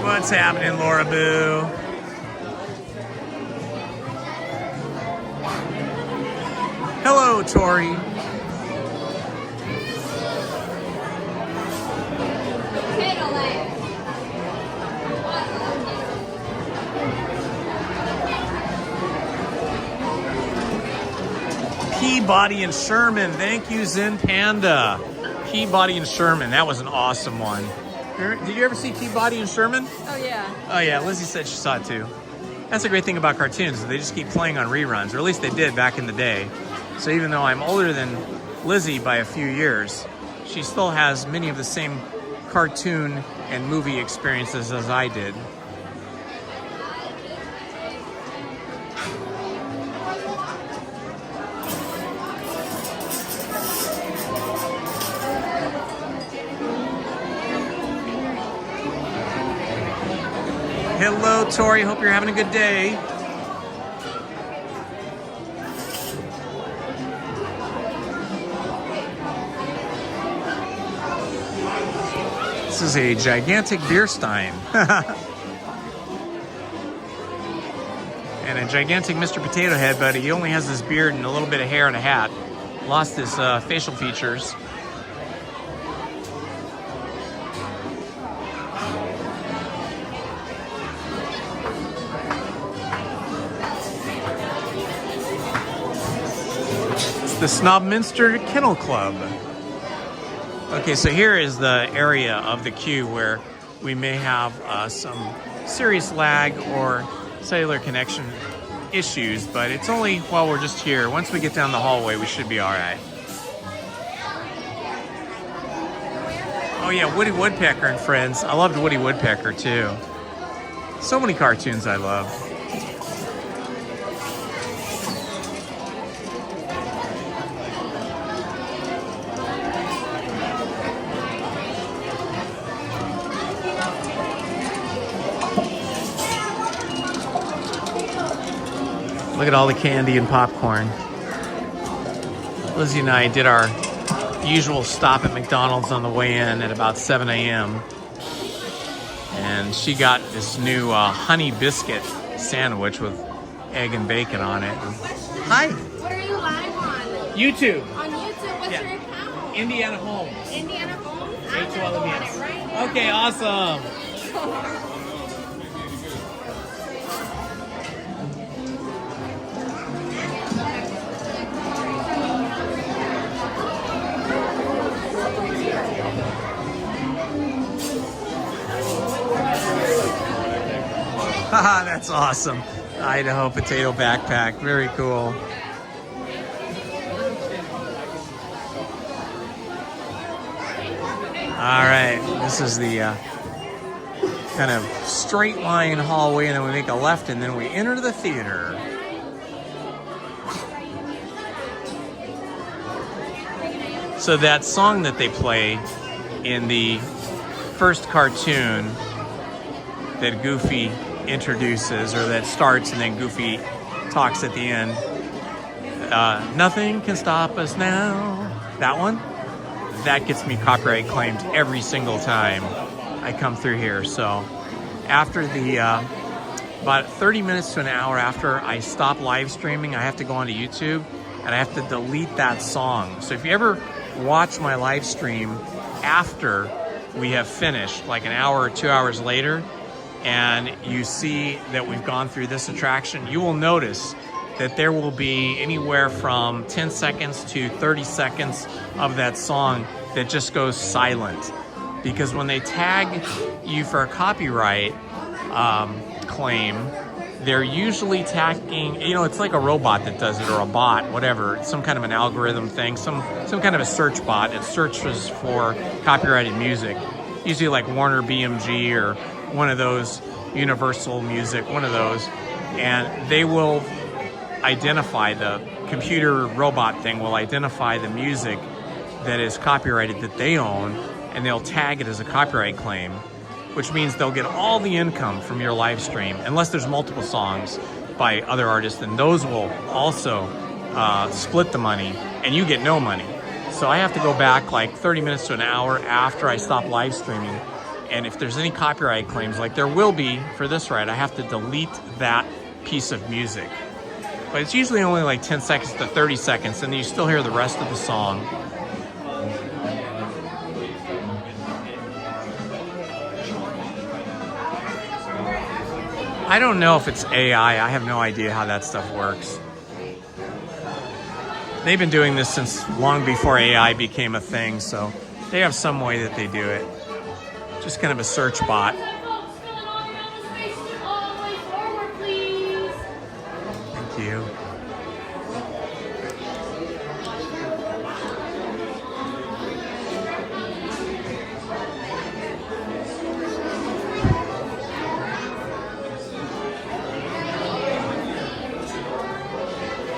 What's happening, Laura Boo? Hello, Tori. Peabody and Sherman. Thank you, Zen Panda. Peabody and Sherman. That was an awesome one. Did you ever see Peabody and Sherman? Oh, yeah. Oh, yeah. Lizzie said she saw it, too. That's a great thing about cartoons. They just keep playing on reruns, or at least they did back in the day. So even though I'm older than Lizzie by a few years, she still has many of the same cartoon and movie experiences as I did. Hello, Tori. Hope you're having a good day. This is a gigantic beer stein. And a gigantic Mr. Potato Head, but he only has this beard and a little bit of hair and a hat. Lost his facial features. The Snobminster Kennel Club. Okay, so here is the area of the queue where we may have some serious lag or cellular connection issues, but it's only while we're just here. Once we get down the hallway, we should be all right. Oh yeah, Woody Woodpecker and Friends. I loved Woody Woodpecker too. So many cartoons I love. Look at all the candy and popcorn. Lizzie and I did our usual stop at McDonald's on the way in at about 7 a.m. And she got this new honey biscuit sandwich with egg and bacon on it. Hi. What are you live on? YouTube. On YouTube, what's Yeah. your account? Indiana Holmes. Indiana Holmes? I'm H-O-L-M-E-S. gonna go on it right now. Okay, awesome. Haha, that's awesome. Idaho potato backpack. Very cool. All right, this is the kind of straight line hallway, and then we make a left, and then we enter the theater. So that song that they play in the first cartoon that Goofy introduces, or that starts and then Goofy talks at the end, nothing can stop us now. That one? That gets me copyright claimed every single time I come through here. So after the, about 30 minutes to an hour after I stop live streaming, I have to go onto YouTube and I have to delete that song. So if you ever watch my live stream after we have finished, like an hour or 2 hours later, and you see that we've gone through this attraction, you will notice that there will be anywhere from 10 seconds to 30 seconds of that song that just goes silent. Because when they tag you for a copyright claim, they're usually tagging, you know, it's like a robot that does it, or a bot, whatever, some kind of an algorithm thing, some kind of a search bot. It searches for copyrighted music, usually like Warner BMG or one of those, Universal Music, one of those, and they will identify, the computer robot thing will identify the music that is copyrighted that they own, and they'll tag it as a copyright claim, which means they'll get all the income from your live stream, unless there's multiple songs by other artists, and those will also split the money, and you get no money. So I have to go back like 30 minutes to an hour after I stop live streaming, and if there's any copyright claims, like there will be for this ride, I have to delete that piece of music. But it's usually only like 10 seconds to 30 seconds, and you still hear the rest of the song. I don't know if it's AI. I have no idea how that stuff works. They've been doing this since long before AI became a thing, so they have some way that they do it. Just kind of a search bot. Thank you.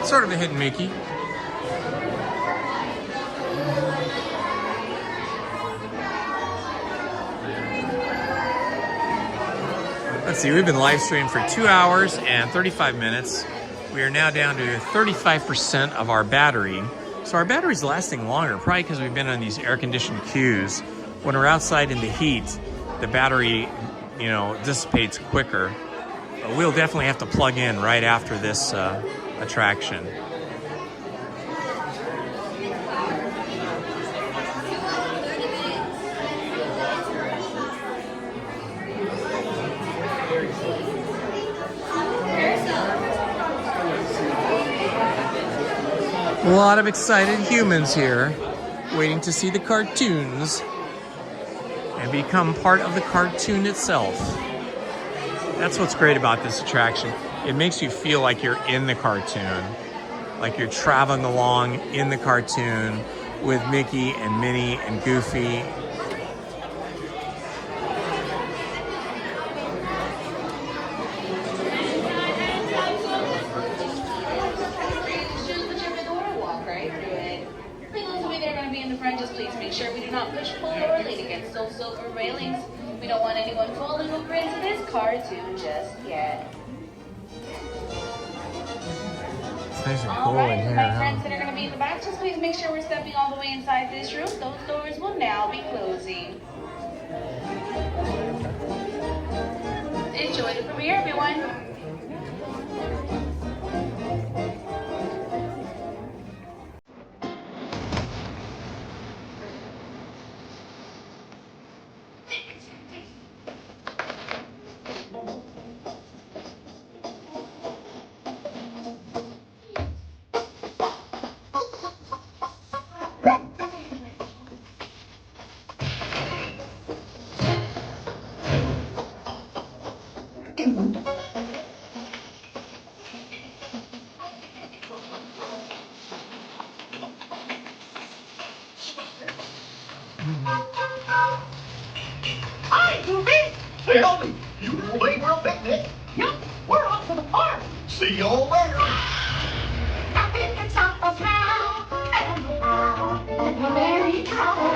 Sort of a hidden Mickey. Let's see, we've been live streaming for 2 hours and 35 minutes. We are now down to 35% of our battery. So our battery's lasting longer, probably because we've been on these air-conditioned queues. When we're outside in the heat, the battery, you know, dissipates quicker. But we'll definitely have to plug in right after this attraction. A lot of excited humans here. waiting to see the cartoons and become part of the cartoon itself. That's what's great about this attraction. It makes you feel like you're in the cartoon, like you're traveling along in the cartoon with Mickey and Minnie and Goofy. Please make sure we do not push, pull, or lean against those silver railings. We don't want anyone falling over into this cartoon just yet. It's nice and cool Alright, in here, my huh? friends that are going to be in the back, just please make sure we're stepping all the way inside this room. Those doors will now be closing. Enjoy the premiere, everyone. Hi, Goofy! Hey, Goofy! You late for a picnic? Yep, we're off to the park. See you all later. Nothing can stop us now. And we're very proud.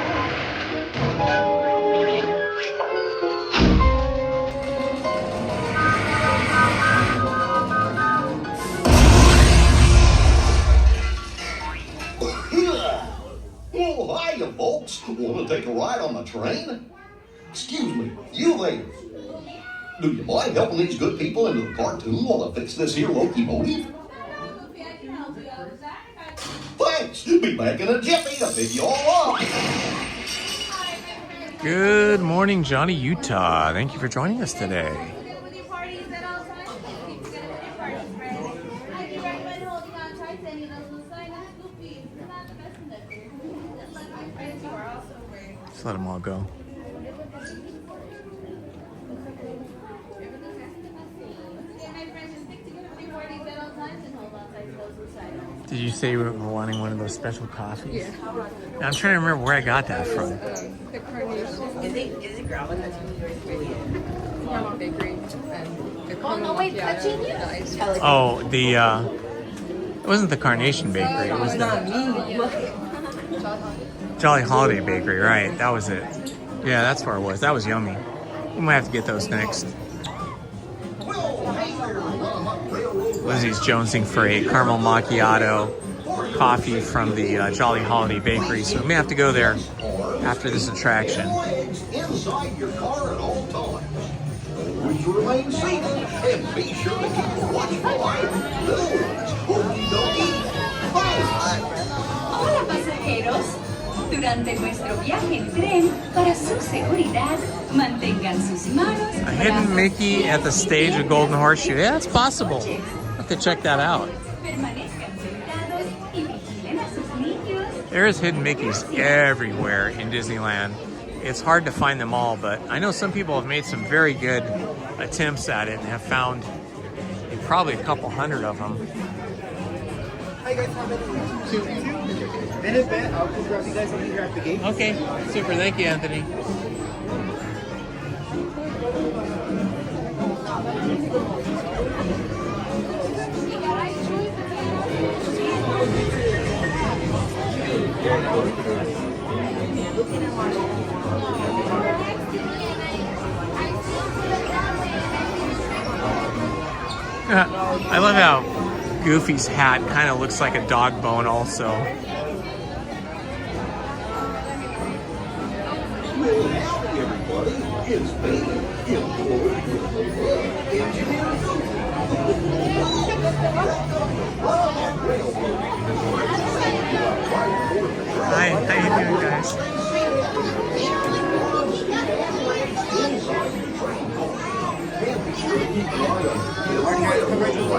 Oh, hiya, folks. Want to take a ride on the train? Excuse me, you ladies. Do you mind helping these good people into the cartoon while I fix this here locomotive? Thanks. Be back in a jiffy to pick you all up. Good morning, Johnny, Utah. Thank you for joining us today. Just let them all go. Did you say you were wanting one of those special coffees? Yeah. Now, I'm trying to remember where I got that from. The carnation. Is it growing? That's Carmel Bakery and the Oh, no, wait, continue. Oh, it wasn't the Carnation Bakery. It was the Jolly Holiday Bakery, right? That was it. Yeah, that's where it was. That was yummy. We might have to get those next. Lizzie's jonesing for a caramel macchiato coffee from the Jolly Holiday Bakery, so we may have to go there after this attraction. Inside your car at all times. Always remain seated and be sure to keep a watchful eye on the little ones. Okie dokie. Hola, pasajeros. Durante nuestro viaje en tren, para su seguridad, mantengan sus manos. A hidden Mickey at the stage of Golden Horseshoe. Yeah, it's possible. Have to check that out. There's hidden Mickeys everywhere in Disneyland. It's hard to find them all, but I know some people have made some very good attempts at it and have found probably a couple hundred of them. Hi guys, how many? In a bit, I'll just grab you guys something here at the gate. Okay, super. Thank you, Anthony. I love how Goofy's hat kind of looks like a dog bone also. Hi, how you doing, guys?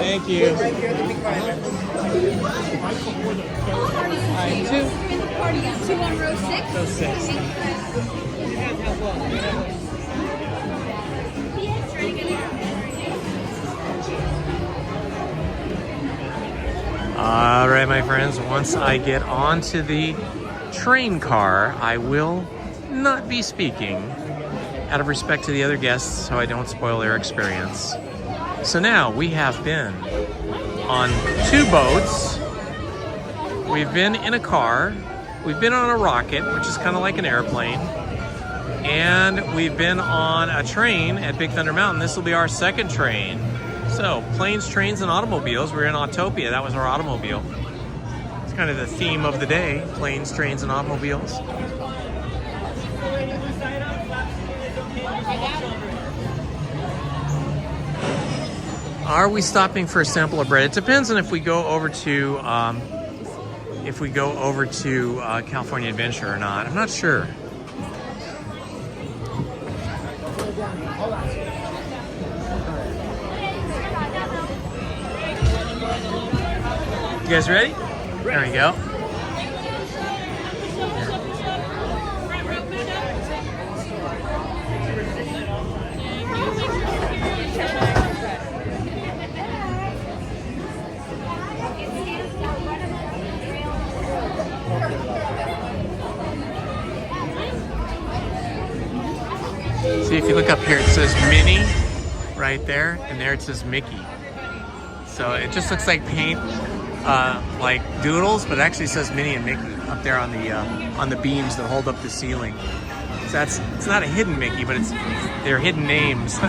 Thank you. Alright, two. Two on row 6. Row 6. All right, my friends, once I get onto the train car, I will not be speaking out of respect to the other guests so I don't spoil their experience. So now we have been on 2 boats. We've been in a car. We've been on a rocket, which is kind of like an airplane. And we've been on a train at Big Thunder Mountain. This will be our 2nd train. So, planes, trains, and automobiles. We're in Autopia. That was our automobile. It's kind of the theme of the day. Planes, trains, and automobiles. Are we stopping for a sample of bread? It depends on if we go over to California Adventure or not. I'm not sure. You guys ready? There we go. See, if you look up here, it says Minnie right there, and there it says Mickey. So it just looks like paint, like doodles, but it actually says Minnie and Mickey up there on the beams that hold up the ceiling. So it's not a hidden Mickey, but they're hidden names.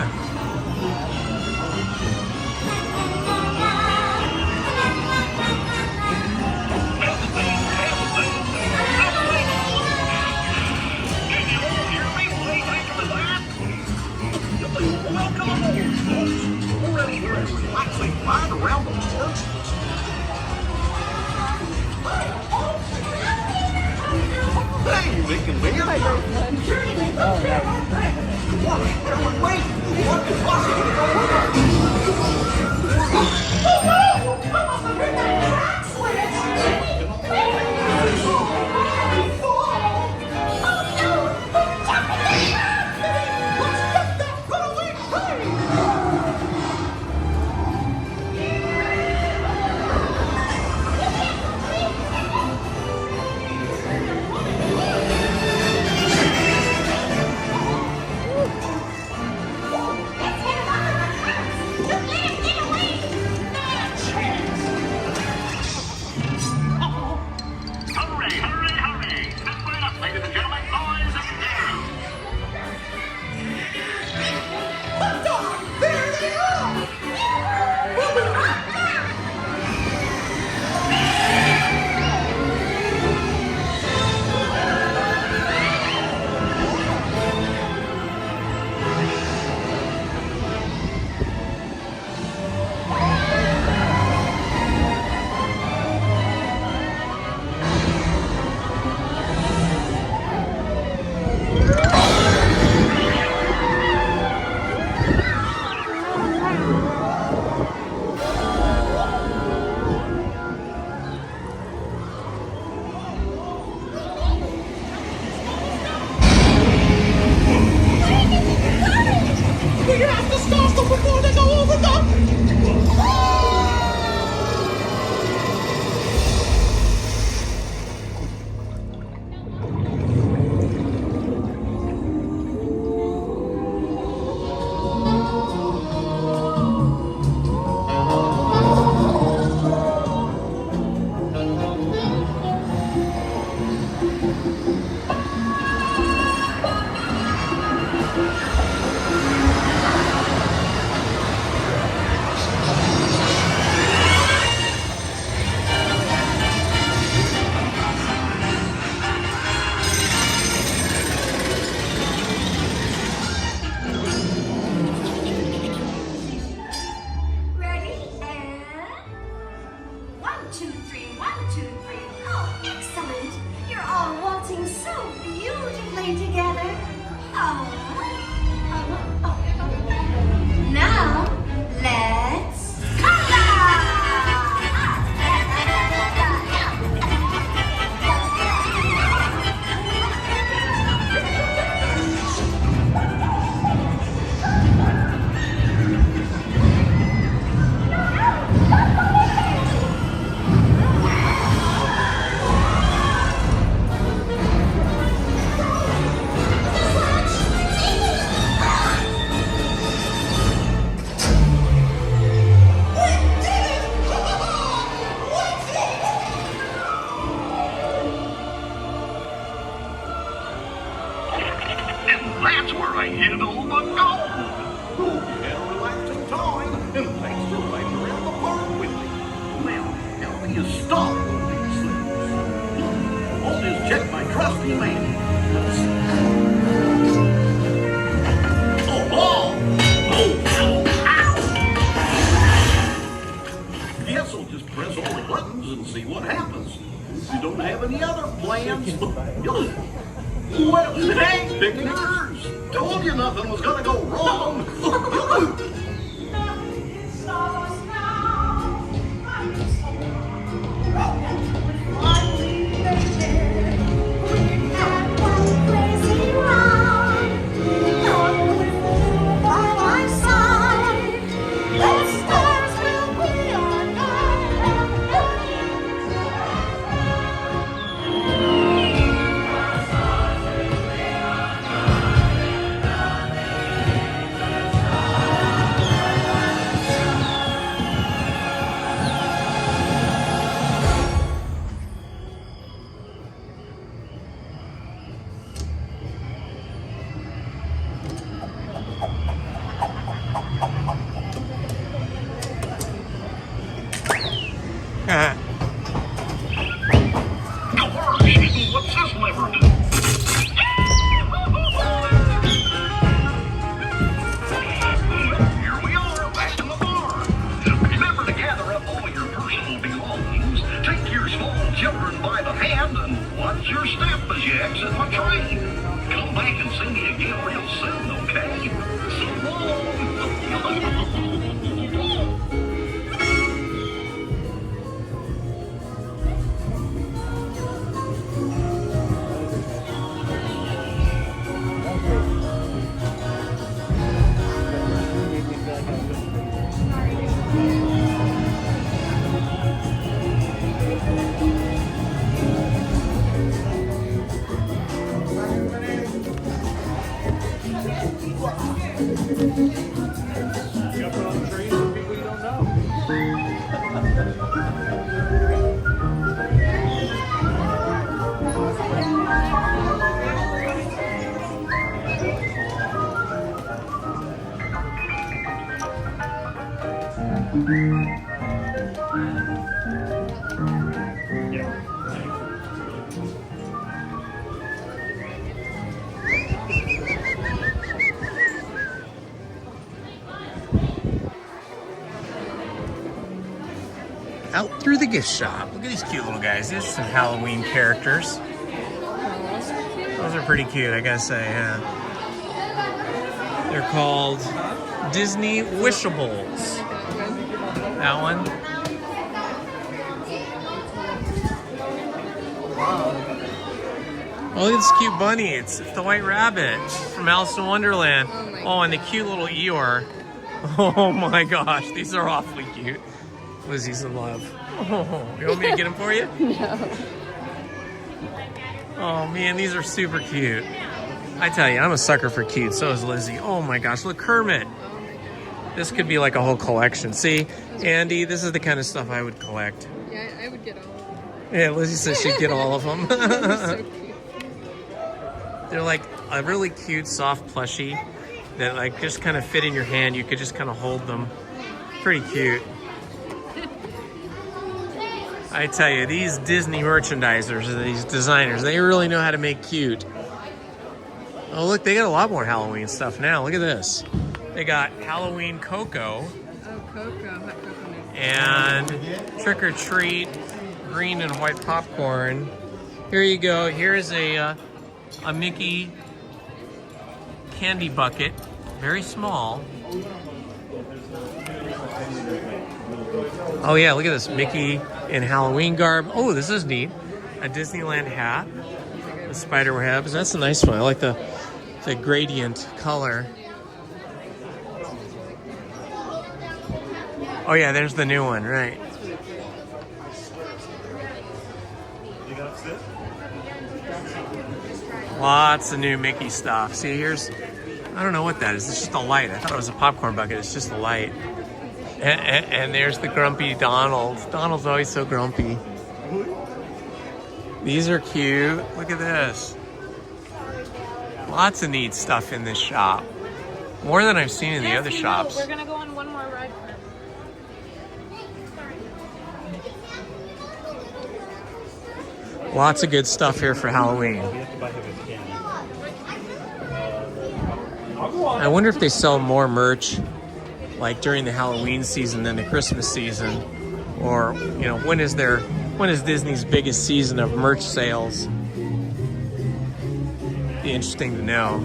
Now, you stop with these things? I'll just check my trusty man. Guess I'll just press all the buttons and see what happens. You don't have any other plans? Well, hey, picnickers! Told you nothing was gonna go wrong. What's this lever do? Here we are, back in the bar. Remember to gather up all your personal belongings, take your small children by the hand, and watch your step as you exit my train. Come back and see me again real soon, okay? So long. Out through the gift shop. Look at these cute little guys. These are some Halloween characters. Those are pretty cute, I gotta say, yeah. They're called Disney Wishables. That one. Oh, look at this cute bunny. It's the White Rabbit from Alice in Wonderland. Oh, and the cute little Eeyore. Oh my gosh, these are awfully cute. Lizzie's in love. Oh, you want me to get them for you? No. Oh man, these are super cute. I tell you, I'm a sucker for cute. So is Lizzie. Oh my gosh, look, Kermit. This could be like a whole collection. See, Andy, this is the kind of stuff I would collect. Yeah, I would get all of them. Yeah, Lizzie says she'd get all of them. So cute. They're like a really cute, soft plushie that like just kind of fit in your hand. You could just kind of hold them. Pretty cute. I tell you, these Disney merchandisers, these designers, they really know how to make cute. Oh, look, they got a lot more Halloween stuff now. Look at this. They got Halloween Cocoa. Oh, Cocoa. Hot coconut. And Trick or Treat, green and white popcorn. Here you go. Here's a Mickey candy bucket. Very small. Oh yeah, look at this. Mickey in Halloween garb. Oh, this is neat. A Disneyland hat with spider webs. That's a nice one. I like the gradient color. Oh yeah, there's the new one, right. Lots of new Mickey stuff. See, here's, I don't know what that is. It's just a light. I thought it was a popcorn bucket. It's just a light. And there's the grumpy Donald. Donald's always so grumpy. These are cute. Look at this. Lots of neat stuff in this shop. More than I've seen in the other shops. We're gonna go on one more ride. Lots of good stuff here for Halloween. I wonder if they sell more merch like during the Halloween season than the Christmas season, or you know, when is Disney's biggest season of merch sales? Be interesting to know.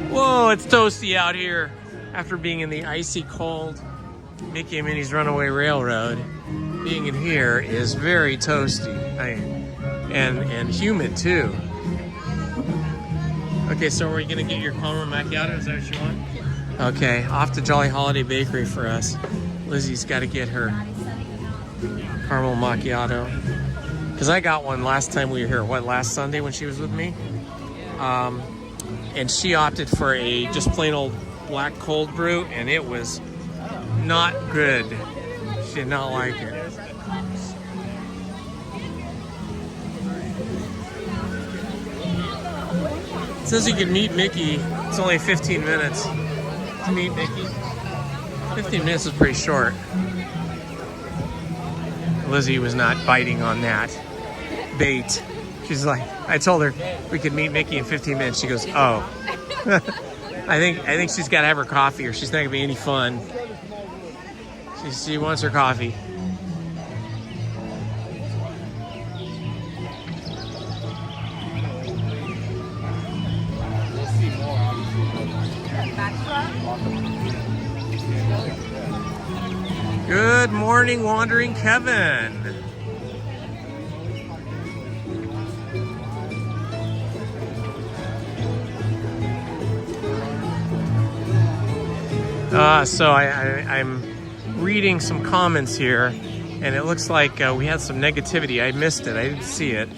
Whoa, it's toasty out here after being in the icy cold Mickey and Minnie's Runaway Railroad. Being in here is very toasty, and humid too. Okay, so are you gonna get your caramel macchiato? Is that what you want? Okay, off to Jolly Holiday Bakery for us. Lizzie's got to get her caramel macchiato. Because I got one last time we were here, last Sunday when she was with me? And she opted for a just plain old black cold brew, and it was not good. She did not like it. It says you can meet Mickey. It's only 15 minutes to meet Mickey. 15 minutes is pretty short. Lizzie was not biting on that bait. She's like, I told her we could meet Mickey in 15 minutes. She goes, oh. I think she's got to have her coffee or she's not going to be any fun. She wants her coffee. Good morning, Wandering Kevin. So I'm reading some comments here, and it looks like we had some negativity. I missed it. I didn't see it.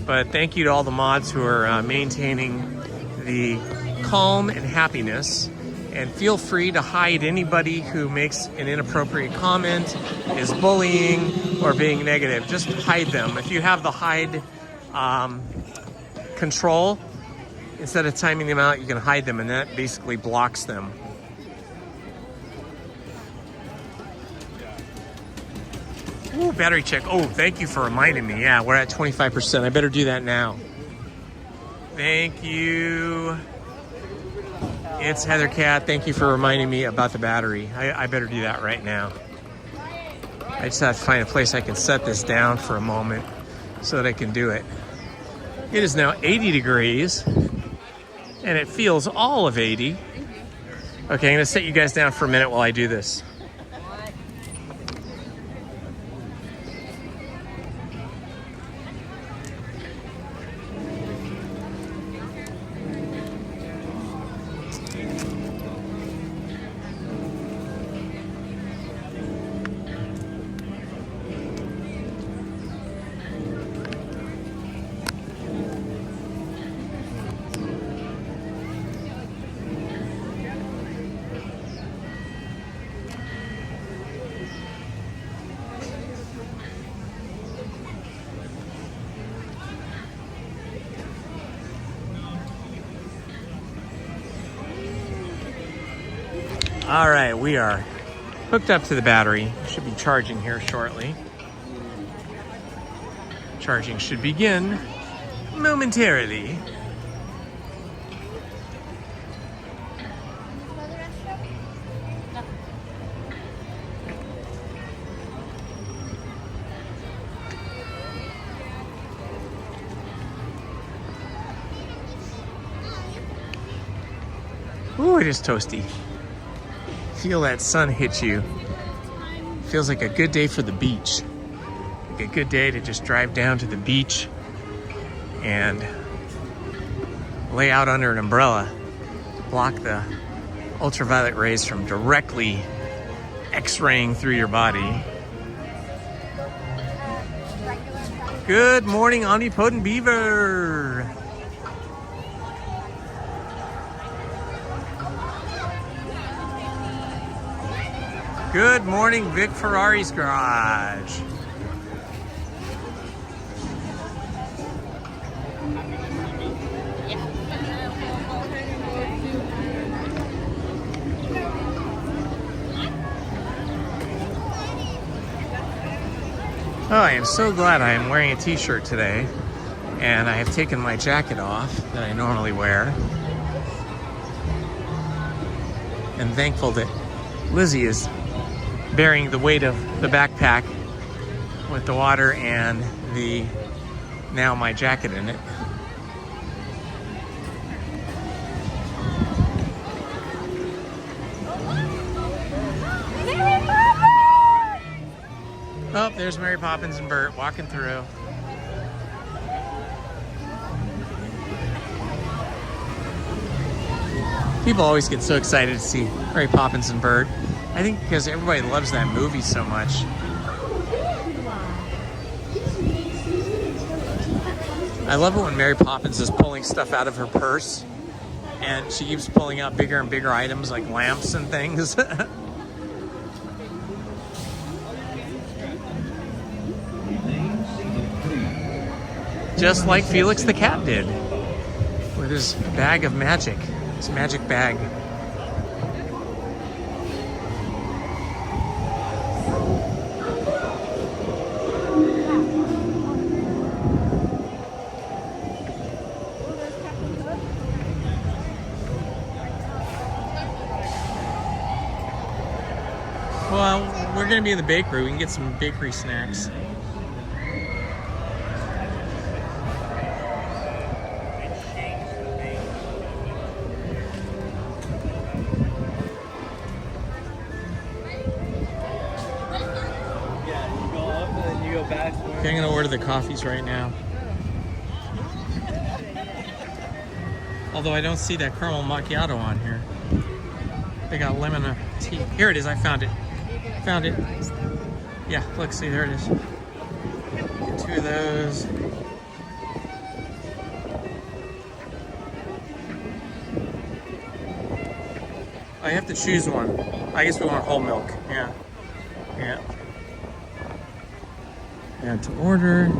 But thank you to all the mods who are maintaining the calm and happiness. And feel free to hide anybody who makes an inappropriate comment, is bullying, or being negative. Just hide them. If you have the hide control, instead of timing them out, you can hide them, and that basically blocks them. Ooh, battery check. Oh, thank you for reminding me. Yeah, we're at 25%. I better do that now. Thank you. It's Heather Cat. Thank you for reminding me about the battery. I better do that right now. I just have to find a place I can set this down for a moment so that I can do it. It is now 80 degrees, and it feels all of 80. Okay, I'm going to set you guys down for a minute while I do this. All right, we are hooked up to the battery. Should be charging here shortly. Charging should begin momentarily. Ooh, it is toasty. Feel that sun hit you. Feels like a good day for the beach. Like a good day to just drive down to the beach and lay out under an umbrella to block the ultraviolet rays from directly x-raying through your body. Good morning, Omnipotent Beaver. Good morning, Vic Ferrari's Garage. Oh, I am so glad I am wearing a t-shirt today, and I have taken my jacket off that I normally wear. And thankful that Lizzie is bearing the weight of the backpack with the water and now my jacket in it. Oh, there's Mary Poppins and Bert walking through. People always get so excited to see Mary Poppins and Bert. I think because everybody loves that movie so much. I love it when Mary Poppins is pulling stuff out of her purse and she keeps pulling out bigger and bigger items like lamps and things. Just like Felix the cat did with his bag of magic, his magic bag. Well, we're going to be in the bakery. We can get some bakery snacks. Okay, I'm going to order the coffees right now. Although I don't see that caramel macchiato on here. They got lemon tea. Here it is, I found it. Found it. Yeah, look, see, there it is. Get 2 of those. I have to choose one. I guess we want whole milk. Yeah. Yeah. Add to order.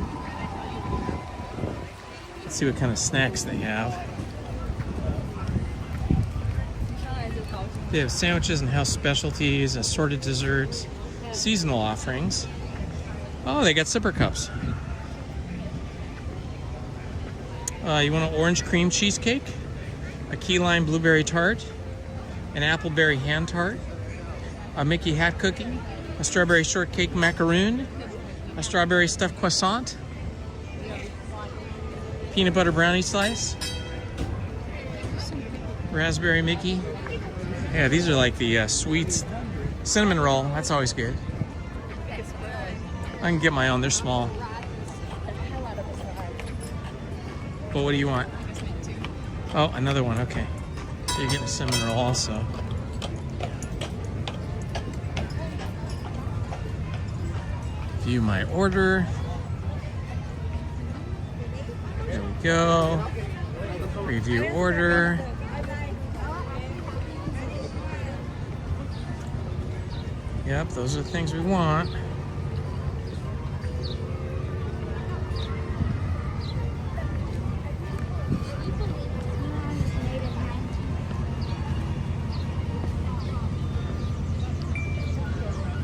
Let's see what kind of snacks they have. They have sandwiches and house specialties, assorted desserts, seasonal offerings. Oh, they got sipper cups. You want an orange cream cheesecake, a key lime blueberry tart, an appleberry hand tart, a Mickey hat cookie, a strawberry shortcake macaroon, a strawberry stuffed croissant, peanut butter brownie slice, raspberry Mickey. Yeah, these are like the sweets. Cinnamon roll, that's always good. I can get my own, they're small. Well, what do you want? Oh, another one, okay. So you're getting a cinnamon roll also. View my order. There we go. Review order. Yep, those are the things we want.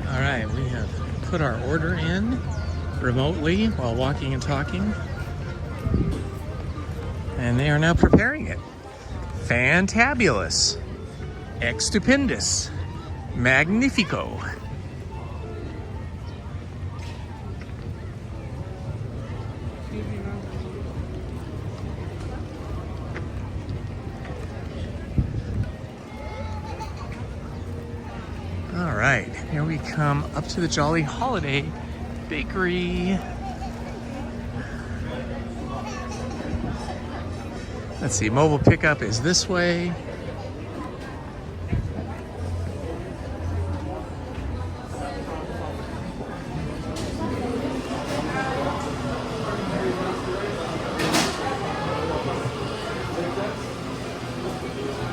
All right, we have put our order in remotely while walking and talking. And they are now preparing it. Fantabulous. Extupendous. Magnifico. All right, here we come up to the Jolly Holiday Bakery. Let's see, mobile pickup is this way.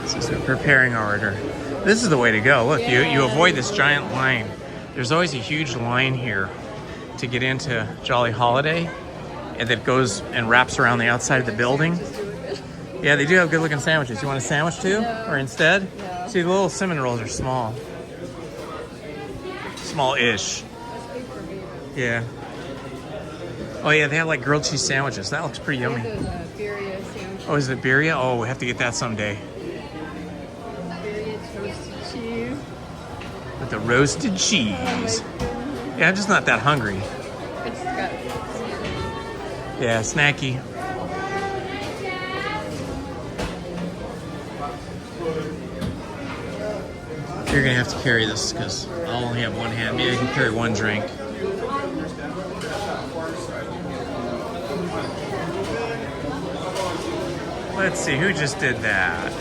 So we're preparing our order. This is the way to go. Look, you avoid this giant line. There's always a huge line here to get into Jolly Holiday, and that goes and wraps around the outside of the building. Yeah, they do have good looking sandwiches. You want a sandwich too? No. Or instead? No. See, the little cinnamon rolls are small. Small-ish. Yeah. Oh yeah, they have like grilled cheese sandwiches. That looks pretty yummy. Those birria sandwiches. Oh, is it birria? Oh, we have to get that someday. Birria toasted cheese. With the roasted cheese. Yeah, I'm just not that hungry. It's got Yeah, snacky. You're gonna have to carry this because I'll only have one hand. Maybe I can carry one drink. Let's see, who just did that?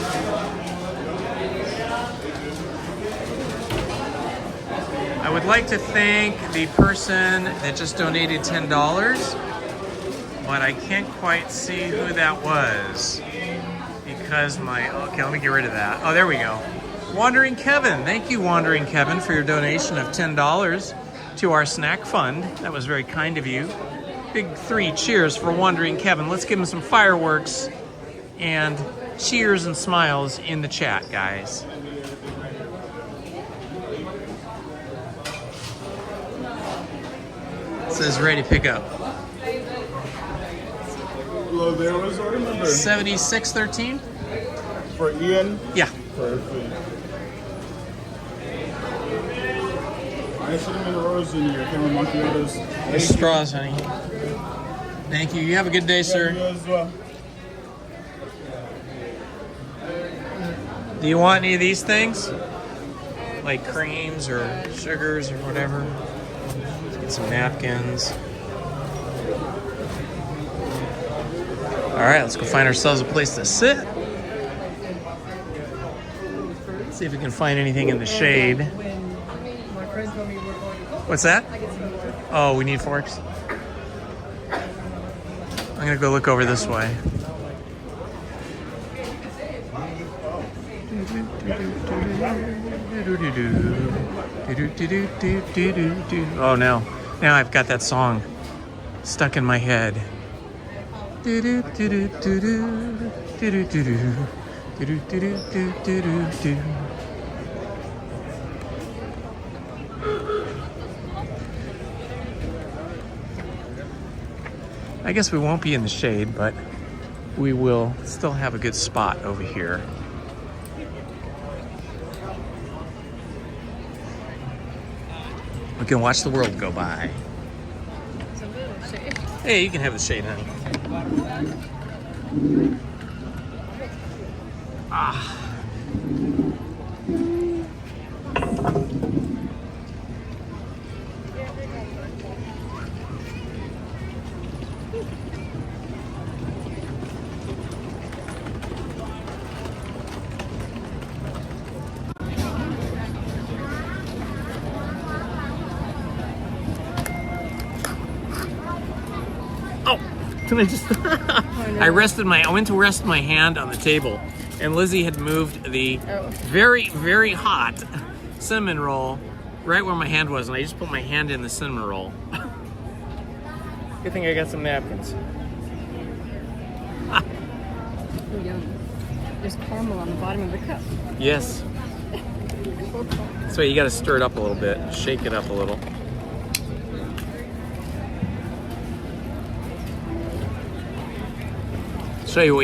I would like to thank the person that just donated $10, but I can't quite see who that was because okay, let me get rid of that. Oh, there we go. Wandering Kevin. Thank you, Wandering Kevin, for your donation of $10 to our snack fund. That was very kind of you. Big 3 cheers for Wandering Kevin. Let's give him some fireworks and cheers and smiles in the chat, guys. It says ready to pick up. Hello there, what's our number? 7613? For Ian? Yeah. Perfect. I cinnamon rolls in your caramel macchiatos. There's straws, honey. Thank you. You have a good day, sir. You as well. Do you want any of these things? Like creams or sugars or whatever? Let's get some napkins. All right, let's go find ourselves a place to sit. See if we can find anything in the shade. What's that? Oh, we need forks? I'm gonna go look over this way. Oh no, now I've got that song stuck in my head. I guess we won't be in the shade, but we will still have a good spot over here. We can watch the world go by. Hey, you can have the shade, honey. Ah. Can I just? I went to rest my hand on the table, and Lizzie had moved the very, very hot cinnamon roll right where my hand was, and I just put my hand in the cinnamon roll. Good thing I got some napkins. Oh, yum. There's caramel on the bottom of the cup. Yes. So you got to stir it up a little bit, shake it up a little. Show you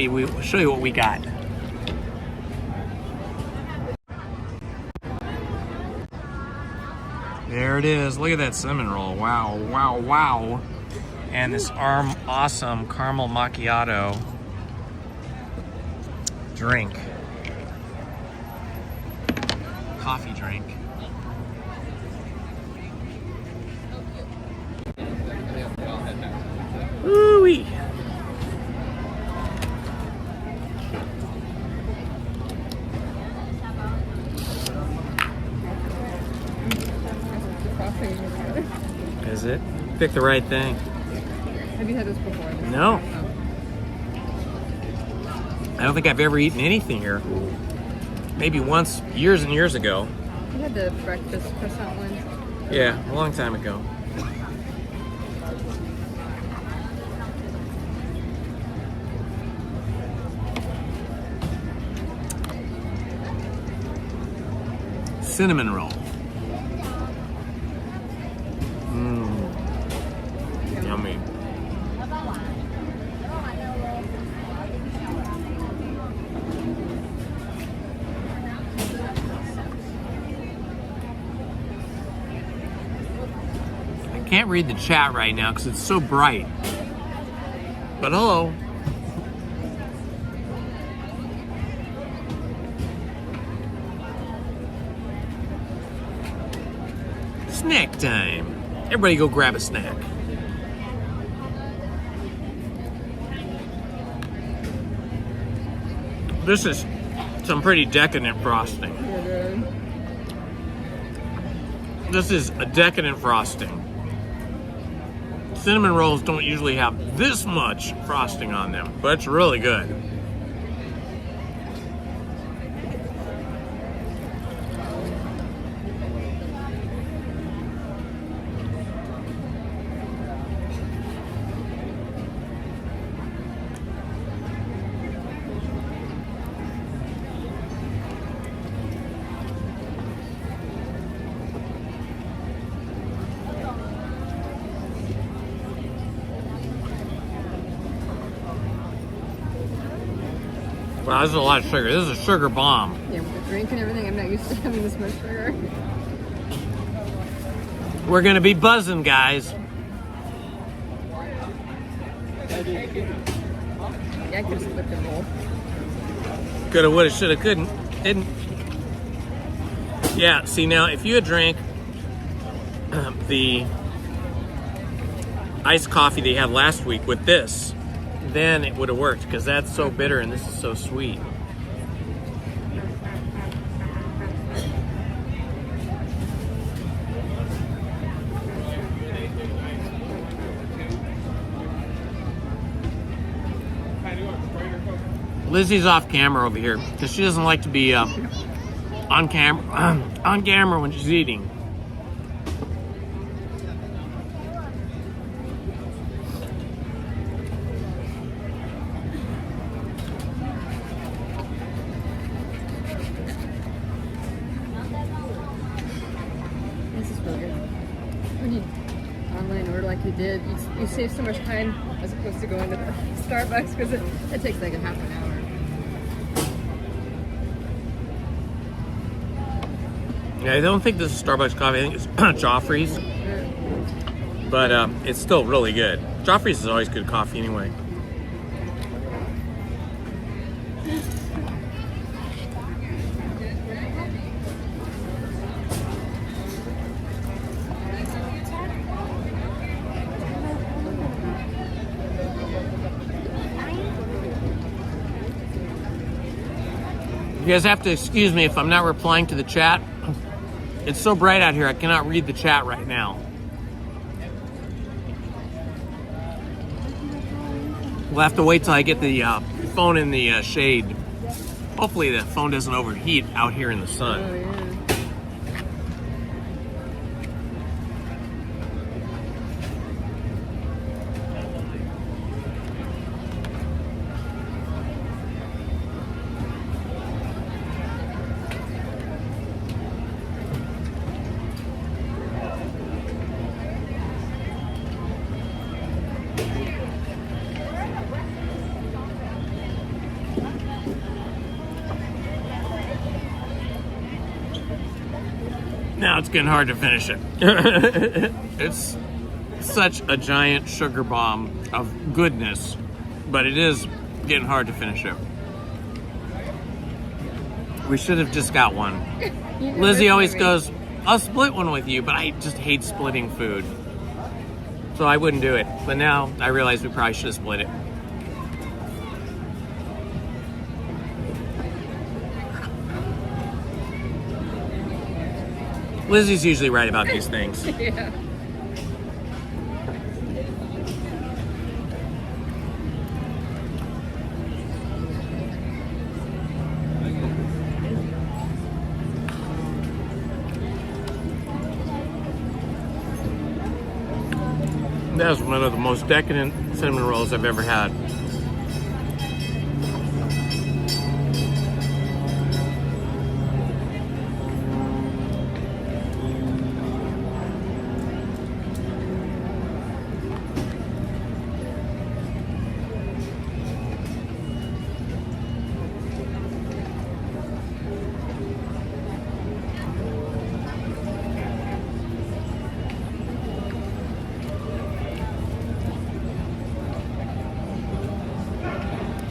what we got. There it is. Look at that cinnamon roll. Wow, wow, wow. And this awesome caramel macchiato drink. Coffee drink. Ooh-wee. Is it? Pick the right thing. Have you had this before? No. I don't think I've ever eaten anything here. Maybe once, years and years ago. You had the breakfast croissant one. Yeah, a long time ago. Cinnamon roll. Yummy. Can't read the chat right now because it's so bright. But hello. Snack time. Everybody go grab a snack. This is some pretty decadent frosting. This is a decadent frosting. Cinnamon rolls don't usually have this much frosting on them, but it's really good. Wow, this is a lot of sugar. This is a sugar bomb. Yeah, with the drink and everything, I'm not used to having this much sugar. We're gonna be buzzing, guys. Yeah, I could have split the roll. Coulda, woulda, shoulda, couldn't, didn't. Yeah, see now, if you had drank the iced coffee they had last week with this, then it would have worked, because that's so bitter and this is so sweet. Lizzie's off camera over here because she doesn't like to be on camera when she's eating. This is really good. When you online order like you did, you save so much time as opposed to going to the Starbucks because it takes like a half an hour. Yeah, I don't think this is Starbucks coffee. I think it's Joffrey's. But it's still really good. Joffrey's is always good coffee anyway. You guys have to excuse me if I'm not replying to the chat. It's so bright out here, I cannot read the chat right now. We'll have to wait till I get the phone in the shade. Hopefully the phone doesn't overheat out here in the sun. Oh, yeah. Now it's getting hard to finish it. It's such a giant sugar bomb of goodness, but it is getting hard to finish it. We should have just got one. Lizzie always goes, I'll split one with you, but I just hate splitting food. So I wouldn't do it. But now I realize we probably should have split it. Lizzie's usually right about these things. Yeah. That was one of the most decadent cinnamon rolls I've ever had.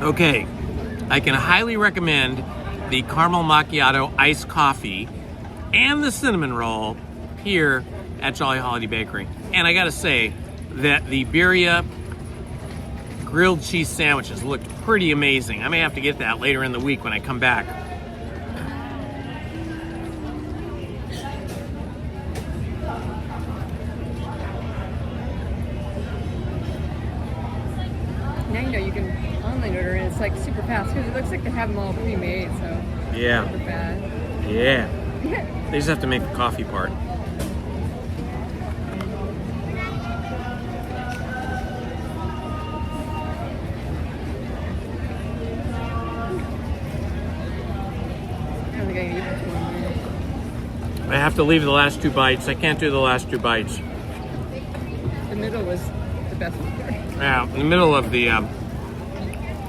Okay, I can highly recommend the caramel macchiato iced coffee and the cinnamon roll here at Jolly Holiday Bakery. And I gotta say that the birria grilled cheese sandwiches looked pretty amazing. I may have to get that later in the week when I come back. Now you know you can online order and it's like super fast because it looks like they have them all pre-made, so Yeah. super fast. Yeah. They just have to make the coffee part. I don't think I can eat this one. I have to leave the last 2 bites. I can't do the last 2 bites. The middle was the best one. Yeah, in the middle of the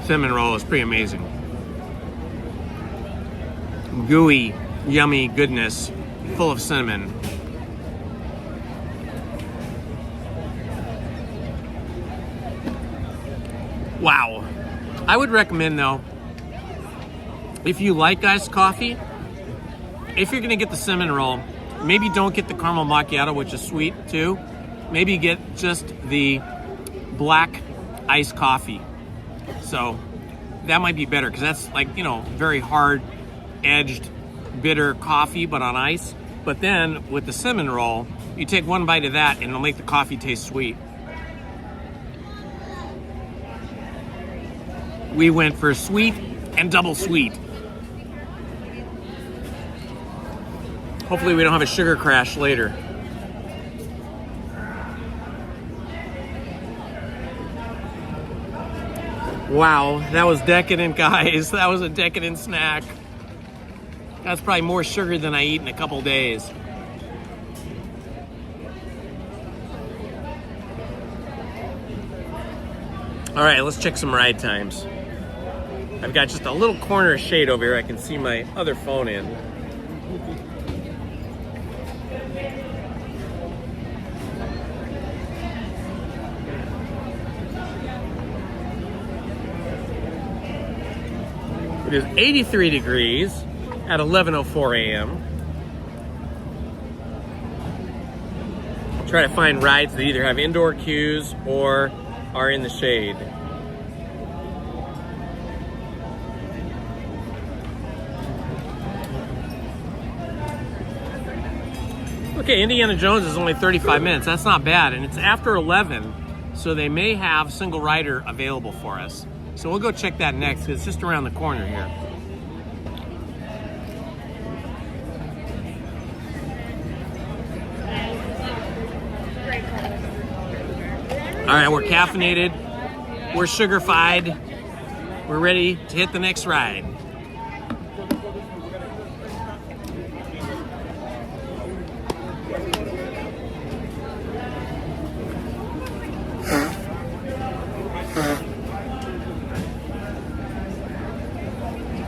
cinnamon roll is pretty amazing. Gooey, yummy goodness, full of cinnamon. Wow. I would recommend though, if you like iced coffee, if you're gonna get the cinnamon roll, maybe don't get the caramel macchiato, which is sweet too. Maybe get just the black iced coffee. So that might be better because that's like, you know, very hard edged bitter coffee but on ice. But then with the cinnamon roll, you take 1 bite of that and it'll make the coffee taste sweet. We went for sweet and double sweet. Hopefully we don't have a sugar crash later. Wow, that was decadent, guys. That was a decadent snack. That's probably more sugar than I eat in a couple days. All right, let's check some ride times. I've got just a little corner of shade over here I can see my other phone in. It is 83 degrees at 11:04 a.m. Try to find rides that either have indoor queues or are in the shade. Okay, Indiana Jones is only 35 minutes. That's not bad, and it's after 11, so they may have single rider available for us. So we'll go check that next, because it's just around the corner here. All right, we're caffeinated, we're sugar-fied, we're ready to hit the next ride.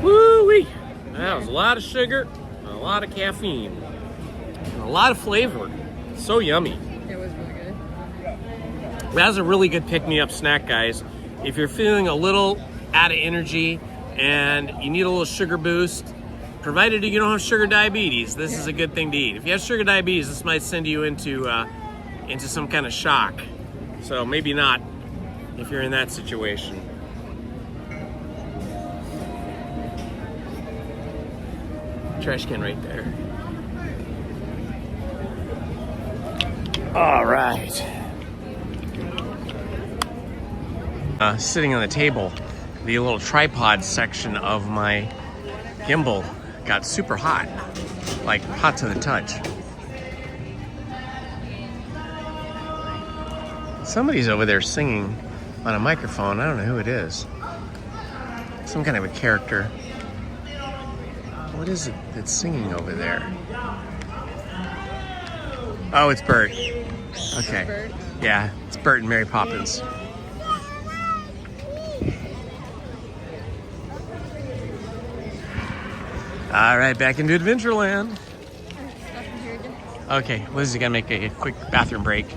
Woo-wee! That was a lot of sugar, and a lot of caffeine, and a lot of flavor. So yummy. It was really good. That's a really good pick-me-up snack, guys. If you're feeling a little out of energy and you need a little sugar boost, provided you don't have sugar diabetes, this is a good thing to eat. If you have sugar diabetes, this might send you into some kind of shock. So maybe not if you're in that situation. Trash can right there. All right. Sitting on the table, the little tripod section of my gimbal got super hot, like hot to the touch. Somebody's over there singing on a microphone. I don't know who it is. Some kind of a character. What is it that's singing over there? Oh, it's Bert. Okay. Bert? Yeah, it's Bert and Mary Poppins. All right, back into Adventureland. Okay, Lizzie gotta make a quick bathroom break.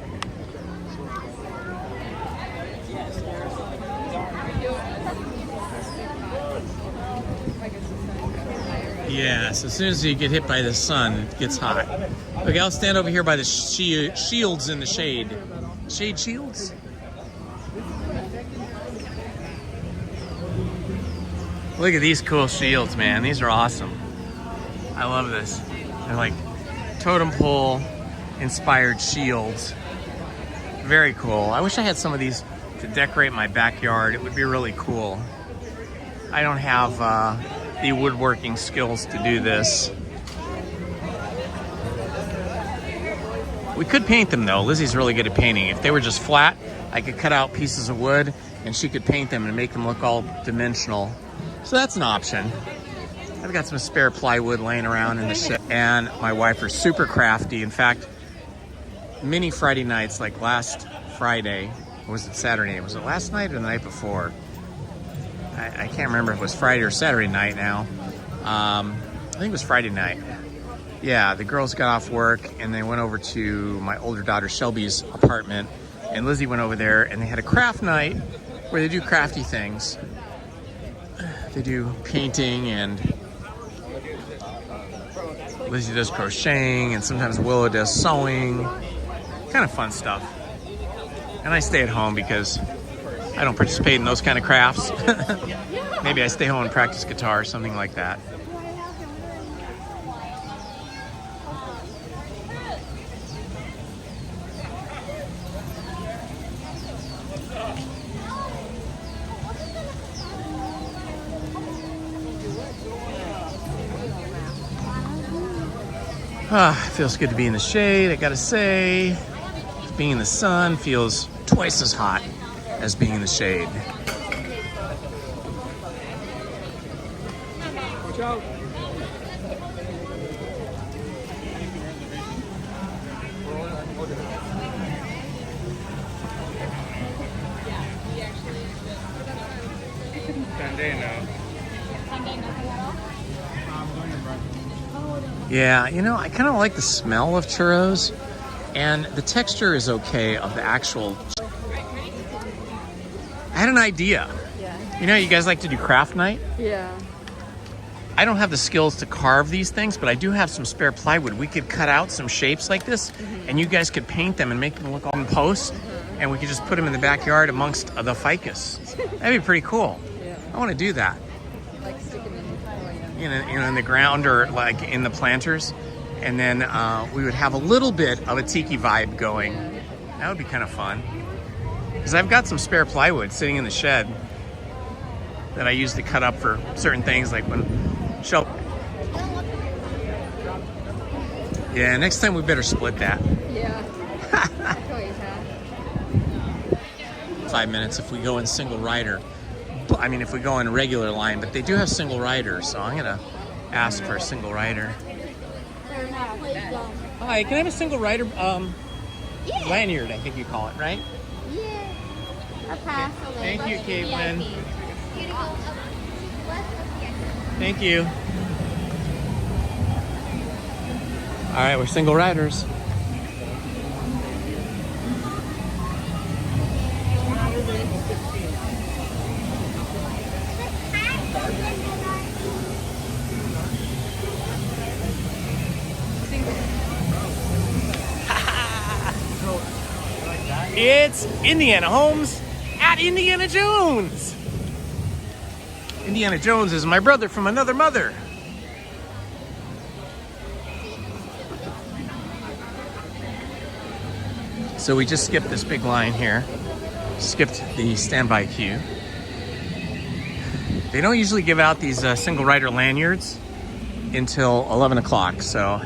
Yes, as soon as you get hit by the sun, it gets hot. Okay, I'll stand over here by the shields in the shade. Shade shields? Look at these cool shields, man. These are awesome. I love this. They're like totem pole inspired shields. Very cool. I wish I had some of these to decorate my backyard. It would be really cool. I don't have the woodworking skills to do this. We could paint them though. Lizzie's really good at painting. If they were just flat, I could cut out pieces of wood and she could paint them and make them look all dimensional. So that's an option. I've got some spare plywood laying around in the shed. And my wife are super crafty. In fact, many Friday nights, like last Friday, or was it Saturday? Was it last night or the night before? I can't remember if it was Friday or Saturday night now. I think it was Friday night. Yeah, the girls got off work and they went over to my older daughter Shelby's apartment, and Lizzie went over there and they had a craft night where they do crafty things. They do painting, and Lizzie does crocheting, and sometimes Willow does sewing. Kind of fun stuff. And I stay at home because I don't participate in those kind of crafts. Maybe I stay home and practice guitar or something like that. It feels good to be in the shade, I gotta say. Being in the sun feels twice as hot as being in the shade. Watch out. Yeah, you know, I kind of like the smell of churros, and the texture is okay of the actual. I had an idea. Yeah. You know, you guys like to do craft night? Yeah. I don't have the skills to carve these things, but I do have some spare plywood. We could cut out some shapes like this, and you guys could paint them and make them look all in post, and we could just put them in the backyard amongst the ficus. That'd be pretty cool. Yeah. I want to do that. Like stick them In the ground or like in the planters, and then we would have a little bit of a tiki vibe going. That would be kind of fun, because I've got some spare plywood sitting in the shed that I use to cut up for certain things, like when yeah, next time we better split that. Yeah. 5 minutes if we go in single rider. I mean, if we go in a regular line, but they do have single riders, so I'm gonna ask for a single rider. Hi, can I have a single rider lanyard, I think you call it, right? Yeah. Okay. Thank you, Caitlin. Thank you. All right, we're single riders. It's Indiana Holmes at Indiana Jones. Indiana Jones is my brother from another mother. So we just skipped this big line here. Skipped the standby queue. They don't usually give out these single rider lanyards until 11 o'clock. So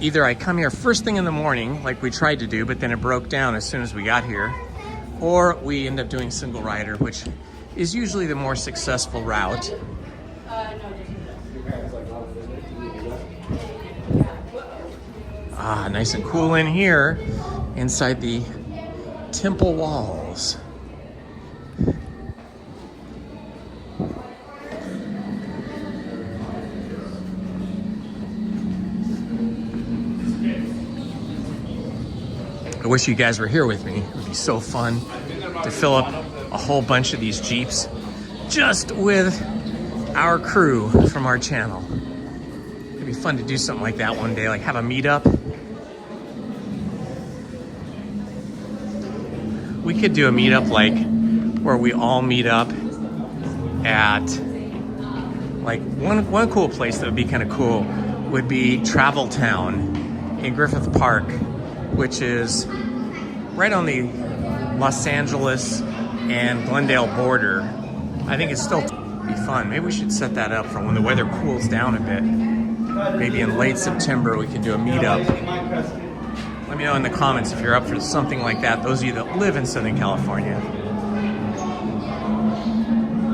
either I come here first thing in the morning, like we tried to do, but then it broke down as soon as we got here, or we end up doing single rider, which is usually the more successful route. Ah, nice and cool in here inside the temple walls. I wish you guys were here with me. It would be so fun to fill up a whole bunch of these Jeeps just with our crew from our channel. fun to do something like that one day, like have a meetup. We could do a meetup like where we all meet up at like one cool place that would be kind of cool would be Travel Town in Griffith Park, which is right on the Los Angeles and Glendale border. I think it's still be fun. Maybe we should set that up for when the weather cools down a bit. Maybe in late September we could do a meetup. Let me know in the comments if you're up for something like that, those of you that live in Southern California.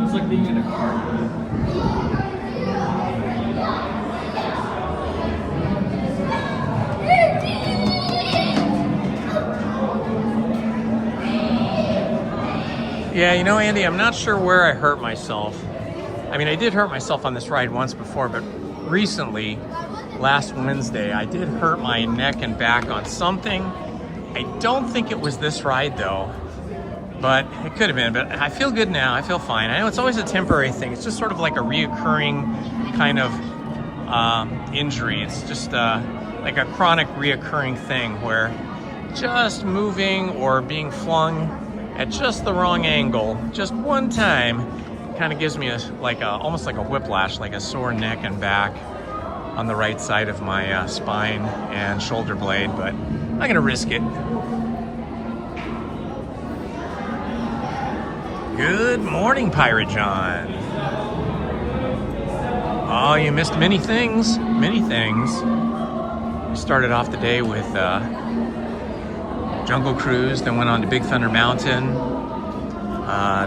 It's like being in a car. Yeah, you know, Andy, I'm not sure where I hurt myself. I mean, I did hurt myself on this ride once before, but recently, last Wednesday, I did hurt my neck and back on something. I don't think it was this ride, though, but it could have been. But I feel good now. I feel fine. I know it's always a temporary thing. It's just sort of like a reoccurring kind of injury. It's just like a chronic reoccurring thing where just moving or being flung at just the wrong angle, just one time, kind of gives me almost like a whiplash, like a sore neck and back on the right side of my spine and shoulder blade, but I'm not gonna risk it. Good morning, Pirate John. Oh, you missed many things, many things. We started off the day with Jungle Cruise, then went on to Big Thunder Mountain.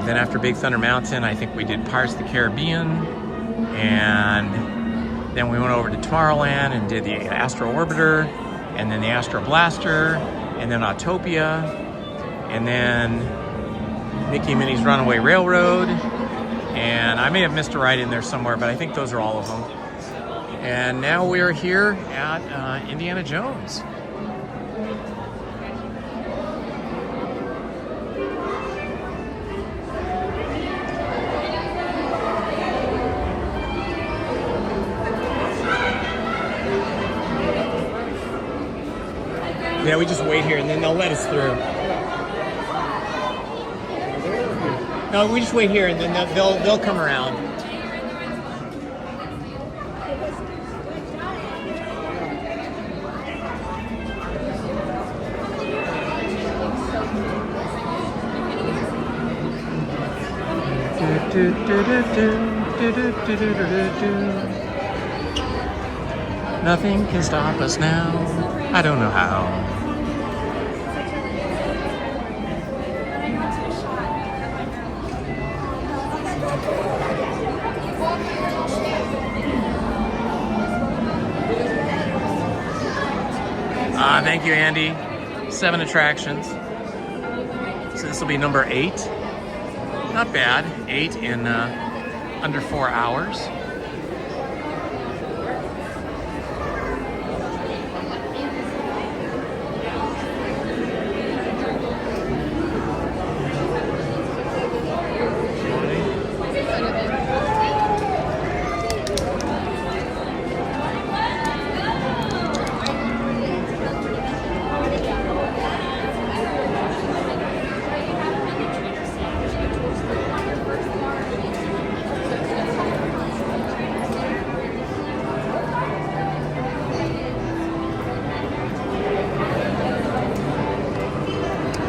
Then after Big Thunder Mountain, I think we did Pirates of the Caribbean. And then we went over to Tomorrowland and did the Astro Orbiter, and then the Astro Blaster, and then Autopia, and then Mickey and Minnie's Runaway Railroad. And I may have missed a ride in there somewhere, but I think those are all of them. And now we are here at Indiana Jones. Yeah, we just wait here and then they'll let us through. No, we just wait here and then they'll come around. Nothing can stop us now. I don't know how. Thank you, Andy. 7 attractions. So this will be number 8. Not bad. 8 in under 4 hours.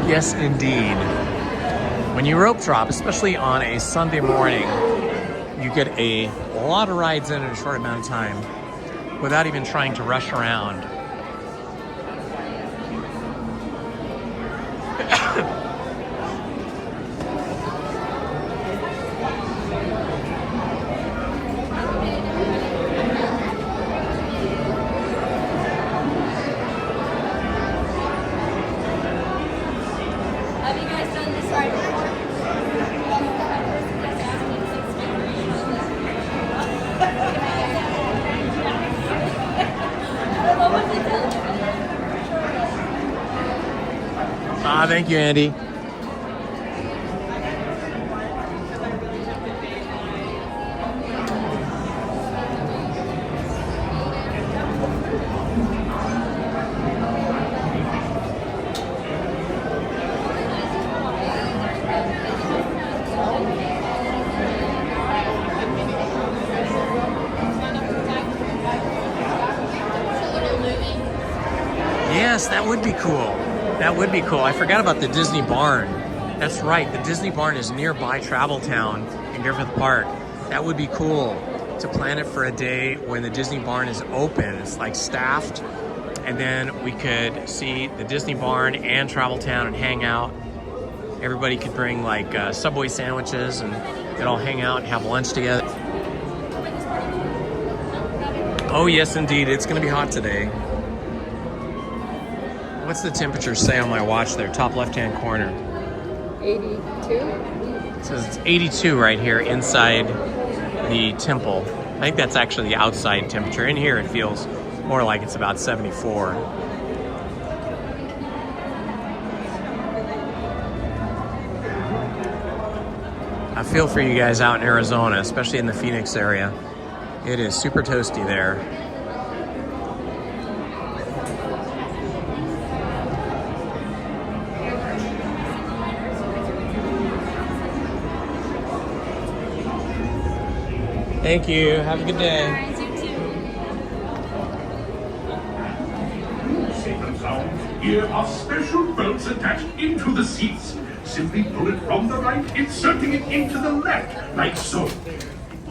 Yes, indeed. When you rope drop, especially on a Sunday morning, you get a lot of rides in a short amount of time without even trying to rush around. Thank you, Andy. would be cool. That would be cool. I forgot about the Disney barn. That's right, the Disney barn is nearby Travel Town in Griffith Park. That would be cool to plan it for a day when the Disney barn is open. It's like staffed, and then we could see the Disney barn and Travel Town and hang out. Everybody could bring like Subway sandwiches and they'd all hang out and have lunch together. Oh yes, indeed, it's gonna be hot today. What's the temperature say on my watch there, top left-hand corner? 82? It says it's 82 right here inside the temple. I think that's actually the outside temperature. In here it feels more like it's about 74. I feel for you guys out in Arizona, especially in the Phoenix area. It is super toasty there. Thank you. Have a good day. Safe and sound. Here are special belts attached into the seats. Simply pull it from the right, inserting it into the left, like so.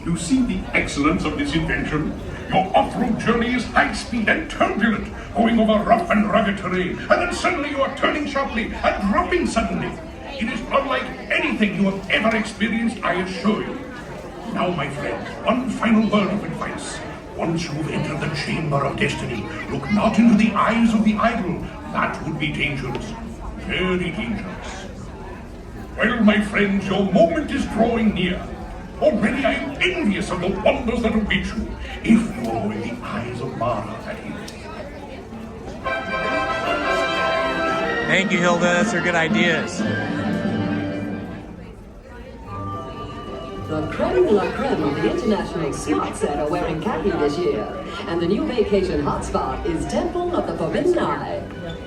You see the excellence of this invention? Your off-road journey is high speed and turbulent, going over rough and rugged terrain, and then suddenly you are turning sharply and dropping suddenly. It is unlike anything you have ever experienced, I assure you. Now, my friends, one final word of advice. Once you've entered the chamber of destiny, look not into the eyes of the idol. That would be dangerous. Very dangerous. Well, my friends, your moment is drawing near. Already I am envious of the wonders that await you, if you avoid the eyes of Mara, that is. Thank you, Hilda. Those are good ideas. The creme de la creme of the international smart set are wearing khaki this year, and the new vacation hotspot is Temple of the Forbidden Eye.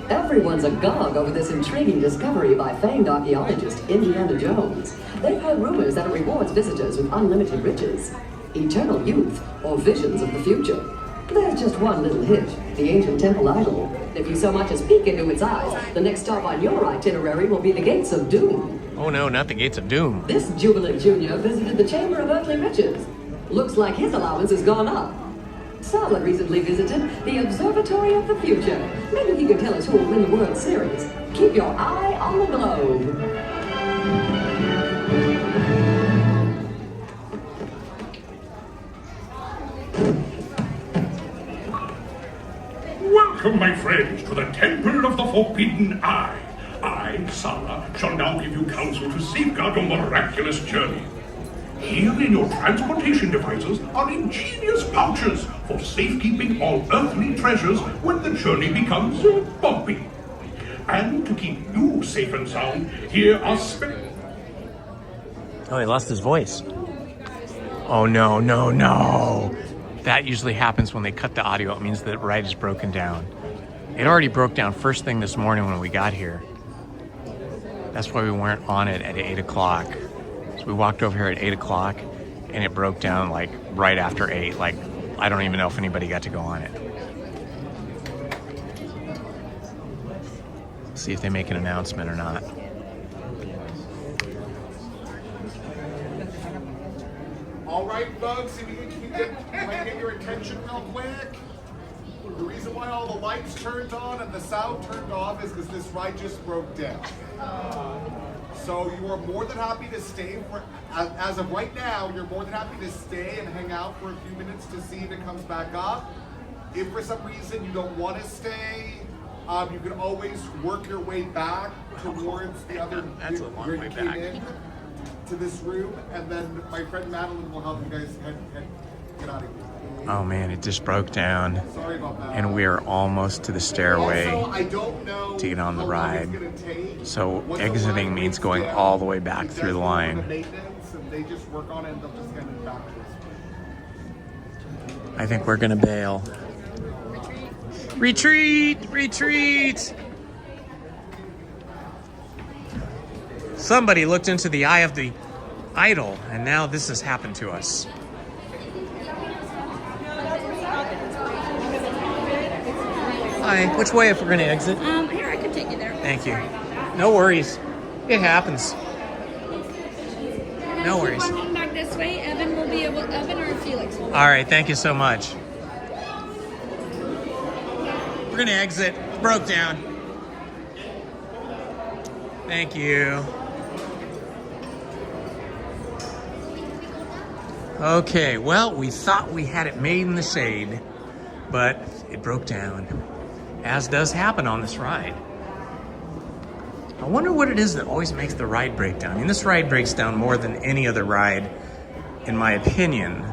Everyone's agog over this intriguing discovery by famed archaeologist Indiana Jones. They've heard rumors that it rewards visitors with unlimited riches, eternal youth, or visions of the future. There's just one little hitch, the ancient temple idol. If you so much as peek into its eyes, the next stop on your itinerary will be the Gates of Doom. Oh no, not the Gates of Doom. This jubilant junior visited the Chamber of Earthly Riches. Looks like his allowance has gone up. Solid recently visited the Observatory of the Future. Maybe he can tell us who will win the World Series. Keep your eye on the globe. Welcome, my friends, to the Temple of the Forbidden Eye. I, Sarah, shall now give you counsel to safeguard your miraculous journey. Here in your transportation devices are ingenious pouches for safekeeping all earthly treasures when the journey becomes bumpy. And to keep you safe and sound, here are Oh, he lost his voice. Oh no, no, no. That usually happens when they cut the audio. It means that the ride is broken down. It already broke down first thing this morning when we got here. That's why we weren't on it at 8 o'clock. So we walked over here at 8 o'clock and it broke down like right after 8. Like, I don't even know if anybody got to go on it. See if they make an announcement or not. All right, folks, if you can get your attention real quick. The reason why all the lights turned on and the sound turned off is because this ride just broke down. So you are more than happy to stay for, as of right now, you're more than happy to stay and hang out for a few minutes to see if it comes back up. If for some reason you don't want to stay, you can always work your way back towards the other where you came in to this room, and then my friend Madeline will help you guys get out of here. Oh man, it just broke down. Sorry about that. And we are almost to the stairway Also, I don't know to get on the how long it's ride. gonna take. So Once the exiting line means breaks going down, all the way back he through does the go to line. maintenance, and they just work on it and they'll just hand it back to us. I think we're gonna bail. Retreat! Retreat! Somebody looked into the eye of the idol, and now this has happened to us. Hi, which way if we're gonna exit? Here, I can take you there. Thank you. No worries. It happens. No worries. Keep on going back this way. Evan or Felix will. All right, thank you so much. We're gonna exit. It broke down. Thank you. Okay, well, we thought we had it made in the shade, but it broke down, as does happen on this ride. I wonder what it is that always makes the ride break down. I mean, this ride breaks down more than any other ride, in my opinion.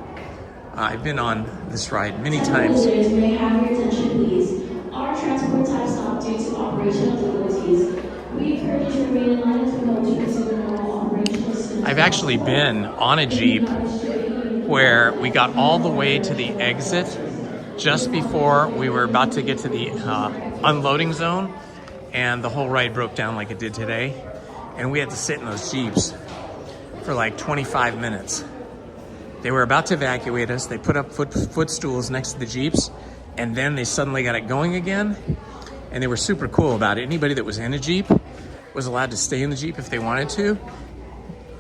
I've been on this ride many times. May I have your attention, please? Our transport time stopped due to operational difficulties. We encourage you to remain in line as we go to resume normal operations. I've actually been on a Jeep where we got all the way to the exit just before we were about to get to the unloading zone, and the whole ride broke down like it did today, and we had to sit in those Jeeps for like 25 minutes. They were about to evacuate us. They put up footstools next to the Jeeps, and then they suddenly got it going again, and they were super cool about it. Anybody that was in a Jeep was allowed to stay in the Jeep if they wanted to,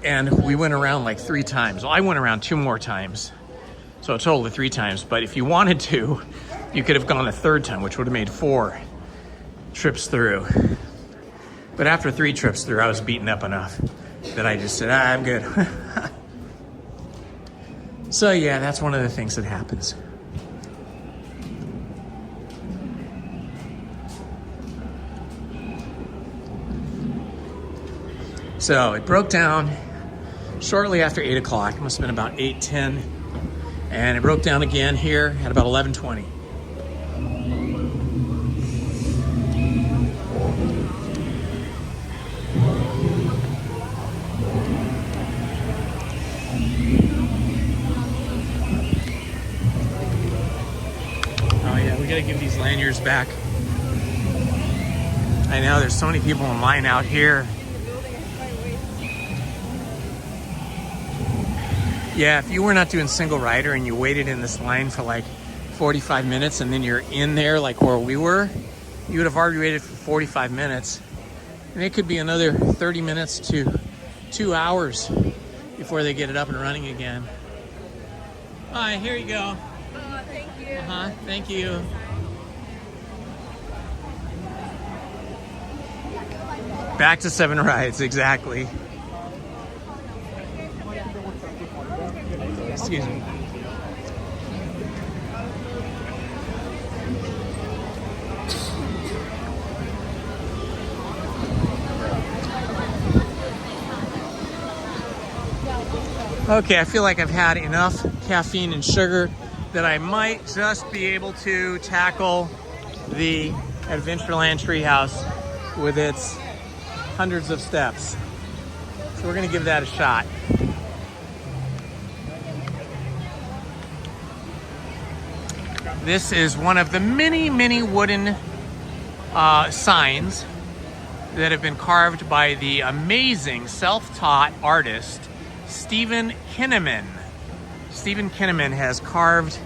and we went around like 3 times. Well, I went around 2 more times, so a total of 3 times, but if you wanted to, you could have gone a 3rd time, which would have made 4 trips through. But after 3 trips through, I was beaten up enough that I just said, I'm good. So yeah, that's one of the things that happens. So it broke down shortly after 8 o'clock. It must have been about 8:10. And it broke down again here at about 11:20. Gotta give these lanyards back. I know there's so many people in line out here. Yeah, if you were not doing single rider and you waited in this line for like 45 minutes and then you're in there like where we were, you would have already waited for 45 minutes. And it could be another 30 minutes to 2 hours before they get it up and running again. Hi, here you go. Oh, thank you. Thank you. Back to 7 rides, exactly. Excuse me. Okay, I feel like I've had enough caffeine and sugar that I might just be able to tackle the Adventureland Treehouse with its hundreds of steps. So we're gonna give that a shot. This is one of the many, many wooden signs that have been carved by the amazing self-taught artist, Stephen Kinnaman. Stephen Kinnaman has carved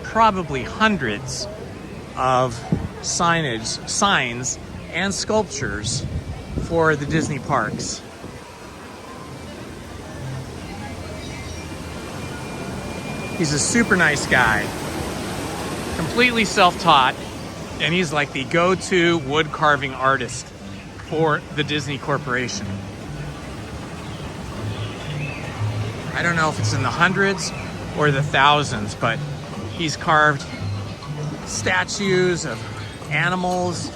probably hundreds of signs and sculptures for the Disney parks. He's a super nice guy, completely self-taught, and he's like the go-to wood carving artist for the Disney Corporation. I don't know if it's in the hundreds or the thousands, but he's carved statues of animals,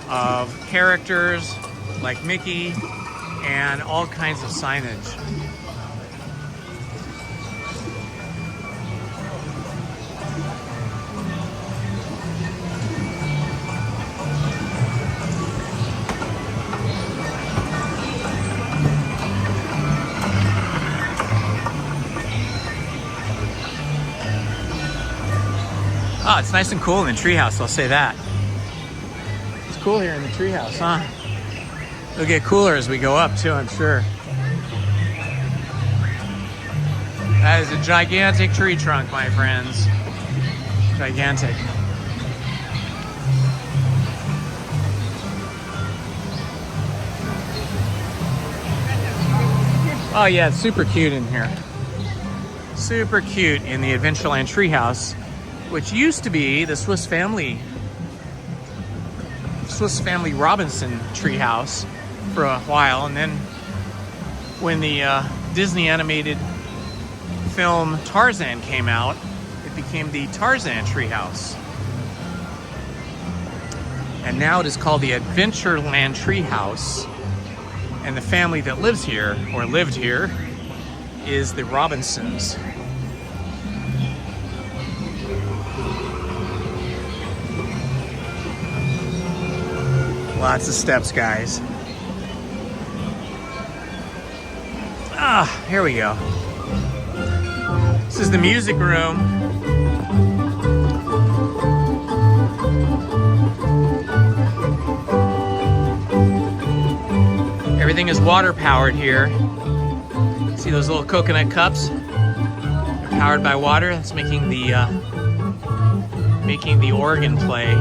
of characters like Mickey, and all kinds of signage. Oh, it's nice and cool in the treehouse, I'll say that. It's cool here in the treehouse, huh? It'll get cooler as we go up too, I'm sure. That is a gigantic tree trunk, my friends. Gigantic. Oh yeah, it's super cute in here. Super cute in the Adventureland treehouse, which used to be the Swiss Family Robinson treehouse for a while, and then when the Disney animated film Tarzan came out, it became the Tarzan treehouse. And now it is called the Adventureland treehouse. And the family that lives here, or lived here, is the Robinsons. Lots of steps, guys. Ah, here we go. This is the music room. Everything is water powered here. See those little coconut cups? They're powered by water. That's making the organ play.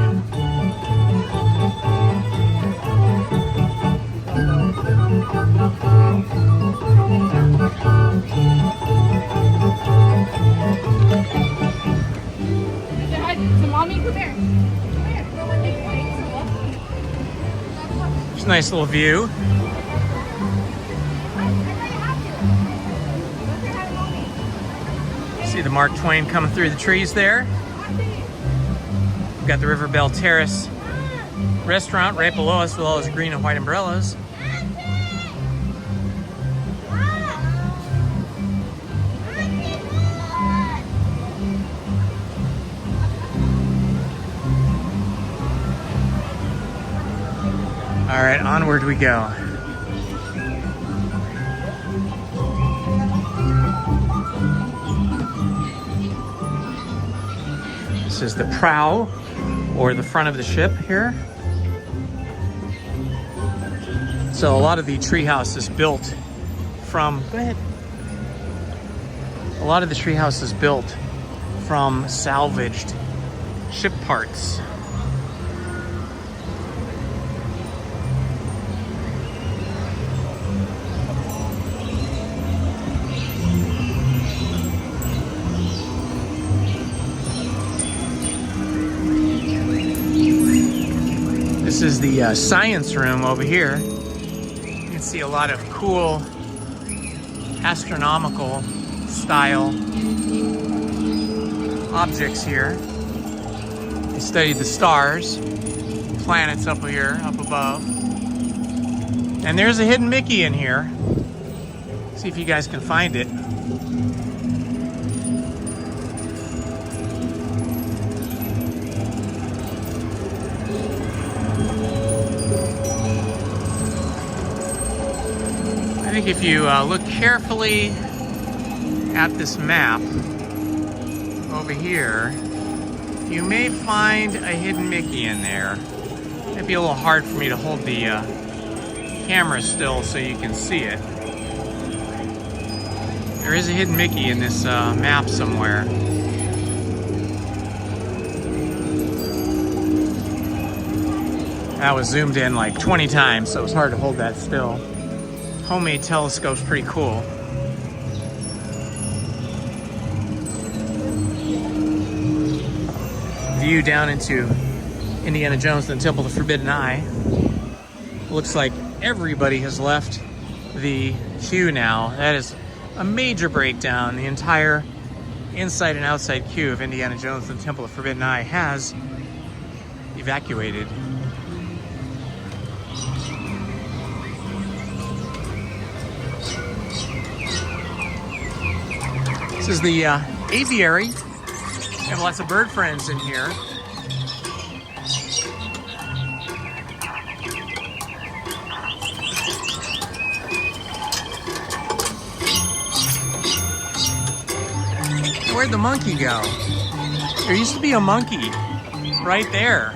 So mommy, come here. Come here. It's a nice little view. See the Mark Twain coming through the trees there. We've got the River Belle Terrace restaurant right below us with all those green and white umbrellas. All right, onward we go. This is the prow, or the front of the ship here. So a lot of the treehouse is built from, go ahead. A lot of the treehouse is built from salvaged ship parts. This is the science room over here. You can see a lot of cool astronomical style objects here. They study the stars, planets up here, up above. And there's a hidden Mickey in here. See if you guys can find it. I think if you look carefully at this map over here, you may find a hidden Mickey in there. It'd be a little hard for me to hold the camera still so you can see it. There is a hidden Mickey in this map somewhere. That was zoomed in like 20 times, so it was hard to hold that still. Homemade telescope's pretty cool. View down into Indiana Jones and the Temple of the Forbidden Eye. Looks like everybody has left the queue now. That is a major breakdown. The entire inside and outside queue of Indiana Jones and the Temple of the Forbidden Eye has evacuated. This is the aviary. We have lots of bird friends in here. Where'd the monkey go? There used to be a monkey right there.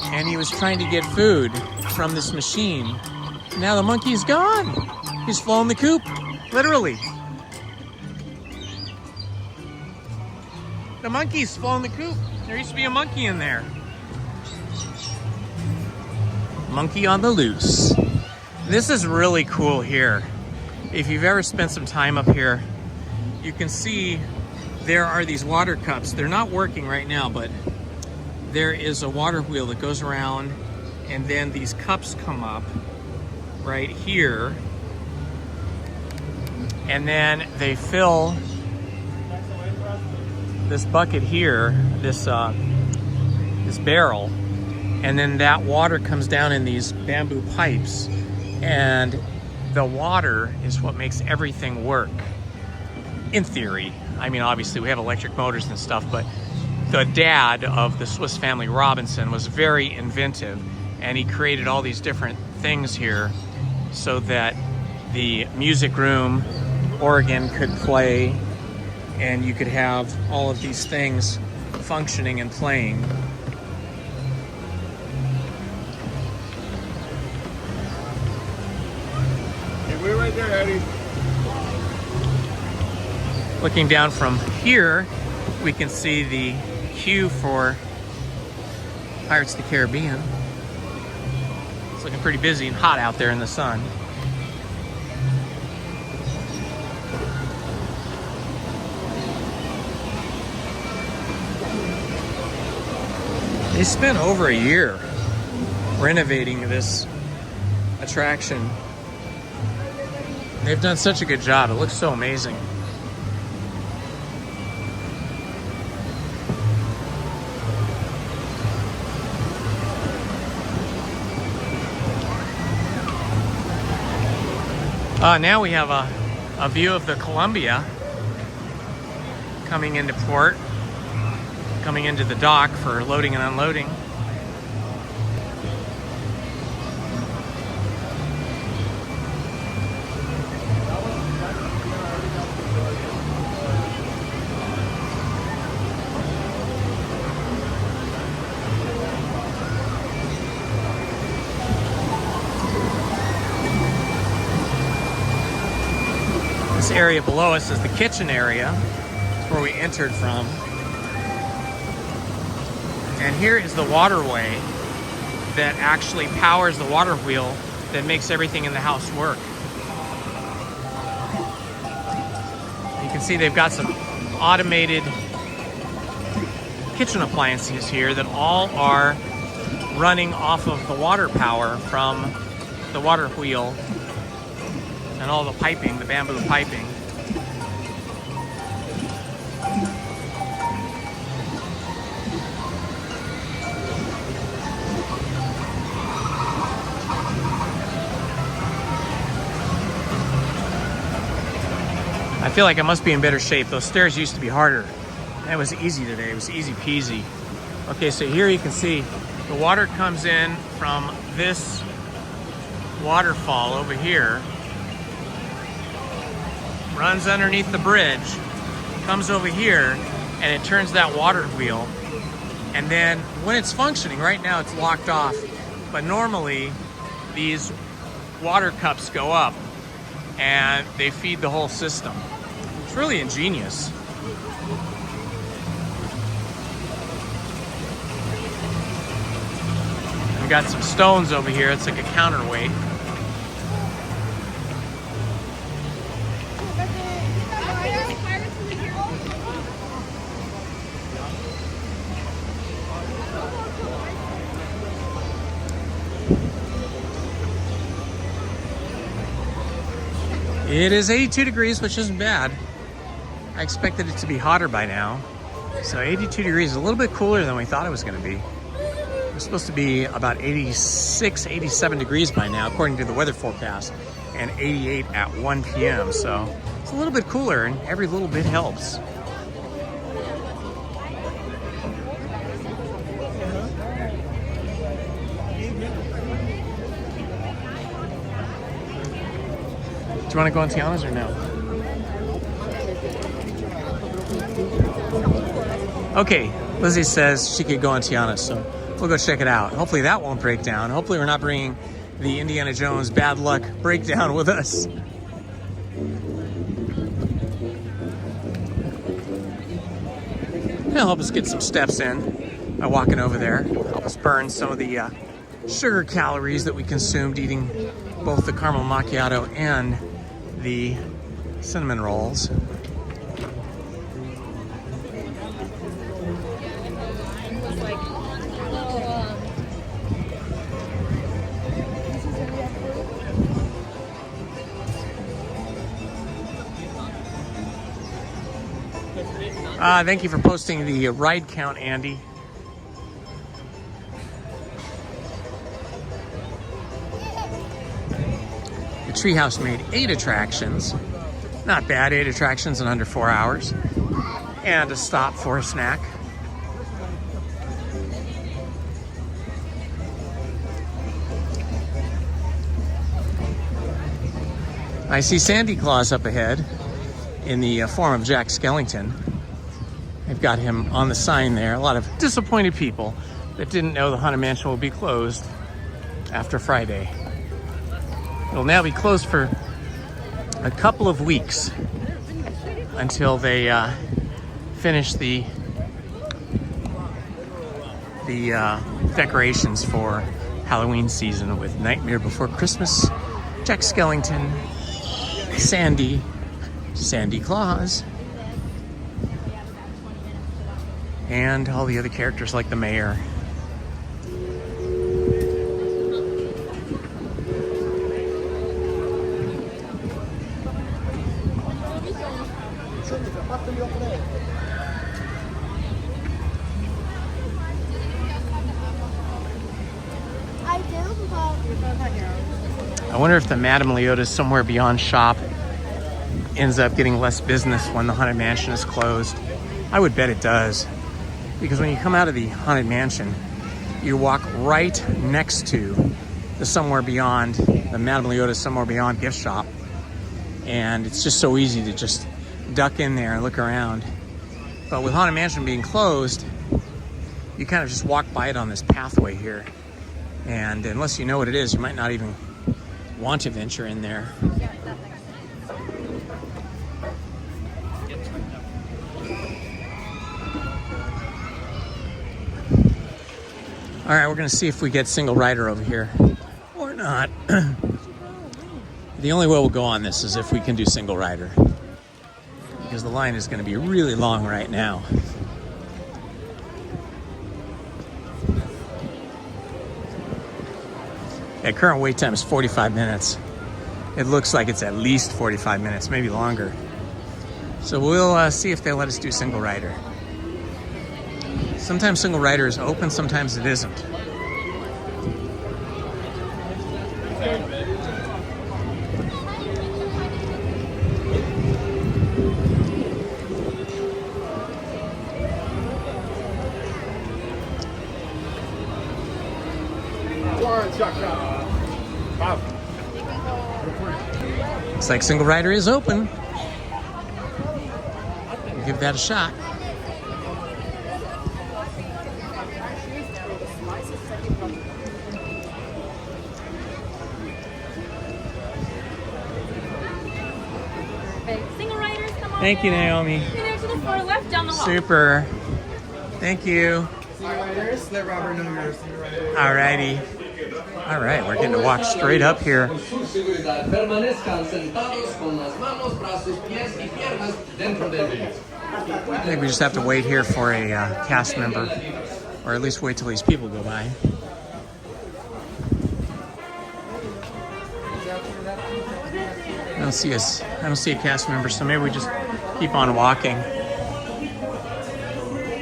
And he was trying to get food from this machine. Now the monkey's gone. He's flown the coop, literally. The monkey's flown the coop. There used to be a monkey in there. Monkey on the loose. This is really cool here. if you've ever spent some time up here, you can see there are these water cups. They're not working right now, but there is a water wheel that goes around, and then these cups come up right here, and then they fill this bucket here, this barrel, and then that water comes down in these bamboo pipes, and the water is what makes everything work, in theory. I mean, obviously we have electric motors and stuff, but the dad of the Swiss Family Robinson was very inventive, and he created all these different things here so that the music room organ could play, and you could have all of these things functioning and playing. Hey, we're right there, Eddie. Looking down from here, we can see the queue for Pirates of the Caribbean. It's looking pretty busy and hot out there in the sun. They spent over a year renovating this attraction. They've done such a good job. It looks so amazing. Now we have a view of the Columbia coming into port, coming into the dock for loading and unloading. This area below us is the kitchen area. It's where we entered from. And here is the waterway that actually powers the water wheel that makes everything in the house work. You can see they've got some automated kitchen appliances here that all are running off of the water power from the water wheel and all the piping, the bamboo piping. I feel like I must be in better shape. Those stairs used to be harder. That was easy today. It was easy peasy. Okay, so here you can see the water comes in from this waterfall over here, runs underneath the bridge, comes over here, and it turns that water wheel. And then when it's functioning, right now it's locked off, but normally these water cups go up and they feed the whole system. It's really ingenious. We've got some stones over here. It's like a counterweight. It is 82 degrees, which isn't bad. I expected it to be hotter by now. So 82 degrees is a little bit cooler than we thought it was going to be. It was supposed to be about 86, 87 degrees by now, according to the weather forecast, and 88 at 1 p.m. So it's a little bit cooler, and every little bit helps. Do you want to go on Tiana's or no? Okay, Lizzie says she could go on Tiana's, so we'll go check it out. Hopefully that won't break down. Hopefully we're not bringing the Indiana Jones bad luck breakdown with us. It'll help us get some steps in by walking over there. Help us burn some of the sugar calories that we consumed eating both the caramel macchiato and the cinnamon rolls. Thank you for posting the ride count, Andy. The treehouse made 8 attractions. Not bad, 8 attractions in under 4 hours. And a stop for a snack. I see Sandy Claus up ahead in the form of Jack Skellington. They've got him on the sign there. A lot of disappointed people that didn't know the Haunted Mansion will be closed after Friday. It'll now be closed for a couple of weeks until they finish the decorations for Halloween season with Nightmare Before Christmas, Jack Skellington, Sandy Claus, and all the other characters like the mayor. I wonder if the Madame Leota's Somewhere Beyond shop ends up getting less business when the Haunted Mansion is closed. I would bet it does. Because when you come out of the Haunted Mansion, you walk right next to the Somewhere Beyond, the Madame Leota's Somewhere Beyond gift shop. And it's just so easy to just duck in there and look around. But with Haunted Mansion being closed, you kind of just walk by it on this pathway here. And unless you know what it is, you might not even want to venture in there. All right, we're gonna see if we get single rider over here or not. The only way we'll go on this is if we can do single rider, because the line is gonna be really long right now. Yeah, current wait time is 45 minutes. It looks like it's at least 45 minutes, maybe longer. So we'll see if they'll let us do single rider. Sometimes single rider is open, sometimes it isn't. Looks like single rider is open. We'll give that a shot. Single riders, come on. Thank you, Naomi. There to the far left down the hall. Super. Thank you. Single riders, let Robert know you're a single rider. Alrighty. All right, we're getting to walk straight up here. I think we just have to wait here for a cast member, or at least wait till these people go by. I don't see a cast member, so maybe we just keep on walking. Are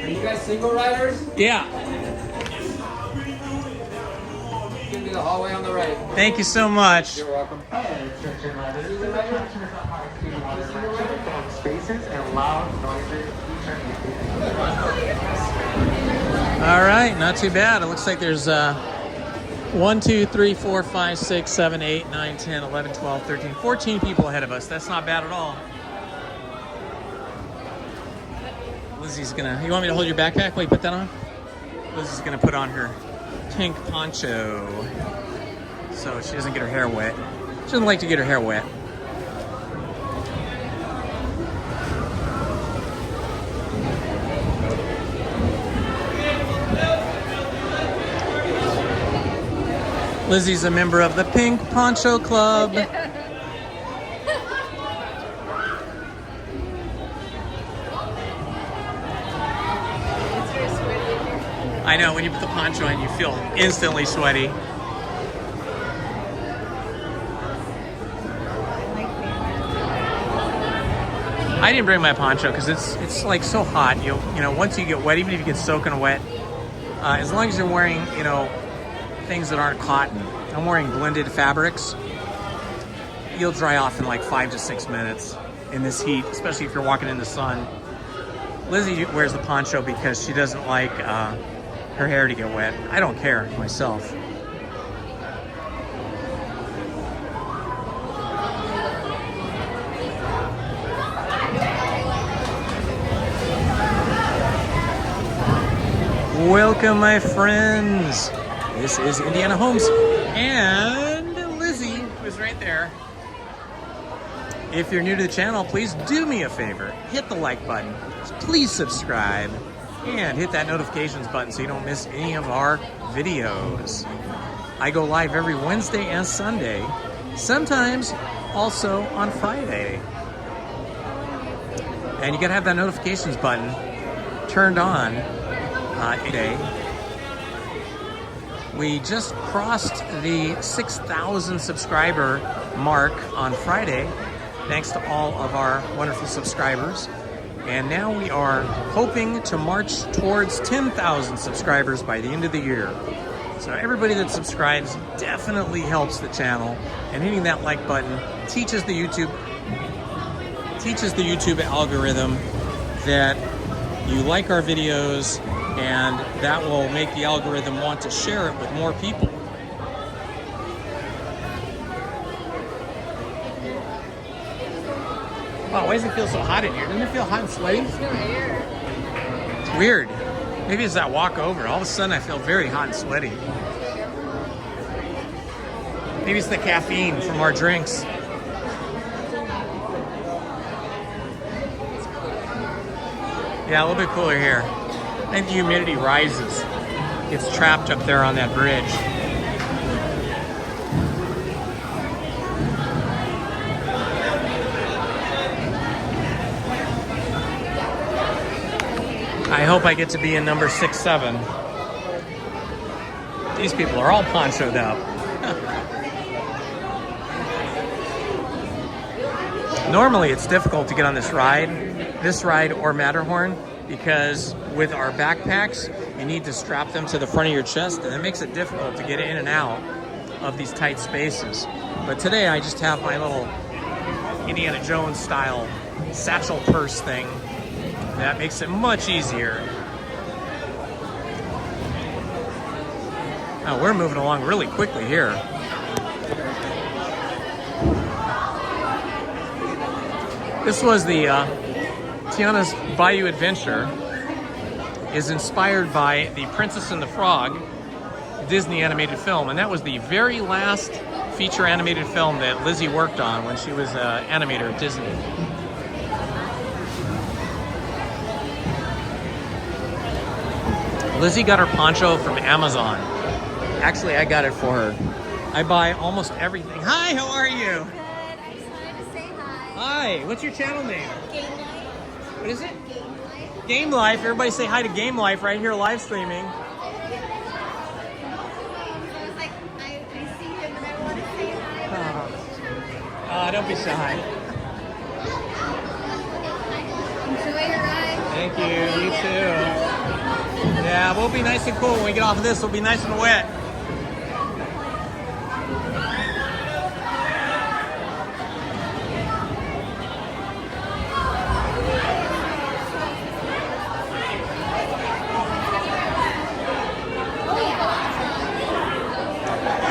you guys single riders? Yeah. Give me the hallway on the right. Thank you so much. You're welcome. All right, not too bad. It looks like there's 1, 2, 3, 4, 5, 6, 7, 8, 9, 10, 11, 12, 13, 14 people ahead of us. That's not bad at all. Lizzie's gonna, you want me to hold your backpack while you put that on? Lizzie's gonna put on her pink poncho so she doesn't get her hair wet. She doesn't like to get her hair wet. Lizzie's a member of the Pink Poncho Club. I know, when you put the poncho on, you feel instantly sweaty. I didn't bring my poncho because it's like so hot. You know, once you get wet, even if you get soaking wet, as long as you're wearing, you know, things that aren't cotton. I'm wearing blended fabrics. You'll dry off in like 5 to 6 minutes in this heat, especially if you're walking in the sun. Lizzie wears the poncho because she doesn't like her hair to get wet. I don't care myself. Welcome, my friends. This is Indiana Holmes and Lizzie, who is right there. If you're new to the channel, please do me a favor. Hit the like button. Please subscribe. And hit that notifications button so you don't miss any of our videos. I go live every Wednesday and Sunday. Sometimes also on Friday. And you gotta have that notifications button turned on today. We just crossed the 6,000 subscriber mark on Friday, thanks to all of our wonderful subscribers. And now we are hoping to march towards 10,000 subscribers by the end of the year. So everybody that subscribes definitely helps the channel, and hitting that like button teaches the YouTube algorithm that you like our videos, and that will make the algorithm want to share it with more people. Wow, why does it feel so hot in here? Doesn't it feel hot and sweaty? It's weird. Maybe it's that walk over. All of a sudden I feel very hot and sweaty. Maybe it's the caffeine from our drinks. Yeah, a little bit cooler here. I think the humidity rises. Gets trapped up there on that bridge. I hope I get to be in number 6-7. These people are all ponchoed up. Normally it's difficult to get on this ride or Matterhorn, because with our backpacks, you need to strap them to the front of your chest, and it makes it difficult to get in and out of these tight spaces. But today I just have my little Indiana Jones style satchel purse thing. That makes it much easier. Oh, we're moving along really quickly here. This was the Tiana's Bayou Adventure. Is inspired by The Princess and the Frog Disney animated film, and that was the very last feature animated film that Lizzie worked on when she was an animator at Disney. Lizzie got her poncho from Amazon. Actually, I got it for her. I buy almost everything. Hi, how are you? Good. I just wanted to say hi. Hi, what's your channel name? Game Life. What is it? Game Life. Game Life. Everybody say hi to Game Life right here live streaming. I was like, I see him and I want to say hi. But Don't be shy. enjoy your ride. Thank you. You too. Yeah, we'll be nice and cool when we get off of this. We'll be nice and wet.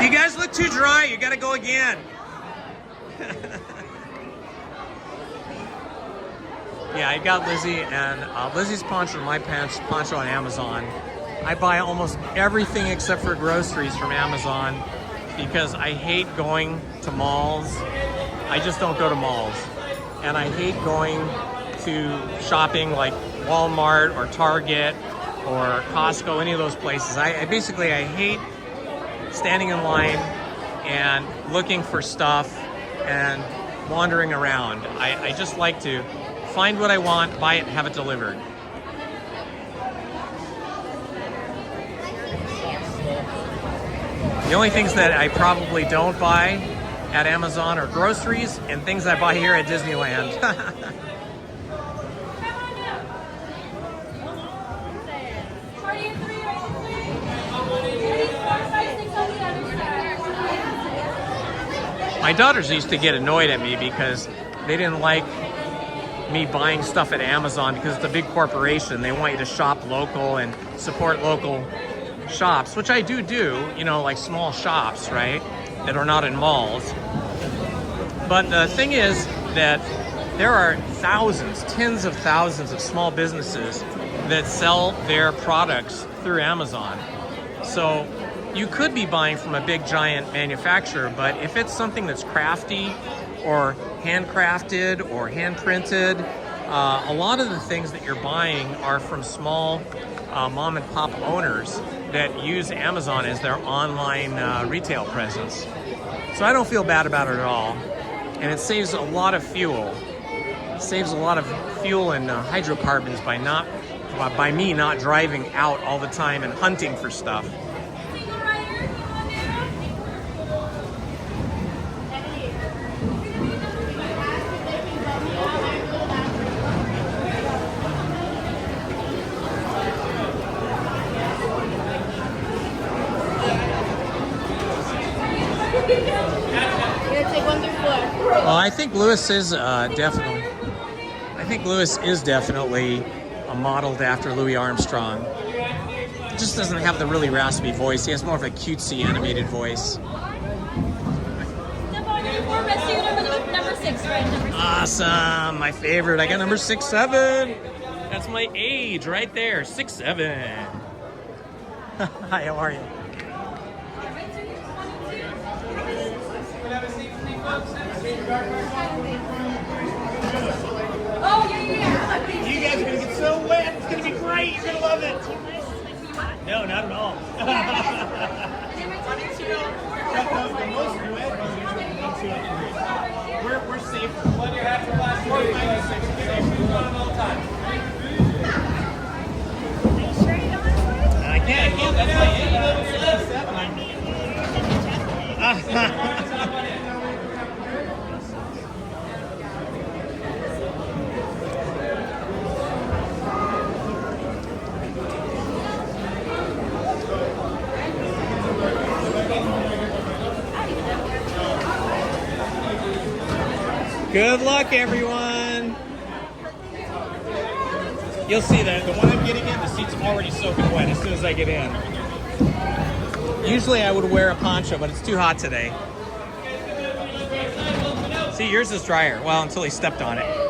You guys look too dry. You gotta go again. Yeah, I got Lizzie and Lizzie's poncho and my poncho on Amazon. I buy almost everything except for groceries from Amazon because I hate going to malls. I just don't go to malls. And I hate going to shopping like Walmart or Target or Costco, any of those places. I hate standing in line and looking for stuff and wandering around. I just like to find what I want, buy it, and have it delivered. The only things that I probably don't buy at Amazon are groceries and things I buy here at Disneyland. My daughters used to get annoyed at me because they didn't like me buying stuff at Amazon because it's a big corporation. They want you to shop local and support local shops, which I do, you know, like small shops, right, that are not in malls. But the thing is that there are thousands, tens of thousands of small businesses that sell their products through Amazon. So you could be buying from a big giant manufacturer, but if it's something that's crafty or handcrafted or hand printed, a lot of the things that you're buying are from small mom and pop owners that use Amazon as their online retail presence. So I don't feel bad about it at all. And it saves a lot of fuel. It saves a lot of fuel and hydrocarbons by me not driving out all the time and hunting for stuff. Well, I think Lewis is definitely modeled after Louis Armstrong. He just doesn't have the really raspy voice. He has more of a cutesy animated voice. Awesome, my favorite. I got number 6'7". That's my age right there, 6'7". Hi, how are you? Oh, yeah. You guys are going to get so wet. It's going to be great. You're going to love it. No, not at all. The most wet is usually 1, 2, and 3. We're safe. When you have to last 45 to 60 seconds, we want them all the time. I can't. That's my age. I'm 7. Good luck, everyone. You'll see that the one I'm getting in, the seat's already soaking wet as soon as I get in. Usually I would wear a poncho, but it's too hot today. See, yours is drier. Well, until he stepped on it.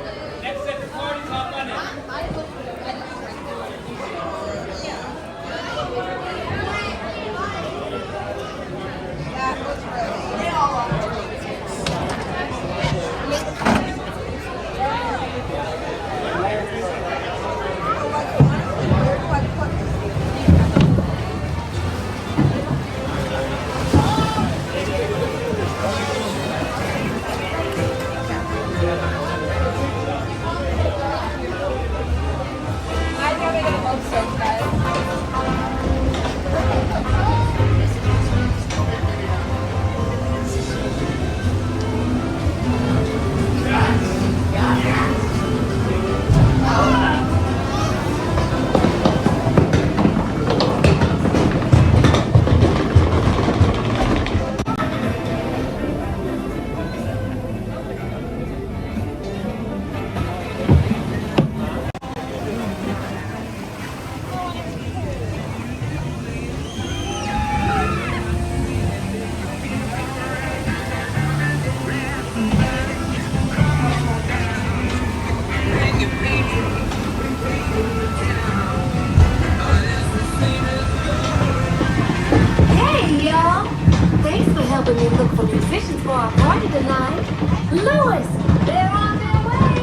helping me look for musicians for our party tonight. Louis, they're on their way.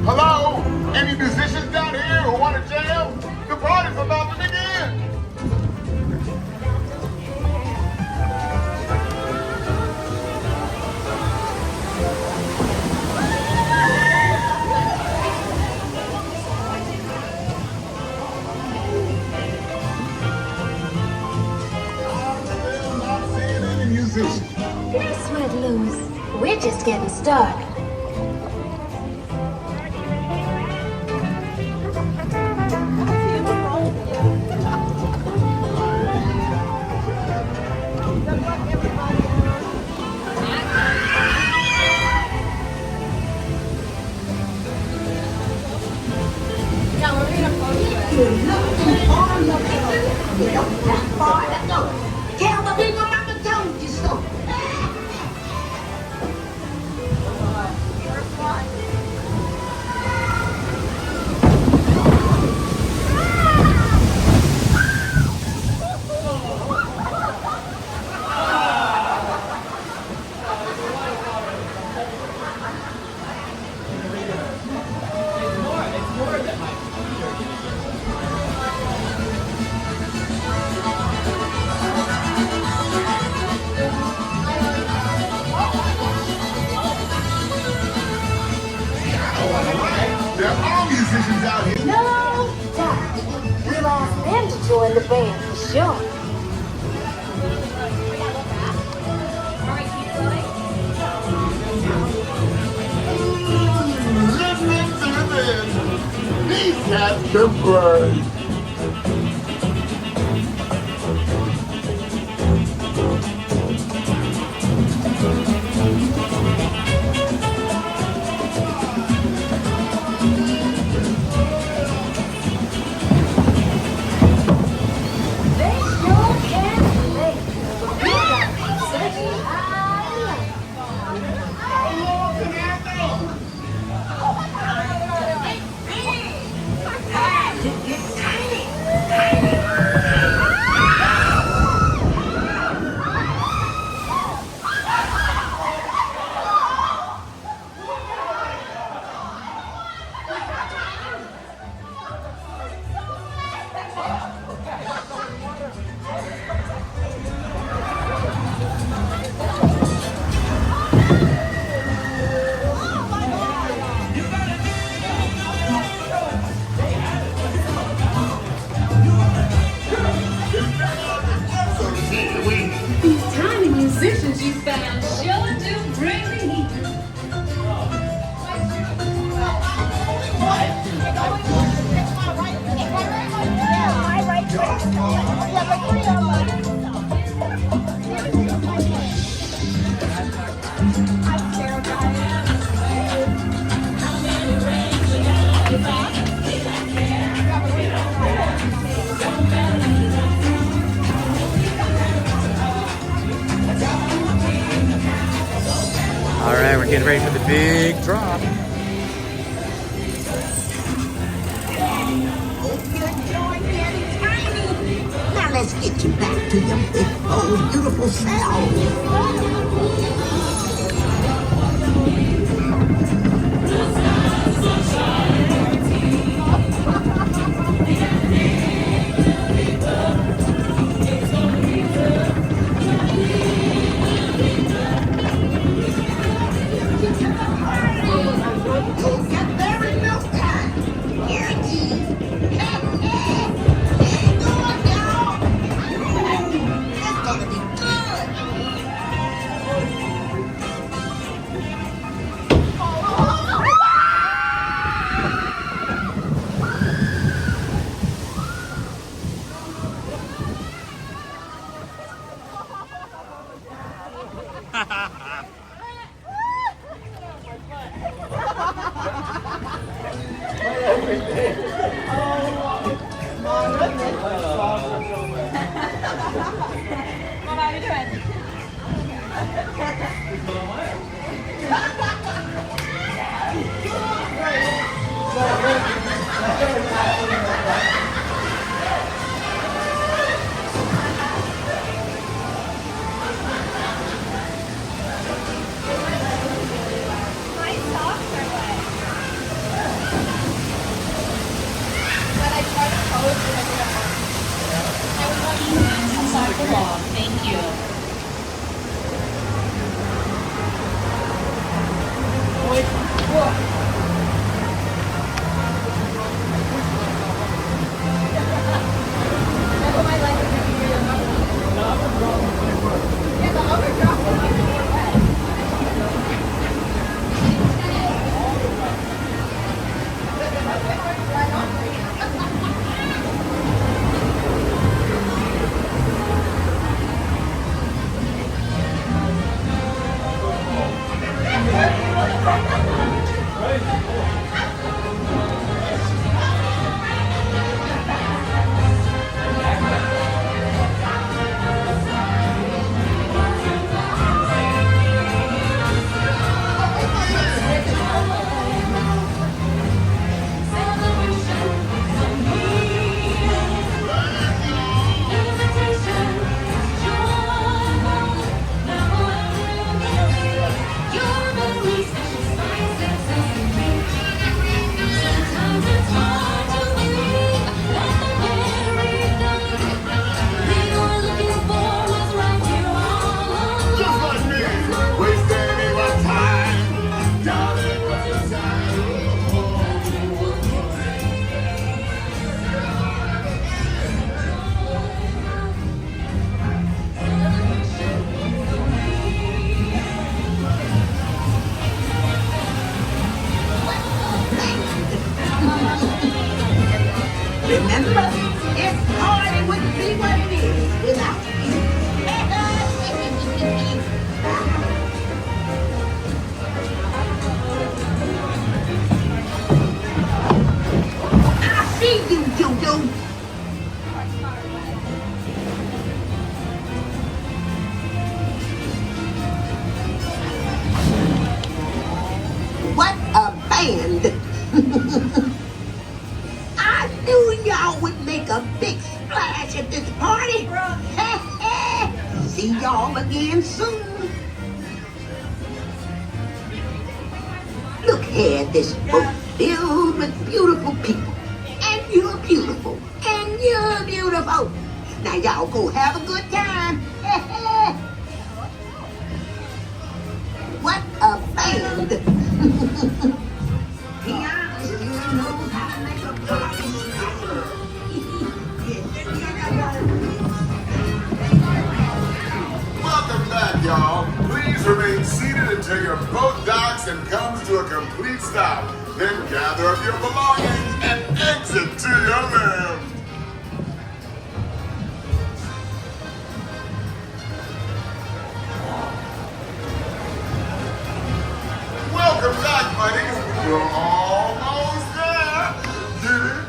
Hello? Any musicians down here who want to jam? The party's about to begin. musician. Don't sweat, Louis. We're just getting started. Tell the people Mama told you so. There are musicians out here. No doubt. We'll ask them to join the band for sure. These cats can play. They sure can play. We got such a high These tiny musicians you found sure do bring the heat. All right, we're getting ready for the big drop. Now let's get you back to your big, bold, beautiful self. You'll get there in no time. Guaranteed. Ain't going down. It's gonna be good. What are you doing? My socks are wet. But I tried to pose and I didn't work. I was like, outside the law. Thank you. Remember, this party wouldn't be what it is without you. I see you, Jojo. What a band! I knew y'all would make a big splash at this party. See y'all again soon. Look here at this boat filled with beautiful people. And you're beautiful. And you're beautiful. Now y'all go have a good time. What a band. Piano sure knows how to make a party special. Welcome back, y'all. Please remain seated until your boat docks and comes to a complete stop. Then gather up your belongings and exit to your room. Welcome back, buddies. You're almost there. Get it?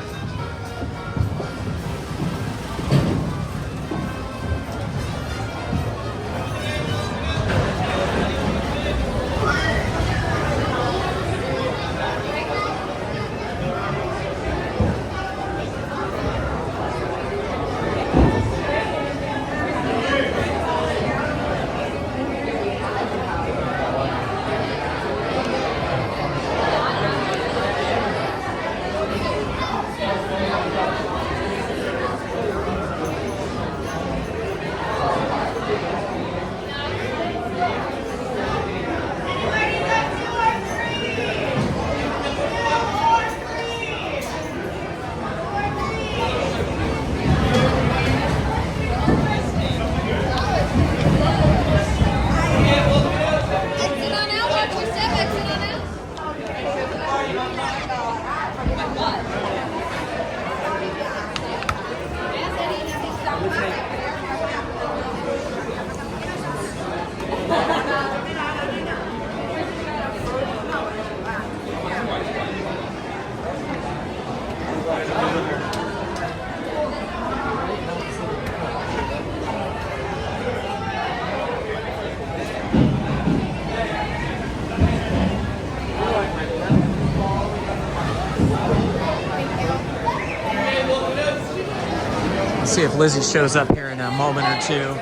See if Lizzie shows up here in a moment or two.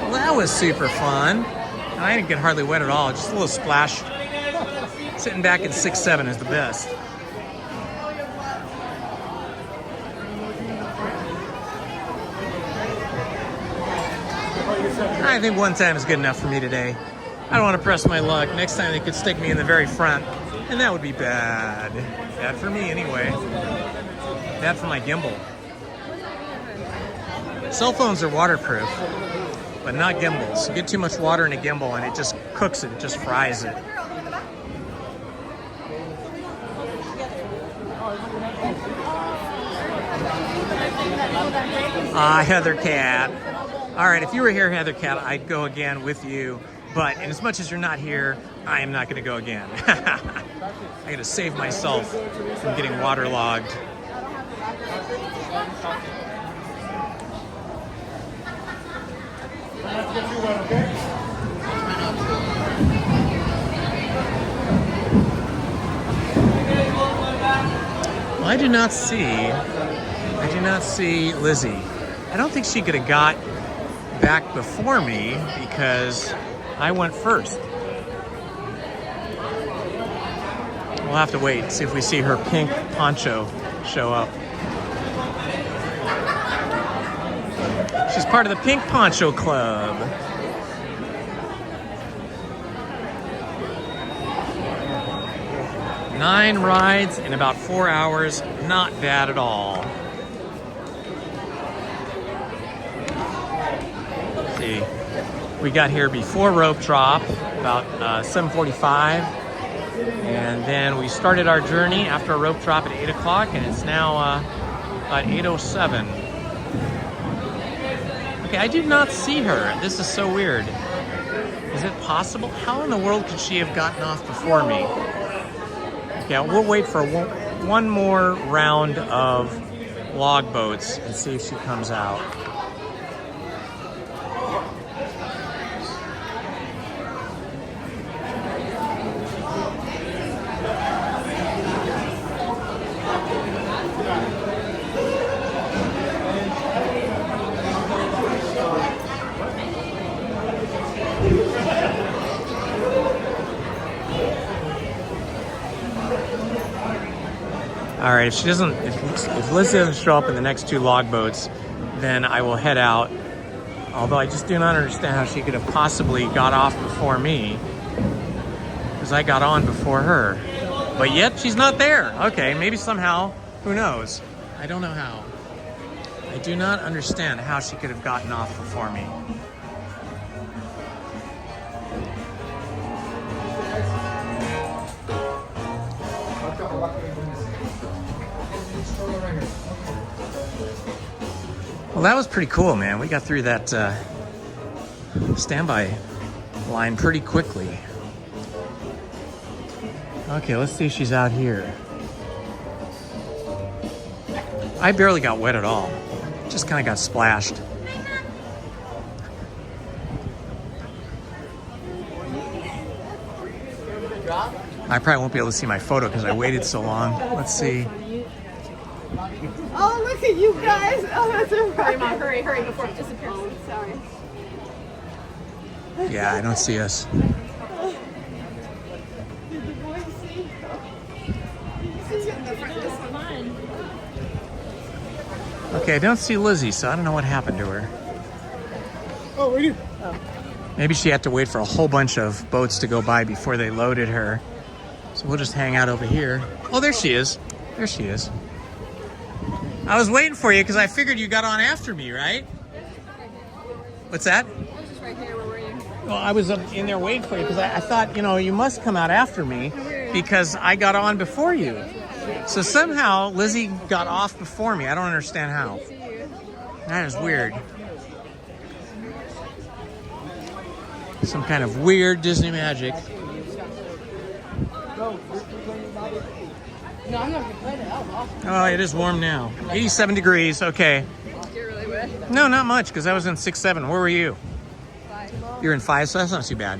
Well, that was super fun. I didn't get hardly wet at all, just a little splash. Sitting back at 6'7" is the best. I think one time is good enough for me today. I don't want to press my luck. Next time they could stick me in the very front, and that would be bad. Bad for me anyway. Bad for my gimbal. Cell phones are waterproof, but not gimbals. You get too much water in a gimbal and it just cooks it, it just fries it. Ah, Heather Cat. All right, if you were here, Heather Cat, I'd go again with you. But and as much as you're not here, I am not going to go again. I got to save myself from getting waterlogged. Well, I do not see Lizzie. I don't think she could have got back before me because I went first. We'll have to wait and see if we see her pink poncho show up. She's part of the Pink Poncho Club. Nine rides in about 4 hours. Not bad at all. Let's see. We got here before rope drop, about 7:45. And then we started our journey after a rope drop at 8 o'clock, and it's now about 8:07. Okay, I do not see her. This is so weird. Is it possible? How in the world could she have gotten off before me? Yeah, we'll wait for one more round of log boats and see if she comes out. All right, if Liz doesn't show up in the next two log boats, then I will head out. Although I just do not understand how she could have possibly got off before me, because I got on before her. But yet she's not there. Okay, maybe somehow, who knows? I don't know how. I do not understand how she could have gotten off before me. Well, that was pretty cool, man. We got through that standby line pretty quickly. Okay, let's see if she's out here. I barely got wet at all. Just kind of got splashed. I probably won't be able to see my photo because I waited so long. Let's see. Oh, look at you guys. Oh, that's a hurry, Mom. Hurry before it disappears. Sorry. Yeah, I don't see us. Did the boys see? She's in the front. This one. Okay, I don't see Lizzie, so I don't know what happened to her. Oh, where are you? Oh. Maybe she had to wait for a whole bunch of boats to go by before they loaded her. So we'll just hang out over here. Oh, there she is. There she is. I was waiting for you because I figured you got on after me, right? What's that? I was just right here. Where were you? Well, I was in there waiting for you because I thought, you know, you must come out after me because I got on before you. So somehow Lizzie got off before me. I don't understand how. That is weird. Some kind of weird Disney magic. No, I'm not complaining. Oh, it is warm now. 87 degrees. Okay. You're really wet. No, not much because I was in 6-7. Where were you? 5. You're in 5, so that's not too bad.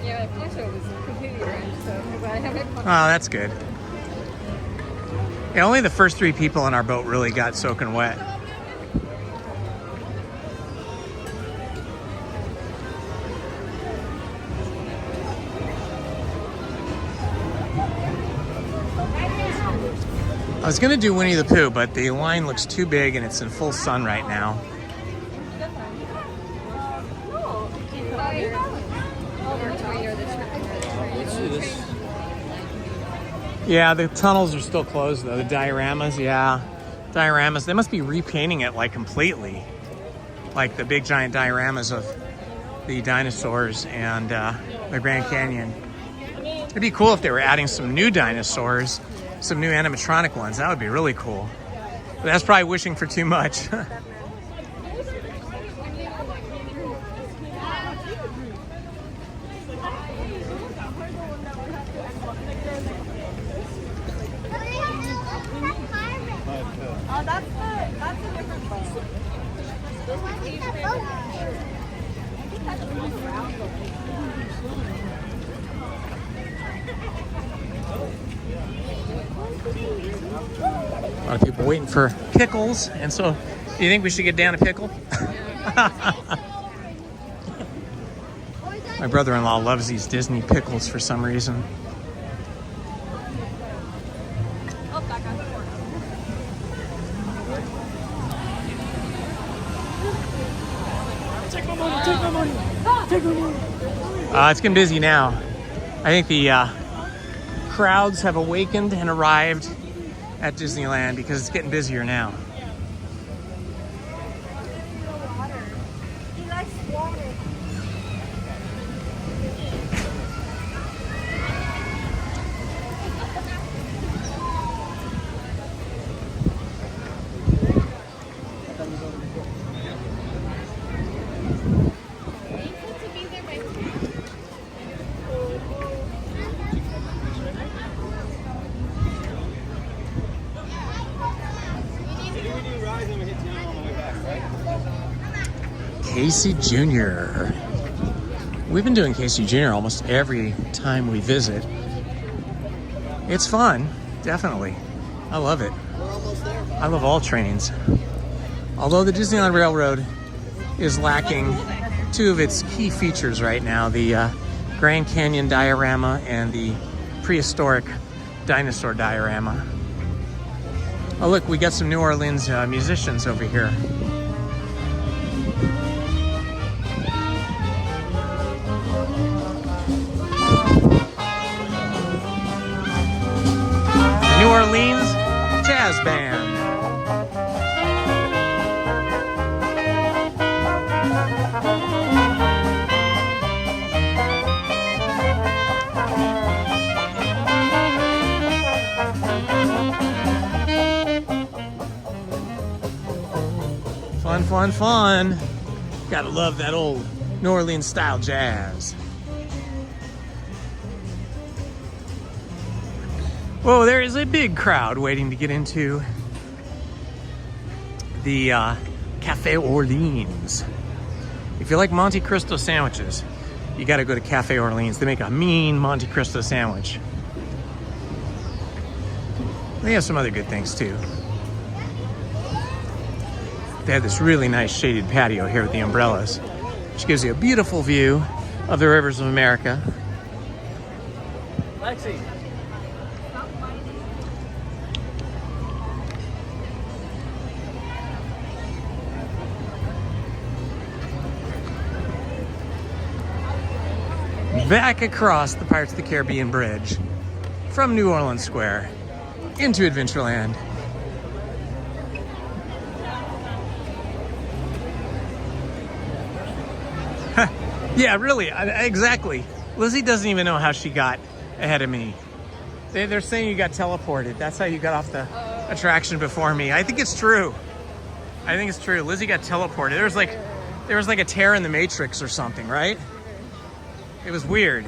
Yeah, my poncho was completely drenched, so I'm glad I have my poncho. Oh, that's good. Yeah, only the first 3 people on our boat really got soaking wet. I was gonna do Winnie the Pooh, but the line looks too big and it's in full sun right now. Yeah, the tunnels are still closed though. The dioramas, yeah. Dioramas, they must be repainting it like completely. Like the big giant dioramas of the dinosaurs and the Grand Canyon. It'd be cool if they were adding some new dinosaurs, some new animatronic ones. That would be really cool. But that's probably wishing for too much. Oh, that's a different boat. A lot of people waiting for pickles, and so do you think we should get down a pickle? My brother-in-law loves these Disney pickles for some reason. Take my money, take my money, take my money. It's getting busy now. I think the crowds have awakened and arrived at Disneyland because it's getting busier now. He likes water. Casey Jr. We've been doing Casey Jr. almost every time we visit. It's fun, definitely. I love it. I love all trains. Although the Disneyland Railroad is lacking two of its key features right now, the Grand Canyon diorama and the prehistoric dinosaur diorama. Oh look, we got some New Orleans musicians over here. New Orleans Jazz Band. Fun, fun, fun. Gotta love that old New Orleans style jazz. Whoa, there is a big crowd waiting to get into the Cafe Orleans. If you like Monte Cristo sandwiches, you gotta go to Cafe Orleans. They make a mean Monte Cristo sandwich. They have some other good things too. They have this really nice shaded patio here with the umbrellas, which gives you a beautiful view of the rivers of America. Lexi. Back across the Pirates of the Caribbean Bridge from New Orleans Square into Adventureland. Yeah, really, exactly. Lizzie doesn't even know how she got ahead of me. They're saying you got teleported. That's how you got off the attraction before me. I think it's true. I think it's true. Lizzie got teleported. There was like a tear in the Matrix or something, right? It was weird,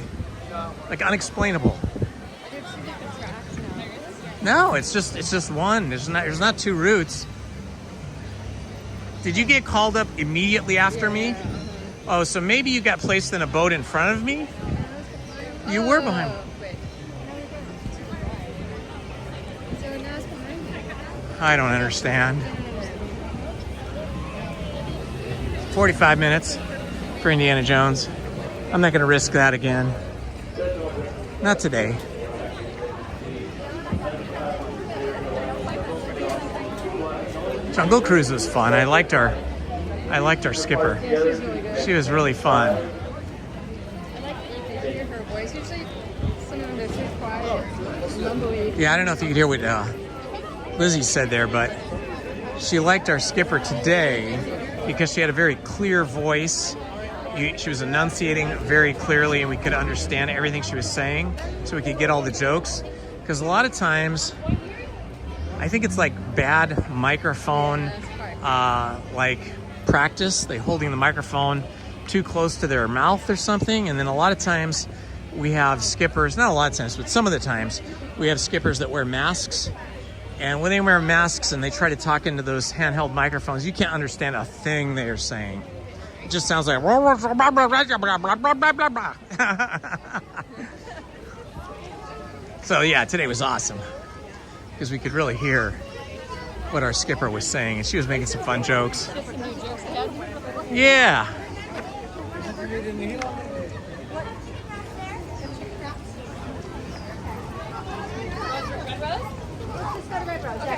like unexplainable. No, it's just one. There's not two routes. Did you get called up immediately after me? Oh, so maybe you got placed in a boat in front of me? You were behind me. I don't understand. 45 minutes for Indiana Jones. I'm not gonna risk that again. Not today. Jungle Cruise was fun. I liked our skipper. She was really fun. I like that you could hear her voice. Usually, sometimes they're too quiet, mumbly. Yeah, I don't know if you could hear what Lizzie said there, but she liked our skipper today because she had a very clear voice. She was enunciating very clearly, and we could understand everything she was saying, so we could get all the jokes. Because a lot of times, I think it's like bad microphone, like practice. They holding the microphone too close to their mouth or something. And then a lot of times we have skippers, not a lot of times, but some of the times we have skippers that wear masks. And when they wear masks and they try to talk into those handheld microphones, you can't understand a thing they're saying. It just sounds like So yeah, today was awesome because we could really hear what our skipper was saying, and she was making some fun jokes. Yeah.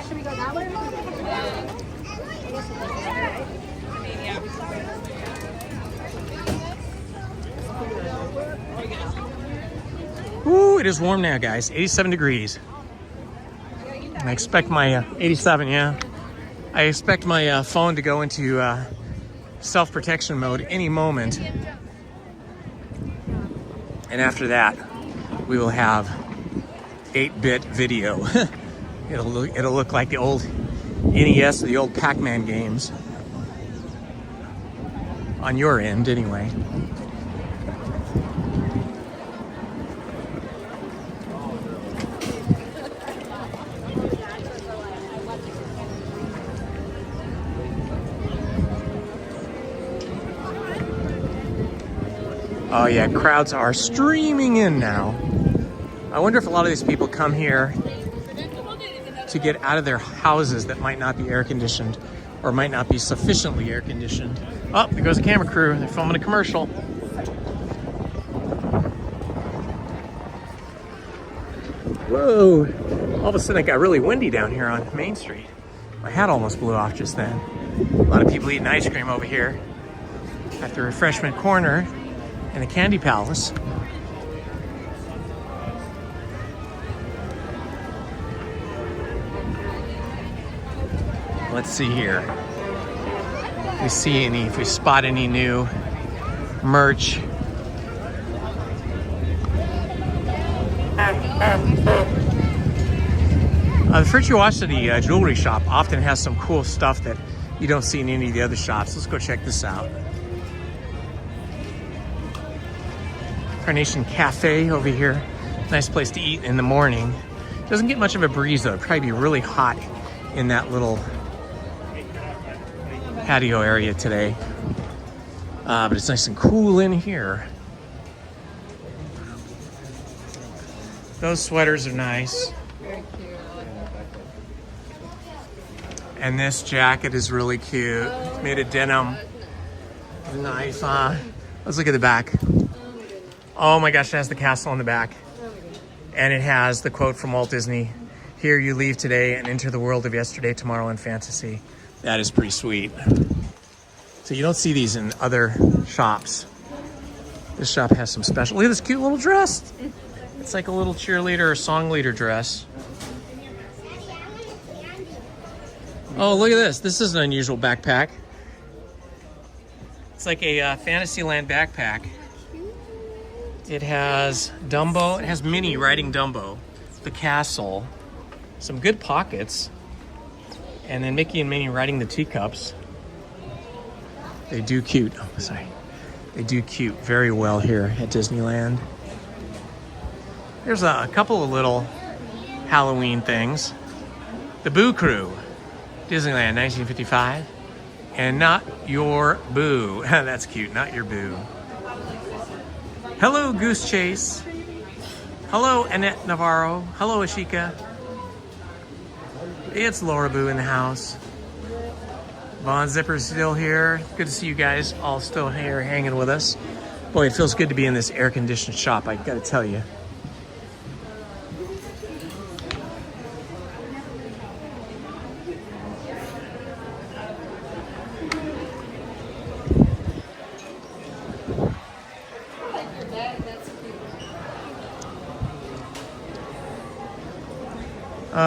Should we go that way? Ooh, it is warm now, guys. 87 degrees. I expect my 87, yeah. I expect my phone to go into self-protection mode any moment. And after that, we will have 8-bit video. It'll look like the old NES or the old Pac-Man games. On your end, anyway. Oh yeah, crowds are streaming in now. I wonder if a lot of these people come here to get out of their houses that might not be air conditioned or might not be sufficiently air conditioned. Oh, there goes the camera crew. They're filming a commercial. Whoa. All of a sudden it got really windy down here on Main Street. My hat almost blew off just then. A lot of people eating ice cream over here at the refreshment corner in the Candy Palace. Let's see here. If we spot any new merch. The Virtuosity jewelry shop often has some cool stuff that you don't see in any of the other shops. Let's go check this out. Carnation Cafe over here. Nice place to eat in the morning. Doesn't get much of a breeze though. It'd probably be really hot in that little patio area today. But it's nice and cool in here. Those sweaters are nice. And this jacket is really cute. It's made of denim. Nice, huh? Let's look at the back. Oh my gosh, it has the castle on the back. And it has the quote from Walt Disney, "Here you leave today and enter the world of yesterday, tomorrow, and fantasy." That is pretty sweet. So you don't see these in other shops. This shop has some special. Look at this cute little dress. It's like a little cheerleader or song leader dress. Oh, look at this. This is an unusual backpack. It's like a Fantasyland backpack. It has Dumbo. It has Minnie riding Dumbo. The castle. Some good pockets. And then Mickey and Minnie riding the teacups. They do cute. Oh, sorry. They do cute very well here at Disneyland. There's a couple of little Halloween things. The Boo Crew. Disneyland, 1955. And Not Your Boo. That's cute. Not Your Boo. Hello, Goose Chase. Hello, Annette Navarro. Hello, Ashika. It's Laura Boo in the house. Von Zipper's still here. Good to see you guys all still here hanging with us. Boy, it feels good to be in this air-conditioned shop, I gotta tell you.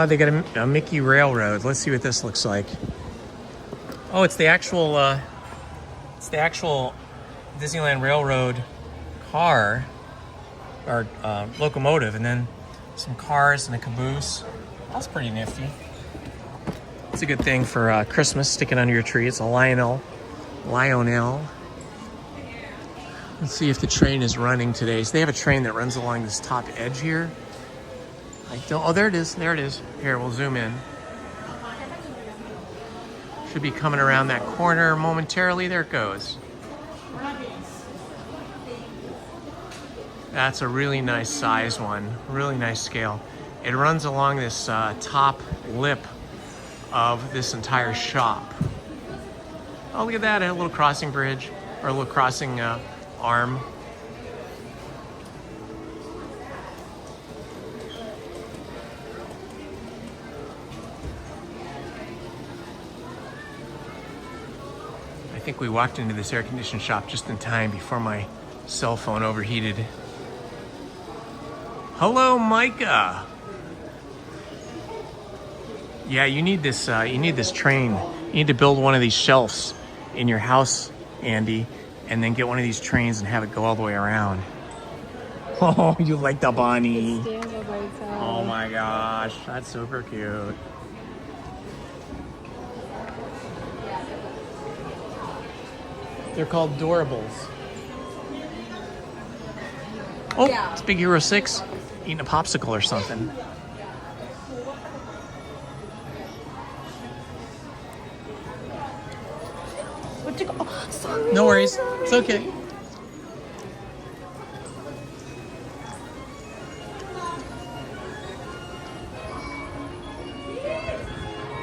They got a Mickey Railroad. Let's see what this looks like. Oh, it's the actual Disneyland Railroad car or locomotive, and then some cars and a caboose. That's pretty nifty. It's a good thing for Christmas, sticking under your tree. It's a Lionel. Let's see if the train is running today. So they have a train that runs along this top edge here. Oh, there it is. There it is. Here, we'll zoom in. Should be coming around that corner momentarily. There it goes. That's a really nice size one. Really nice scale. It runs along this top lip of this entire shop. Oh, look at that. A little crossing bridge, or a little crossing arm. I think we walked into this air conditioned shop just in time before my cell phone overheated. Hello, Micah. Yeah, you need this train. You need to build one of these shelves in your house, Andy, and then get one of these trains and have it go all the way around. Oh, you like the bunny. Oh my gosh, that's super cute. They're called Doorables. Oh, yeah. It's Big Hero 6 eating a popsicle or something. Oh, sorry. No worries. It's okay.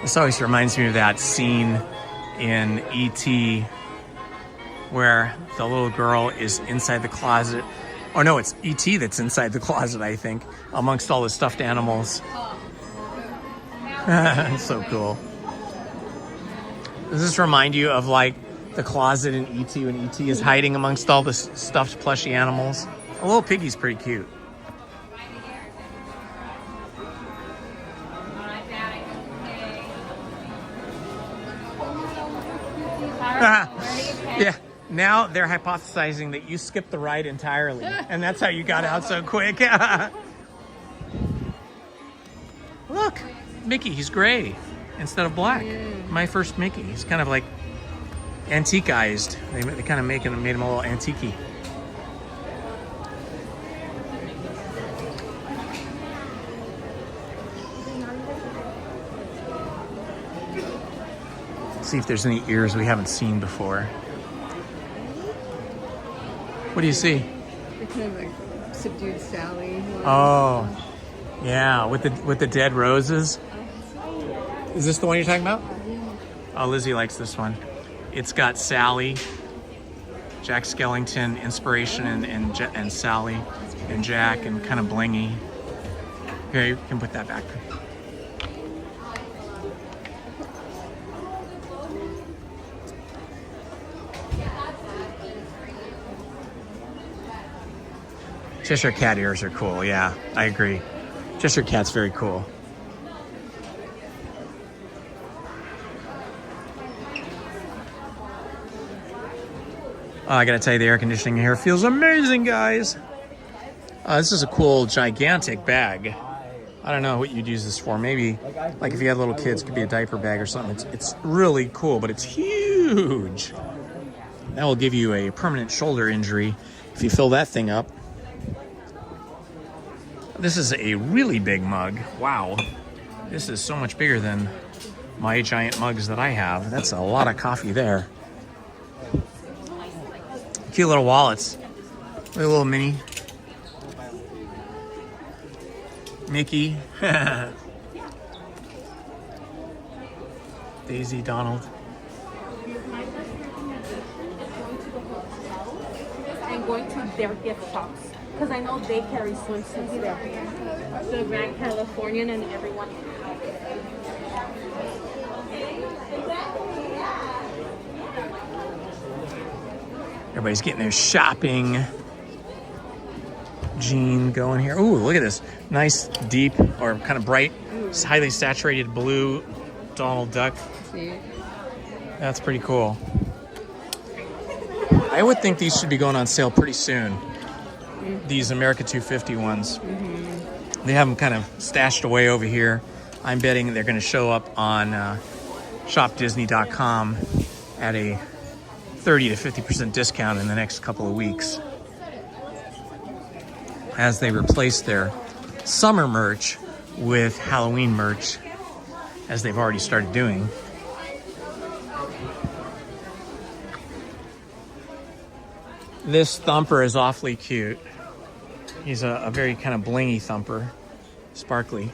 This always reminds me of that scene in E.T. where the little girl is inside the closet. Oh no, it's E.T. that's inside the closet, I think, amongst all the stuffed animals. It's so cool. Does this remind you of like the closet in E.T. when E.T. is hiding amongst all the stuffed plushy animals? A little piggy's pretty cute. Yeah. Now they're hypothesizing that you skipped the ride entirely, and that's how you got out so quick. Look, Mickey, he's gray instead of black. My first Mickey. He's kind of like antiquized. They kind of made him a little antique-y. Let's see if there's any ears we haven't seen before. What do you see? They're kind of like subdued Sally. Oh, yeah, with the dead roses. Is this the one you're talking about? Oh, Lizzie likes this one. It's got Sally, Jack Skellington inspiration, and Sally and Jack, and kind of blingy. Here, you can put that back. Cheshire Cat ears are cool, yeah, I agree. Cheshire Cat's very cool. Oh, I gotta tell you, the air conditioning here feels amazing, guys. This is a cool, gigantic bag. I don't know what you'd use this for. Maybe, like if you had little kids, it could be a diaper bag or something. It's really cool, but it's huge. That will give you a permanent shoulder injury if you fill that thing up. This is a really big mug. Wow. This is so much bigger than my giant mugs that I have. That's a lot of coffee there. Cute little wallets. Look at a little mini. Mickey. Daisy, Donald. And going to their gift shops. Because I know they carry swimsuits there. The Grand Californian and everyone. Everybody's getting their shopping gene going here. Ooh, look at this. Nice, deep, or kind of bright, highly saturated blue Donald Duck. That's pretty cool. I would think these should be going on sale pretty soon. These America 250 ones. They have them kind of stashed away over here. I'm betting they're going to show up on shopdisney.com at a 30 to 50% discount in the next couple of weeks as they replace their summer merch with Halloween merch, as they've already started doing. This Thumper is awfully cute. He's a very kind of blingy Thumper, sparkly.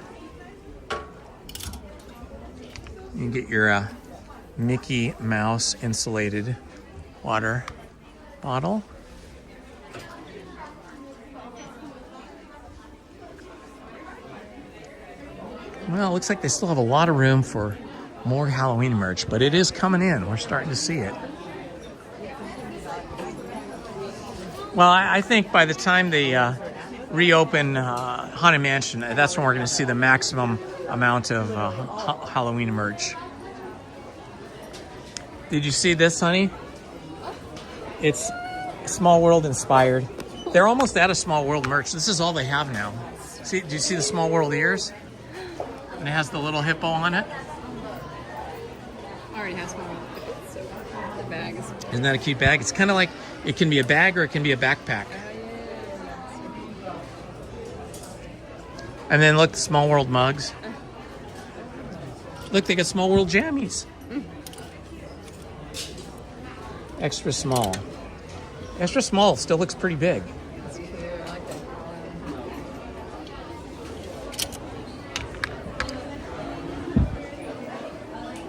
You can get your Mickey Mouse insulated water bottle. Well, it looks like they still have a lot of room for more Halloween merch, but it is coming in. We're starting to see it. Well, I think by the time they reopen Haunted Mansion, that's when we're going to see the maximum amount of Halloween merch. Did you see this, honey? It's Small World inspired. They're almost out of Small World merch. This is all they have now. See? Do you see the Small World ears? And it has the little hippo on it. I already have Small World. So the bag is... Isn't that a cute bag? It's kind of like, it can be a bag or it can be a backpack. And then look, the Small World mugs. Look, they got Small World jammies. Extra small. Extra small still looks pretty big. That's cute. I like that.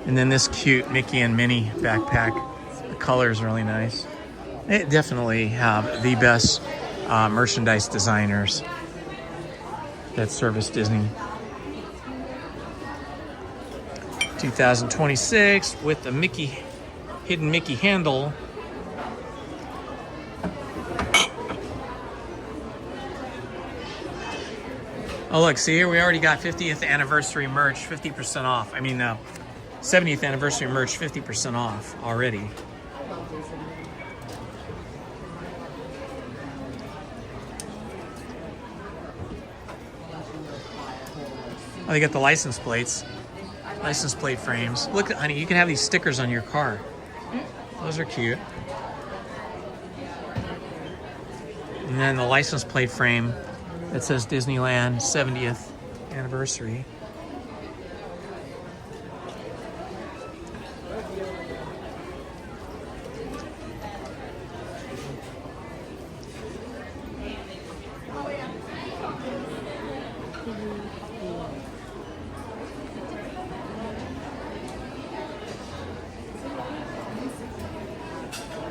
And then this cute Mickey and Minnie backpack. The color is really nice. They definitely have the best merchandise designers that service Disney. 2026 with the Mickey, hidden Mickey handle. Oh look, see here, we already got 50th anniversary merch, 50% off. I mean, 70th anniversary merch, 50% off already. Oh, they got the license plates. License plate frames. Look, honey, you can have these stickers on your car. Those are cute. And then the license plate frame that says Disneyland 70th anniversary.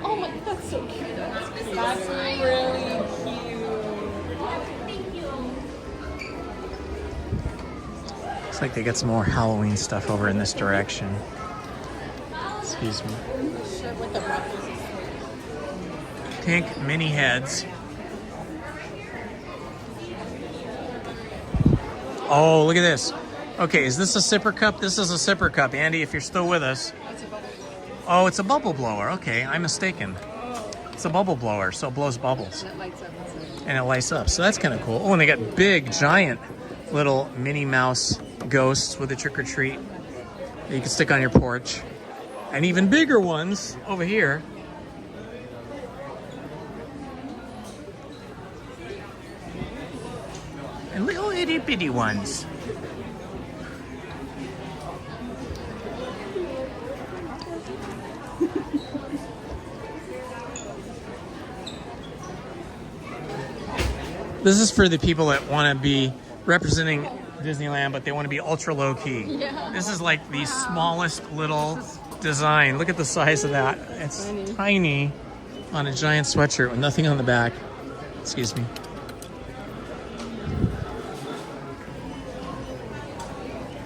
Oh my, that's so cute. That's really cute. Looks like they got some more Halloween stuff over in this direction. Excuse me. Pink mini heads. Oh, look at this. Okay, is this a sipper cup? This is a sipper cup. Andy, if you're still with us. Oh, it's a bubble blower. Okay, I'm mistaken. It's a bubble blower, so it blows bubbles. And it lights up. And it lights up, so that's kind of cool. Oh, and they got big, giant little Minnie Mouse ghosts with a trick-or-treat that you can stick on your porch. And even bigger ones over here. And little itty-bitty ones. This is for the people that want to be representing Disneyland, but they want to be ultra low key. Yeah. This is like the smallest little design. Look at the size of that. It's tiny on a giant sweatshirt with nothing on the back. Excuse me.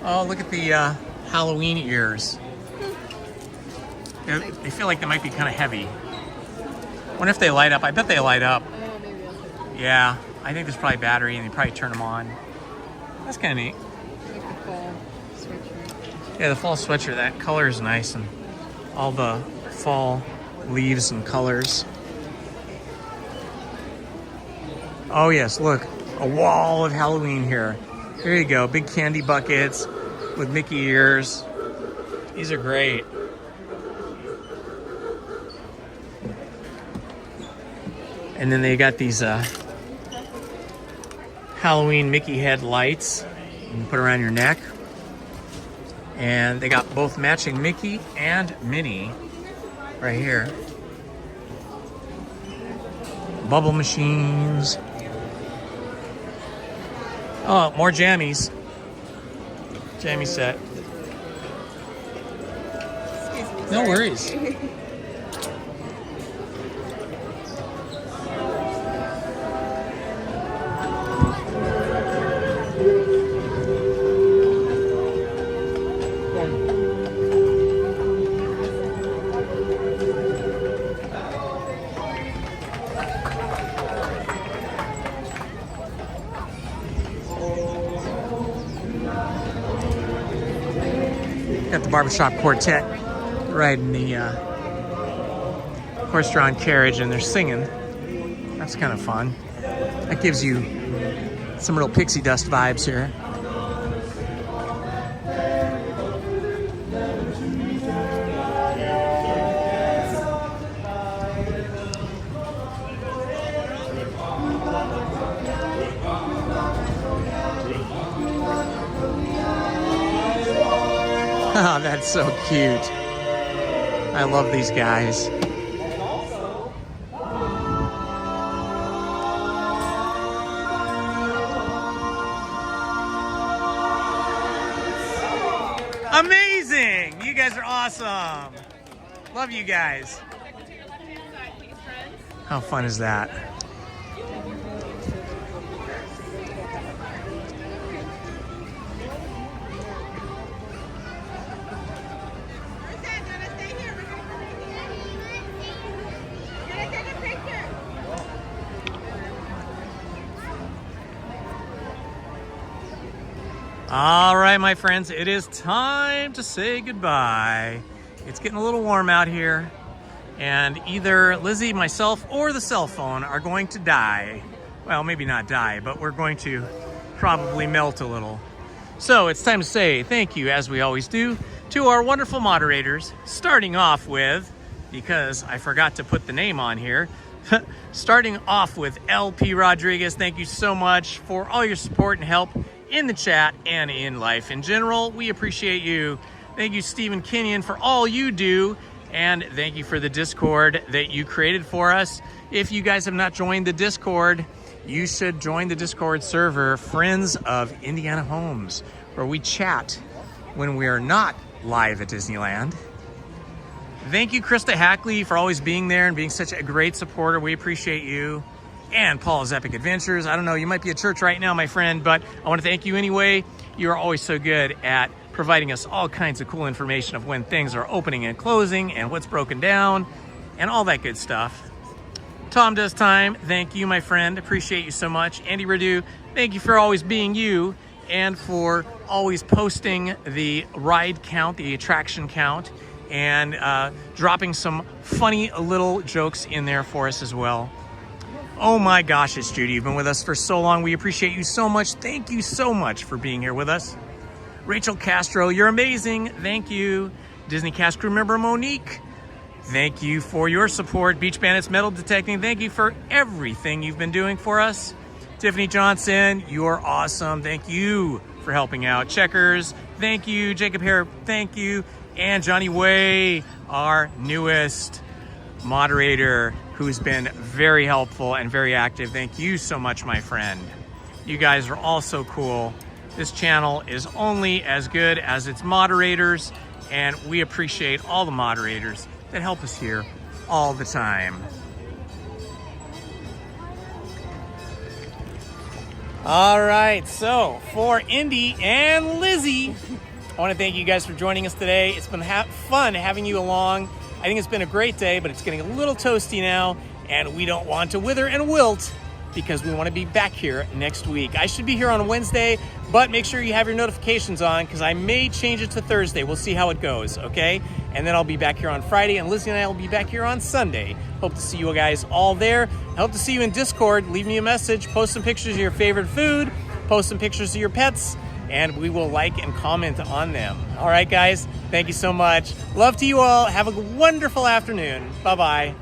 Oh, look at the Halloween ears. They feel like they might be kind of heavy. Wonder if they light up. I bet they light up. Yeah, I think there's probably battery and they probably turn them on. That's kind of neat. Like the fall sweatshirt. Yeah, the fall sweatshirt, that color is nice, and all the fall leaves and colors. Oh yes, look, a wall of Halloween here. There you go, big candy buckets with Mickey ears. These are great. And then they got these Halloween Mickey head lights you can put around your neck. And they got both matching Mickey and Minnie right here. Bubble machines. Oh, more jammies. Jammy set. No worries. Got the barbershop quartet riding the horse-drawn carriage, and they're singing. That's kind of fun. That gives you some real pixie dust vibes here. Oh, that's so cute. I love these guys. Amazing! You guys are awesome. Love you guys. How fun is that? All right, my friends, it is time to say goodbye. It's getting a little warm out here, and either Lizzie, myself, or the cell phone are going to die. Well, maybe not die, but we're going to probably melt a little. So it's time to say thank you, as we always do, to our wonderful moderators, starting off with, because I forgot to put the name on here, starting off with LP Rodriguez. Thank you so much for all your support and help in the chat and in life in general. We appreciate you. Thank you, Stephen Kenyon, for all you do, and thank you for the Discord that you created for us. If you guys have not joined the Discord, you should join the Discord server, Friends of Indiana Homes, where we chat when we are not live at Disneyland. Thank you, Krista Hackley, for always being there and being such a great supporter. We appreciate you. And Paul's Epic Adventures. I don't know, you might be at church right now, my friend, but I want to thank you anyway. You are always so good at providing us all kinds of cool information of when things are opening and closing and what's broken down and all that good stuff. Tom Does Time, thank you, my friend. Appreciate you so much. Andy Radu, thank you for always being you and for always posting the ride count, the attraction count, and dropping some funny little jokes in there for us as well. Oh my gosh, it's Judy. You've been with us for so long. We appreciate you so much. Thank you so much for being here with us. Rachel Castro, you're amazing. Thank you. Disney cast crew member Monique, thank you for your support. Beach Bandits Metal Detecting, thank you for everything you've been doing for us. Tiffany Johnson, you're awesome. Thank you for helping out. Checkers, thank you. Jacob Hare, thank you. And Johnny Way, our newest moderator, who's been very helpful and very active. Thank you so much, my friend. You guys are all so cool. This channel is only as good as its moderators, and we appreciate all the moderators that help us here all the time. All right, so for Indy and Lizzie, I want to thank you guys for joining us today. It's been fun having you along. I think it's been a great day, but it's getting a little toasty now, and we don't want to wither and wilt because we want to be back here next week. I should be here on Wednesday, but make sure you have your notifications on because I may change it to Thursday. We'll see how it goes, okay? And then I'll be back here on Friday, and Lizzie and I will be back here on Sunday. Hope to see you guys all there. I hope to see you in Discord. Leave me a message. Post some pictures of your favorite food. Post some pictures of your pets. and we will like and comment on them. All right, guys, thank you so much. Love to you all. Have a wonderful afternoon. Bye-bye.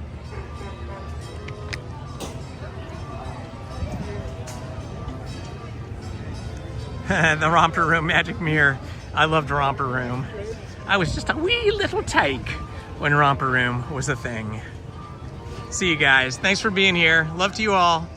The Romper Room Magic Mirror. I loved Romper Room. I was just a wee little tyke when Romper Room was a thing. See you guys. Thanks for being here. Love to you all.